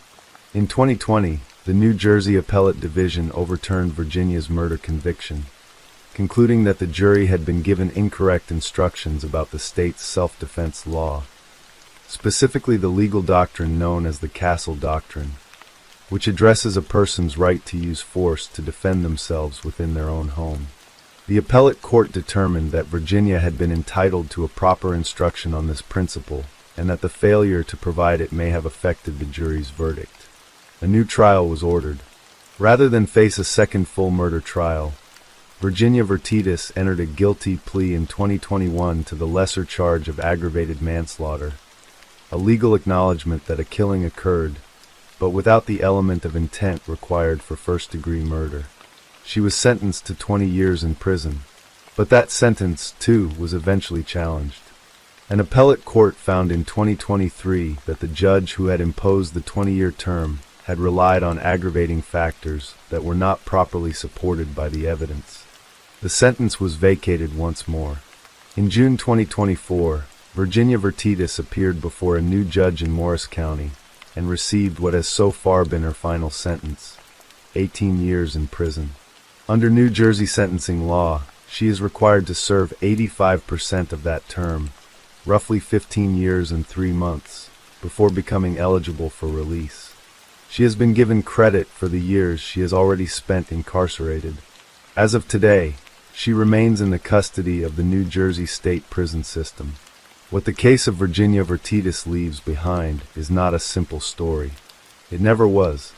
In 2020, the New Jersey Appellate Division overturned Virginia's murder conviction, concluding that the jury had been given incorrect instructions about the state's self-defense law, specifically the legal doctrine known as the Castle Doctrine, which addresses a person's right to use force to defend themselves within their own home. The appellate court determined that Virginia had been entitled to a proper instruction on this principle, and that the failure to provide it may have affected the jury's verdict. A new trial was ordered. Rather than face a second full murder trial, Virginia Vertitis entered a guilty plea in 2021 to the lesser charge of aggravated manslaughter, a legal acknowledgement that a killing occurred, but without the element of intent required for first-degree murder. She was sentenced to 20 years in prison, but that sentence, too, was eventually challenged. An appellate court found in 2023 that the judge who had imposed the 20-year term had relied on aggravating factors that were not properly supported by the evidence. The sentence was vacated once more. In June 2024, Virginia Vertitis appeared before a new judge in Morris County and received what has so far been her final sentence, 18 years in prison. Under New Jersey sentencing law, she is required to serve 85% of that term, roughly 15 years and 3 months, before becoming eligible for release. She has been given credit for the years she has already spent incarcerated. As of today, she remains in the custody of the New Jersey state prison system. What the case of Virginia Vertitis leaves behind is not a simple story. It never was.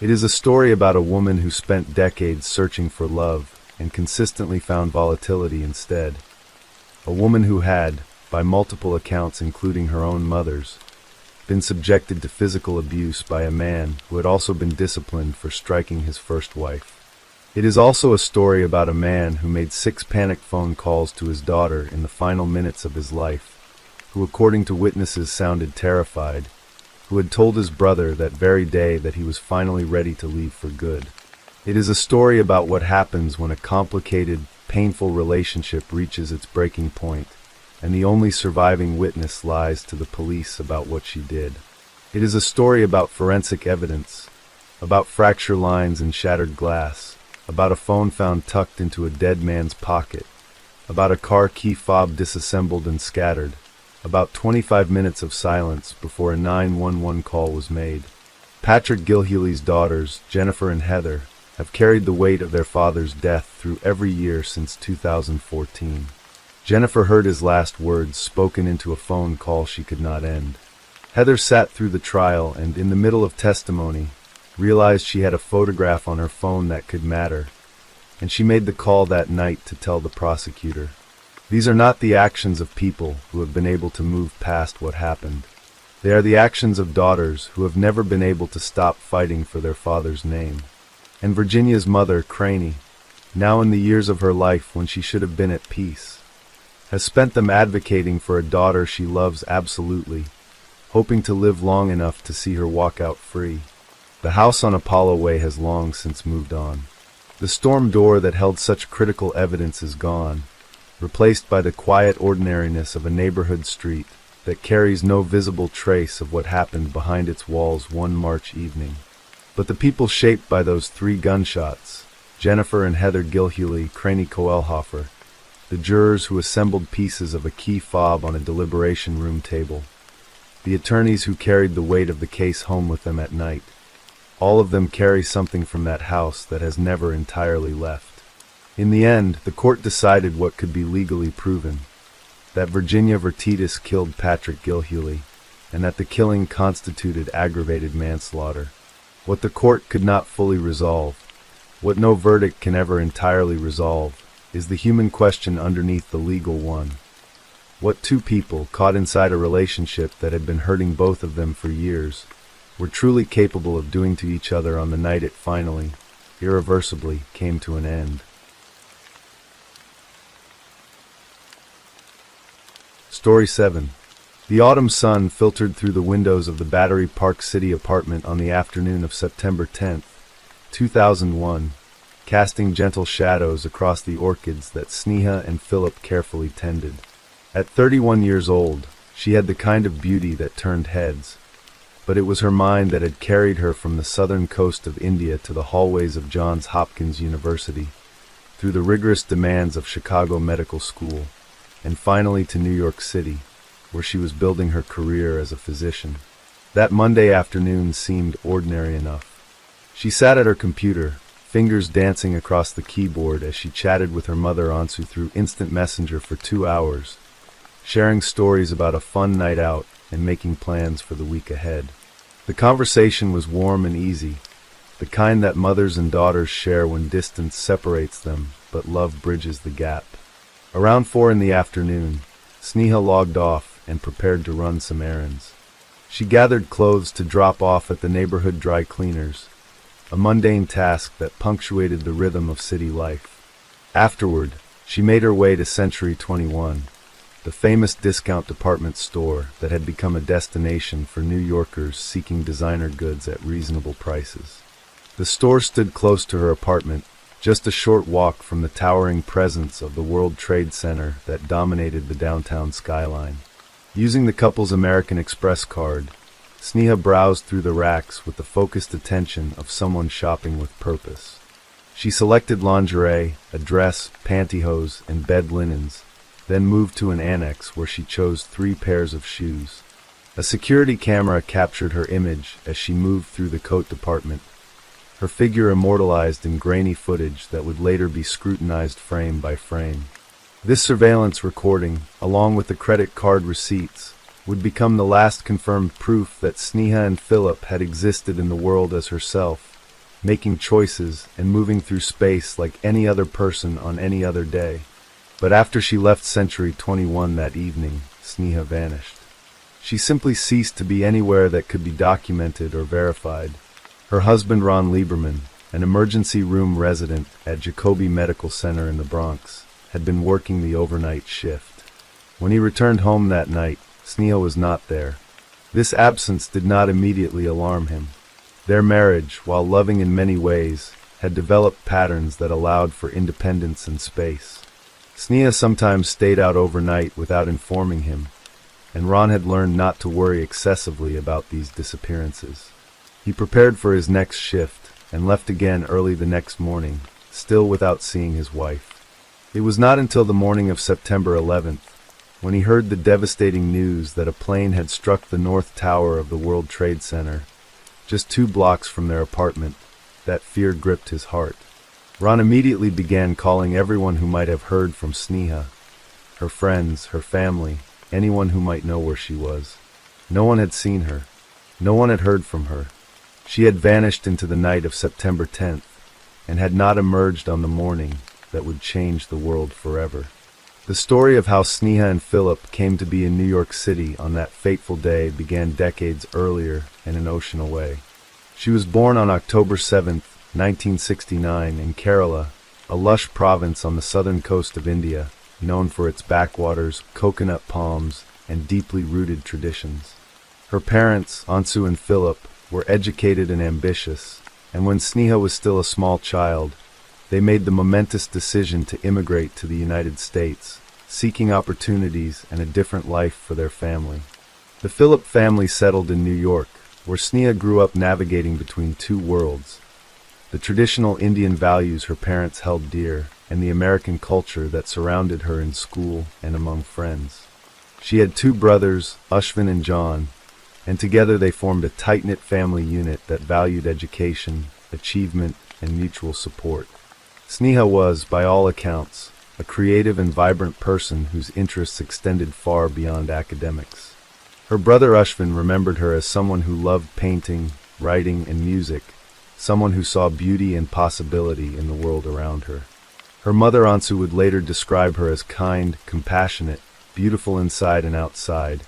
It is a story about a woman who spent decades searching for love and consistently found volatility instead. A woman who had, by multiple accounts including her own mother's, been subjected to physical abuse by a man who had also been disciplined for striking his first wife. It is also a story about a man who made 6 panic phone calls to his daughter in the final minutes of his life, who according to witnesses sounded terrified, who had told his brother that very day that he was finally ready to leave for good. It is a story about what happens when a complicated, painful relationship reaches its breaking point, and the only surviving witness lies to the police about what she did. It is a story about forensic evidence, about fracture lines and shattered glass, about a phone found tucked into a dead man's pocket, about a car key fob disassembled and scattered, about 25 minutes of silence before a 911 call was made. Patrick Gilhilly's daughters, Jennifer and Heather, have carried the weight of their father's death through every year since 2014. Jennifer heard his last words spoken into a phone call she could not end. Heather sat through the trial and, in the middle of testimony, realized she had a photograph on her phone that could matter, and she made the call that night to tell the prosecutor. These are not the actions of people who have been able to move past what happened. They are the actions of daughters who have never been able to stop fighting for their father's name. And Virginia's mother, Craney, now in the years of her life when she should have been at peace, has spent them advocating for a daughter she loves absolutely, hoping to live long enough to see her walk out free. The house on Apollo Way has long since moved on. The storm door that held such critical evidence is gone, replaced by the quiet ordinariness of a neighborhood street that carries no visible trace of what happened behind its walls one March evening. But the people shaped by those 3 gunshots, Jennifer and Heather Gilhilly, Craney Koelhofer, the jurors who assembled pieces of a key fob on a deliberation room table, the attorneys who carried the weight of the case home with them at night, all of them carry something from that house that has never entirely left. In the end, the court decided what could be legally proven, that Virginia Vertitis killed Patrick Gilhilly, and that the killing constituted aggravated manslaughter. What the court could not fully resolve, what no verdict can ever entirely resolve, is the human question underneath the legal one. What 2 people, caught inside a relationship that had been hurting both of them for years, were truly capable of doing to each other on the night it finally, irreversibly, came to an end. Story 7. The autumn sun filtered through the windows of the Battery Park City apartment on the afternoon of September 10, 2001, casting gentle shadows across the orchids that Sneha and Philip carefully tended. At 31 years old, she had the kind of beauty that turned heads, but it was her mind that had carried her from the southern coast of India to the hallways of Johns Hopkins University, through the rigorous demands of Chicago Medical School, and finally to New York City, where she was building her career as a physician. That Monday afternoon seemed ordinary enough. She sat at her computer, fingers dancing across the keyboard as she chatted with her mother Ansu through instant messenger for 2 hours, sharing stories about a fun night out and making plans for the week ahead. The conversation was warm and easy, the kind that mothers and daughters share when distance separates them, but love bridges the gap. Around 4 in the afternoon, Sneha logged off and prepared to run some errands. She gathered clothes to drop off at the neighborhood dry cleaners, a mundane task that punctuated the rhythm of city life. Afterward, she made her way to Century 21, the famous discount department store that had become a destination for New Yorkers seeking designer goods at reasonable prices. The store stood close to her apartment, just a short walk from the towering presence of the World Trade Center that dominated the downtown skyline. Using the couple's American Express card, Sneha browsed through the racks with the focused attention of someone shopping with purpose. She selected lingerie, a dress, pantyhose, and bed linens, then moved to an annex where she chose 3 pairs of shoes. A security camera captured her image as she moved through the coat department, her figure immortalized in grainy footage that would later be scrutinized frame by frame. This surveillance recording, along with the credit card receipts, would become the last confirmed proof that Sneha and Philip had existed in the world as herself, making choices and moving through space like any other person on any other day. But after she left Century 21 that evening, Sneha vanished. She simply ceased to be anywhere that could be documented or verified. Her husband Ron Lieberman, an emergency room resident at Jacobi Medical Center in the Bronx, had been working the overnight shift. When he returned home that night, Sneha was not there. This absence did not immediately alarm him. Their marriage, while loving in many ways, had developed patterns that allowed for independence and space. Sneha sometimes stayed out overnight without informing him, and Ron had learned not to worry excessively about these disappearances. He prepared for his next shift and left again early the next morning, still without seeing his wife. It was not until the morning of September 11th, when he heard the devastating news that a plane had struck the North Tower of the World Trade Center, just 2 blocks from their apartment, that fear gripped his heart. Ron immediately began calling everyone who might have heard from Sneha, her friends, her family, anyone who might know where she was. No one had seen her. No one had heard from her. She had vanished into the night of September 10th, and had not emerged on the morning that would change the world forever. The story of how Sneha and Philip came to be in New York City on that fateful day began decades earlier and an ocean away. She was born on October 7, 1969, in Kerala, a lush province on the southern coast of India, known for its backwaters, coconut palms, and deeply rooted traditions. Her parents, Ansu and Philip, were educated and ambitious, and when Sneha was still a small child, they made the momentous decision to immigrate to the United States, seeking opportunities and a different life for their family. The Philip family settled in New York, where Sneha grew up navigating between 2 worlds: the traditional Indian values her parents held dear, and the American culture that surrounded her in school and among friends. She had 2 brothers, Ashwin and John, and together they formed a tight-knit family unit that valued education, achievement, and mutual support. Sneha was, by all accounts, a creative and vibrant person whose interests extended far beyond academics. Her brother Ashwin remembered her as someone who loved painting, writing, and music, someone who saw beauty and possibility in the world around her. Her mother Ansu would later describe her as kind, compassionate, beautiful inside and outside,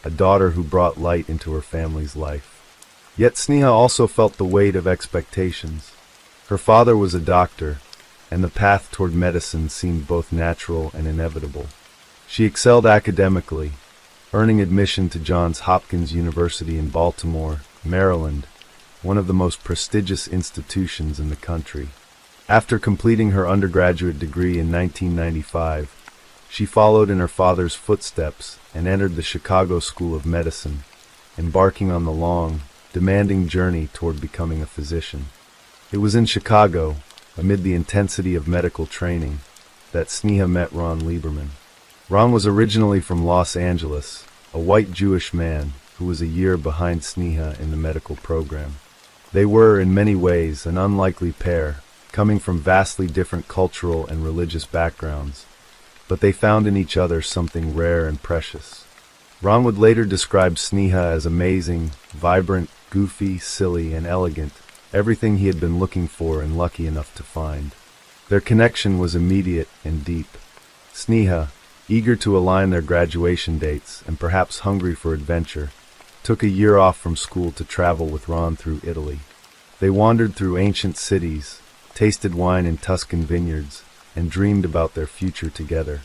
a daughter who brought light into her family's life. Yet Sneha also felt the weight of expectations. Her father was a doctor, and the path toward medicine seemed both natural and inevitable. She excelled academically, earning admission to Johns Hopkins University in Baltimore, Maryland, one of the most prestigious institutions in the country. After completing her undergraduate degree in 1995, she followed in her father's footsteps and entered the Chicago School of Medicine, embarking on the long, demanding journey toward becoming a physician. It was in Chicago, amid the intensity of medical training, that Sneha met Ron Lieberman. Ron was originally from Los Angeles, a white Jewish man who was a year behind Sneha in the medical program. They were, in many ways, an unlikely pair, coming from vastly different cultural and religious backgrounds, but they found in each other something rare and precious. Ron would later describe Sneha as amazing, vibrant, goofy, silly, and elegant, everything he had been looking for and lucky enough to find. Their connection was immediate and deep. Sneha, eager to align their graduation dates and perhaps hungry for adventure, took a year off from school to travel with Ron through Italy. They wandered through ancient cities, tasted wine in Tuscan vineyards, and dreamed about their future together.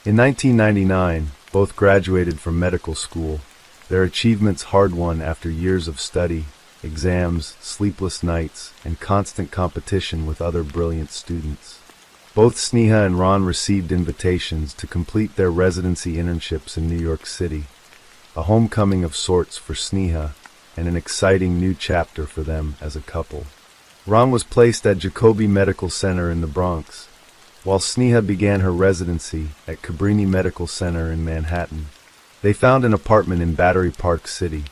In 1999, Both graduated from medical school, their achievements hard-won after years of study, exams, sleepless nights, and constant competition with other brilliant students. Both Sneha and Ron received invitations to complete their residency internships in New York City, a homecoming of sorts for Sneha and an exciting new chapter for them as a couple. Ron was placed at Jacobi Medical Center in the Bronx, while Sneha began her residency at Cabrini Medical Center in Manhattan. They found an apartment in Battery Park City,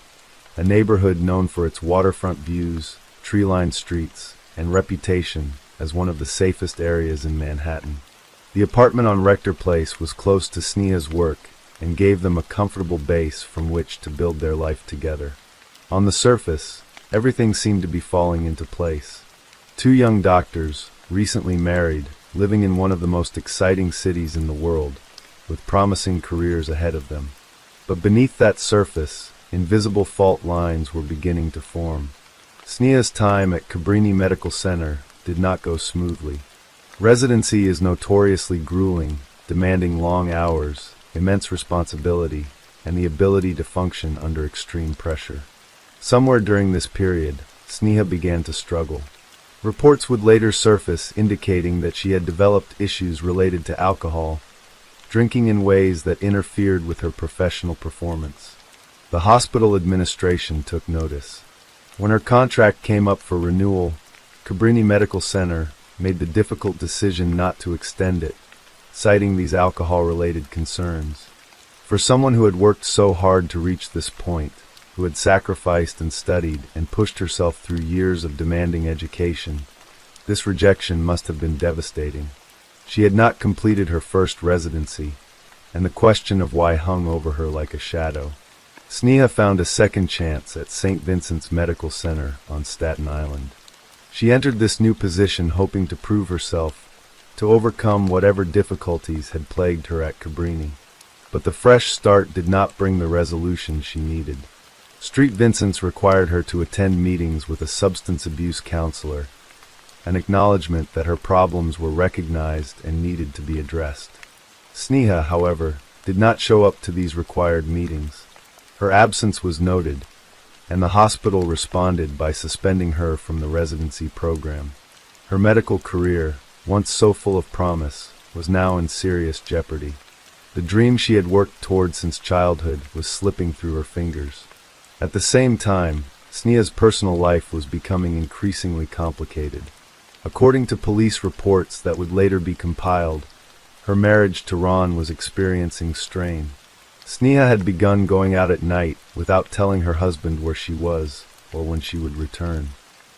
a neighborhood known for its waterfront views, tree-lined streets, and reputation as one of the safest areas in Manhattan. The apartment on Rector Place was close to Sneha's work and gave them a comfortable base from which to build their life together. On the surface, everything seemed to be falling into place. Two young doctors, recently married, living in one of the most exciting cities in the world, with promising careers ahead of them. But beneath that surface, invisible fault lines were beginning to form. Sneha's time at Cabrini Medical Center did not go smoothly. Residency is notoriously grueling, demanding long hours, immense responsibility, and the ability to function under extreme pressure. Somewhere during this period, Sneha began to struggle. Reports would later surface indicating that she had developed issues related to alcohol, drinking in ways that interfered with her professional performance. The hospital administration took notice. When her contract came up for renewal, Cabrini Medical Center made the difficult decision not to extend it, citing these alcohol-related concerns. For someone who had worked so hard to reach this point, who had sacrificed and studied and pushed herself through years of demanding education, this rejection must have been devastating. She had not completed her first residency, and the question of why hung over her like a shadow. Sneha found a second chance at St. Vincent's Medical Center on Staten Island. She entered this new position hoping to prove herself, to overcome whatever difficulties had plagued her at Cabrini. But the fresh start did not bring the resolution she needed. St. Vincent's required her to attend meetings with a substance abuse counselor, an acknowledgement that her problems were recognized and needed to be addressed. Sneha, however, did not show up to these required meetings. Her absence was noted, and the hospital responded by suspending her from the residency program. Her medical career, once so full of promise, was now in serious jeopardy. The dream she had worked toward since childhood was slipping through her fingers. At the same time, Sneha's personal life was becoming increasingly complicated. According to police reports that would later be compiled, her marriage to Ron was experiencing strain. Sneha had begun going out at night without telling her husband where she was or when she would return.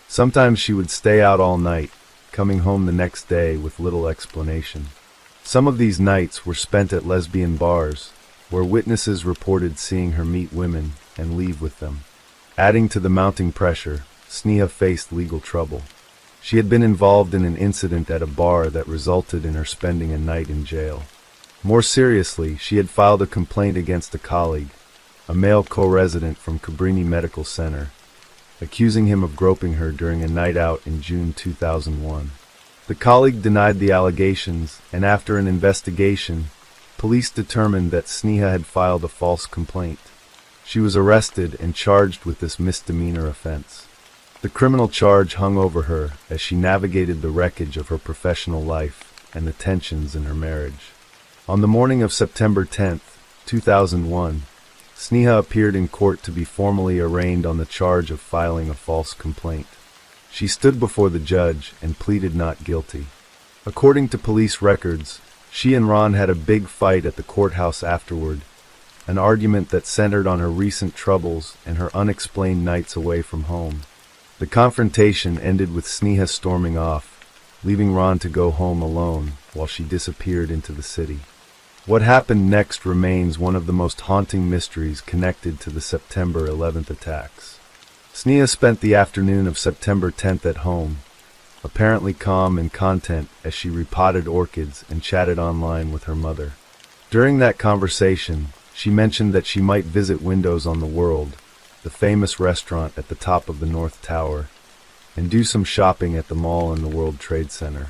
Sometimes she would stay out all night, coming home the next day with little explanation. Some of these nights were spent at lesbian bars, where witnesses reported seeing her meet women and leave with them. Adding to the mounting pressure, Sneha faced legal trouble. She had been involved in an incident at a bar that resulted in her spending a night in jail. More seriously, she had filed a complaint against a colleague, a male co-resident from Cabrini Medical Center, accusing him of groping her during a night out in June 2001. The colleague denied the allegations, and after an investigation, police determined that Sneha had filed a false complaint. She was arrested and charged with this misdemeanor offense. The criminal charge hung over her as she navigated the wreckage of her professional life and the tensions in her marriage. On the morning of September 10, 2001, Sneha appeared in court to be formally arraigned on the charge of filing a false complaint. She stood before the judge and pleaded not guilty. According to police records, she and Ron had a big fight at the courthouse afterward, an argument that centered on her recent troubles and her unexplained nights away from home. The confrontation ended with Sneha storming off, leaving Ron to go home alone while she disappeared into the city. What happened next remains one of the most haunting mysteries connected to the September 11th attacks. Sneha spent the afternoon of September 10th at home, apparently calm and content as she repotted orchids and chatted online with her mother. During that conversation, she mentioned that she might visit Windows on the World, the famous restaurant at the top of the North Tower, and do some shopping at the mall in the World Trade Center.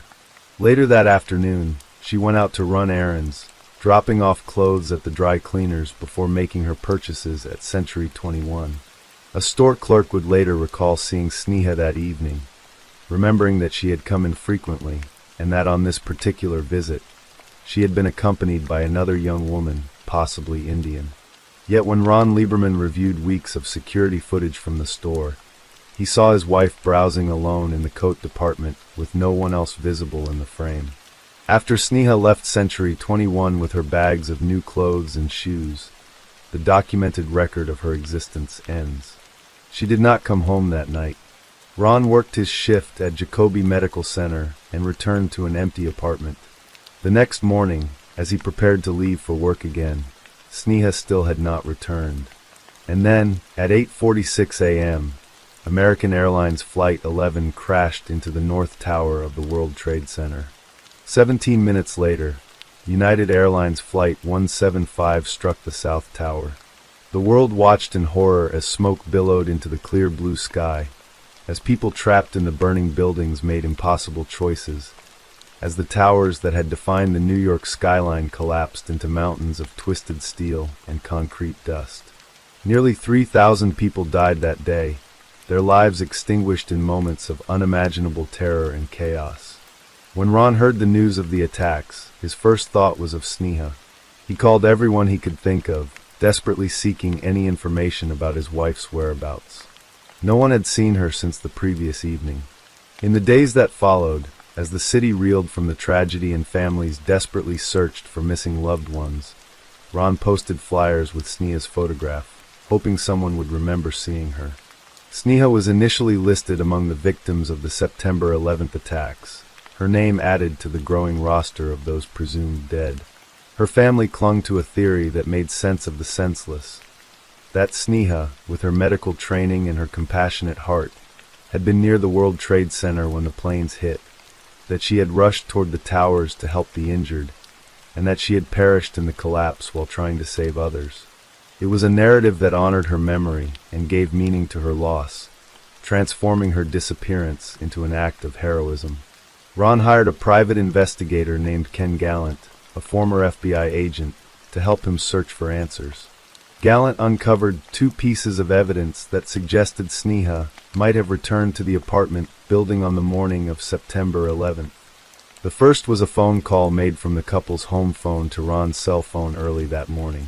Later that afternoon, she went out to run errands, dropping off clothes at the dry cleaners before making her purchases at Century 21. A store clerk would later recall seeing Sneha that evening, remembering that she had come in frequently, and that on this particular visit, she had been accompanied by another young woman, possibly Indian. Yet when Ron Lieberman reviewed weeks of security footage from the store, he saw his wife browsing alone in the coat department with no one else visible in the frame. After Sneha left Century 21 with her bags of new clothes and shoes, the documented record of her existence ends. She did not come home that night. Ron worked his shift at Jacobi Medical Center and returned to an empty apartment. The next morning, as he prepared to leave for work again, Sneha still had not returned. And then, at 8:46 a.m., American Airlines Flight 11 crashed into the North Tower of the World Trade Center. 17 minutes later, United Airlines Flight 175 struck the South Tower. The world watched in horror as smoke billowed into the clear blue sky, as people trapped in the burning buildings made impossible choices, as the towers that had defined the New York skyline collapsed into mountains of twisted steel and concrete dust. Nearly 3,000 people died that day, their lives extinguished in moments of unimaginable terror and chaos. When Ron heard the news of the attacks, his first thought was of Sneha. He called everyone he could think of, desperately seeking any information about his wife's whereabouts. No one had seen her since the previous evening. In the days that followed, as the city reeled from the tragedy and families desperately searched for missing loved ones, Ron posted flyers with Sneha's photograph, hoping someone would remember seeing her. Sneha was initially listed among the victims of the September 11th attacks, her name added to the growing roster of those presumed dead. Her family clung to a theory that made sense of the senseless, that Sneha, with her medical training and her compassionate heart, had been near the World Trade Center when the planes hit, that she had rushed toward the towers to help the injured, and that she had perished in the collapse while trying to save others. It was a narrative that honored her memory and gave meaning to her loss, transforming her disappearance into an act of heroism. Ron hired a private investigator named Ken Gallant, a former FBI agent, to help him search for answers. Gallant uncovered 2 pieces of evidence that suggested Sneha might have returned to the apartment building on the morning of September 11th. The first was a phone call made from the couple's home phone to Ron's cell phone early that morning.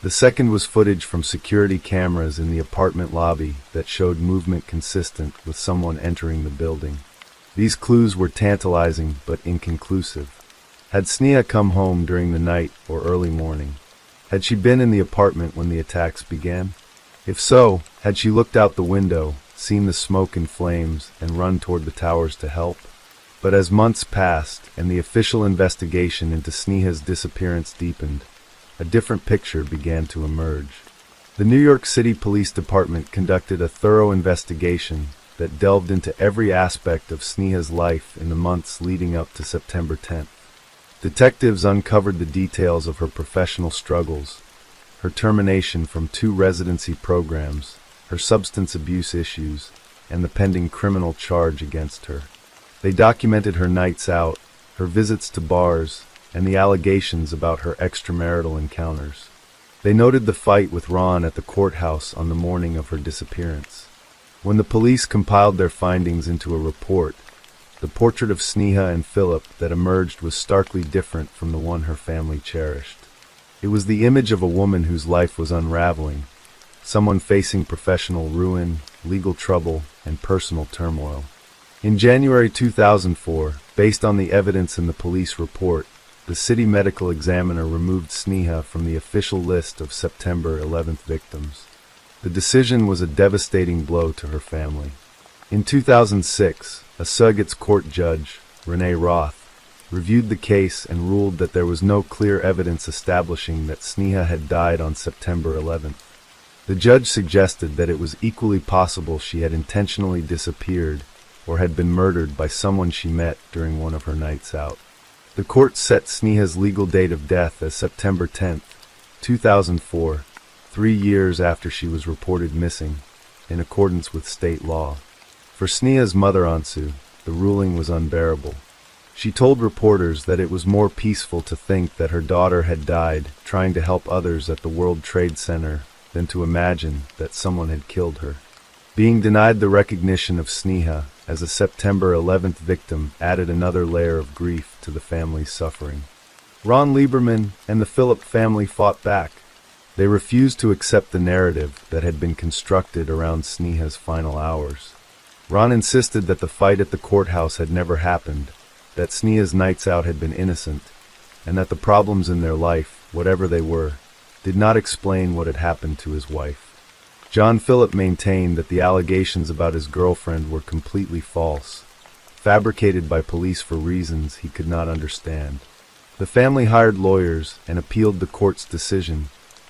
The second was footage from security cameras in the apartment lobby that showed movement consistent with someone entering the building. These clues were tantalizing but inconclusive. Had Sneha come home during the night or early morning? Had she been in the apartment when the attacks began? If so, had she looked out the window, seen the smoke and flames, and run toward the towers to help? But as months passed and the official investigation into Sneha's disappearance deepened, a different picture began to emerge. The New York City Police Department conducted a thorough investigation that delved into every aspect of Sneha's life in the months leading up to September 10th. Detectives uncovered the details of her professional struggles, her termination from 2 residency programs, her substance abuse issues, and the pending criminal charge against her. They documented her nights out, her visits to bars, and the allegations about her extramarital encounters. They noted the fight with Ron at the courthouse on the morning of her disappearance. When the police compiled their findings into a report, the portrait of Sneha and Philip that emerged was starkly different from the one her family cherished. It was the image of a woman whose life was unraveling, someone facing professional ruin, legal trouble, and personal turmoil. In January 2004, based on the evidence in the police report, the city medical examiner removed Sneha from the official list of September 11th victims. The decision was a devastating blow to her family. In 2006, a surrogate's court judge, Renee Roth, reviewed the case and ruled that there was no clear evidence establishing that Sneha had died on September 11th. The judge suggested that it was equally possible she had intentionally disappeared or had been murdered by someone she met during one of her nights out. The court set Sneha's legal date of death as September 10th, 2004, 3 years after she was reported missing, in accordance with state law. For Sneha's mother Ansu, the ruling was unbearable. She told reporters that it was more peaceful to think that her daughter had died trying to help others at the World Trade Center than to imagine that someone had killed her. Being denied the recognition of Sneha as a September 11th victim added another layer of grief to the family's suffering. Ron Lieberman and the Philip family fought back. They refused to accept the narrative that had been constructed around Sneha's final hours. Ron insisted that the fight at the courthouse had never happened, that Sneha's nights out had been innocent, and that the problems in their life, whatever they were, did not explain what had happened to his wife. John Philip maintained that the allegations about his girlfriend were completely false, fabricated by police for reasons he could not understand. The family hired lawyers and appealed the court's decision,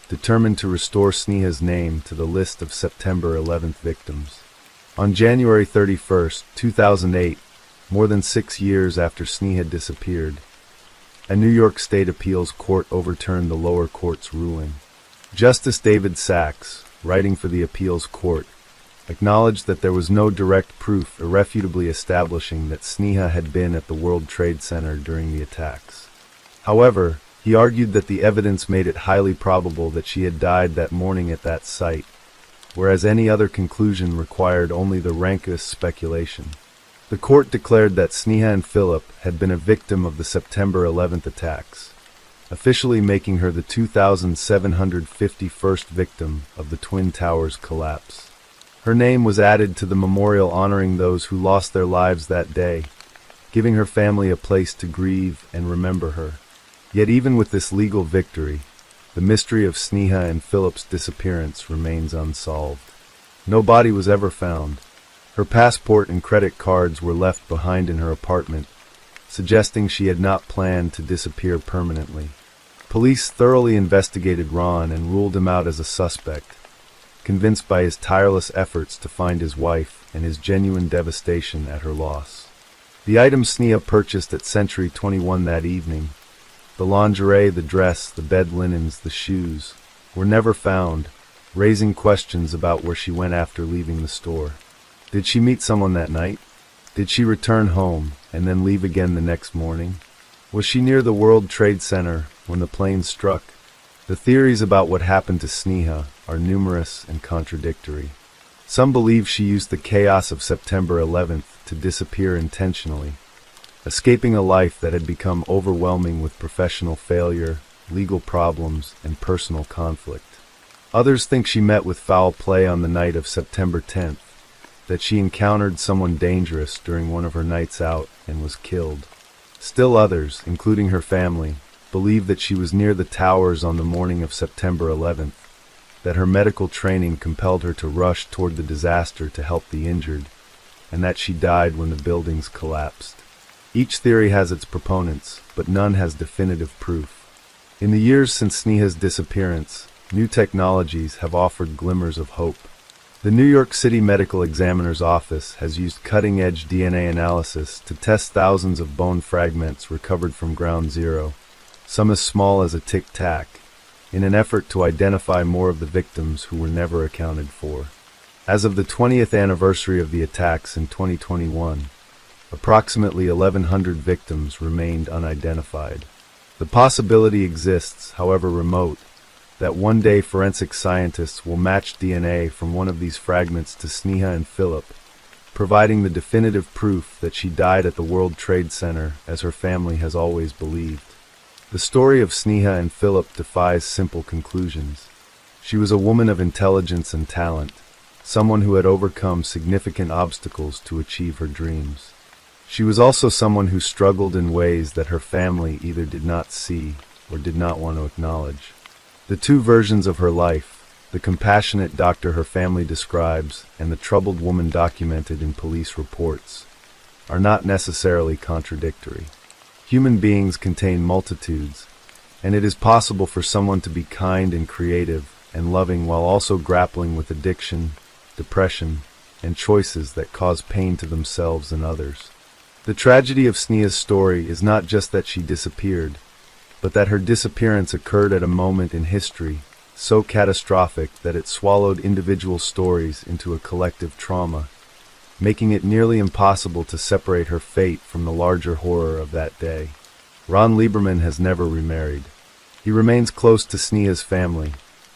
determined to restore Sneha's name to the list of September 11th victims. On January 31, 2008, more than 6 years after Sneha disappeared, a New York State appeals court overturned the lower court's ruling. Justice David Sachs, writing for the appeals court, acknowledged that there was no direct proof irrefutably establishing that Sneha had been at the World Trade Center during the attacks. However, he argued that the evidence made it highly probable that she had died that morning at that site, whereas any other conclusion required only the rankest speculation. The court declared that Sneha and Philip had been a victim of the September 11th attacks, officially making her the 2,751st victim of the Twin Towers collapse. Her name was added to the memorial honoring those who lost their lives that day, giving her family a place to grieve and remember her. Yet even with this legal victory, the mystery of Sneha and Philip's disappearance remains unsolved. No body was ever found. Her passport and credit cards were left behind in her apartment, suggesting she had not planned to disappear permanently. Police thoroughly investigated Ron and ruled him out as a suspect, convinced by his tireless efforts to find his wife and his genuine devastation at her loss. The items Sneha purchased at Century 21 that evening, the lingerie, the dress, the bed linens, the shoes, were never found, raising questions about where she went after leaving the store. Did she meet someone that night? Did she return home and then leave again the next morning? Was she near the World Trade Center when the plane struck? The theories about what happened to Sneha are numerous and contradictory. Some believe she used the chaos of September 11th to disappear intentionally, escaping a life that had become overwhelming with professional failure, legal problems, and personal conflict. Others think she met with foul play on the night of September 10th, that she encountered someone dangerous during one of her nights out and was killed. Still others, including her family, believe that she was near the towers on the morning of September 11th, that her medical training compelled her to rush toward the disaster to help the injured, and that she died when the buildings collapsed. Each theory has its proponents, but none has definitive proof. In the years since Sneha's disappearance, new technologies have offered glimmers of hope. The New York City Medical Examiner's Office has used cutting-edge DNA analysis to test thousands of bone fragments recovered from ground zero, some as small as a tic-tac, in an effort to identify more of the victims who were never accounted for. As of the 20th anniversary of the attacks in 2021, approximately 1,100 victims remained unidentified. The possibility exists, however remote, that one day forensic scientists will match DNA from one of these fragments to Sneha and Philip, providing the definitive proof that she died at the World Trade Center as her family has always believed. The story of Sneha and Philip defies simple conclusions. She was a woman of intelligence and talent, someone who had overcome significant obstacles to achieve her dreams. She was also someone who struggled in ways that her family either did not see or did not want to acknowledge. The two versions of her life, the compassionate doctor her family describes and the troubled woman documented in police reports, are not necessarily contradictory. Human beings contain multitudes, and it is possible for someone to be kind and creative and loving while also grappling with addiction, depression, and choices that cause pain to themselves and others. The tragedy of Sneha's story is not just that she disappeared, but that her disappearance occurred at a moment in history so catastrophic that it swallowed individual stories into a collective trauma, making it nearly impossible to separate her fate from the larger horror of that day. Ron Lieberman has never remarried. He remains close to Sneha's family,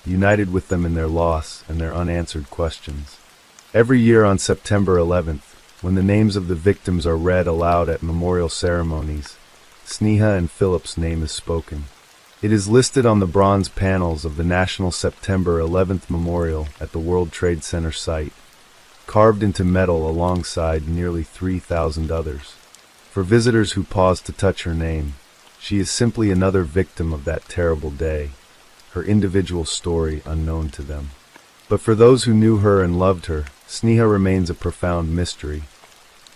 united with them in their loss and their unanswered questions. Every year on September 11th, when the names of the victims are read aloud at memorial ceremonies, Sneha and Philip's name is spoken. It is listed on the bronze panels of the National September 11th Memorial at the World Trade Center site, carved into metal alongside nearly 3,000 others. For visitors who pause to touch her name, she is simply another victim of that terrible day, her individual story unknown to them. But for those who knew her and loved her, Sneha remains a profound mystery.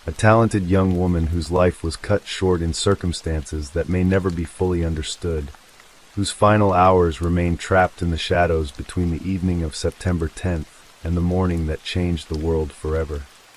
A talented young woman whose life was cut short in circumstances that may never be fully understood, whose final hours remain trapped in the shadows between the evening of September 10th and the morning that changed the world forever.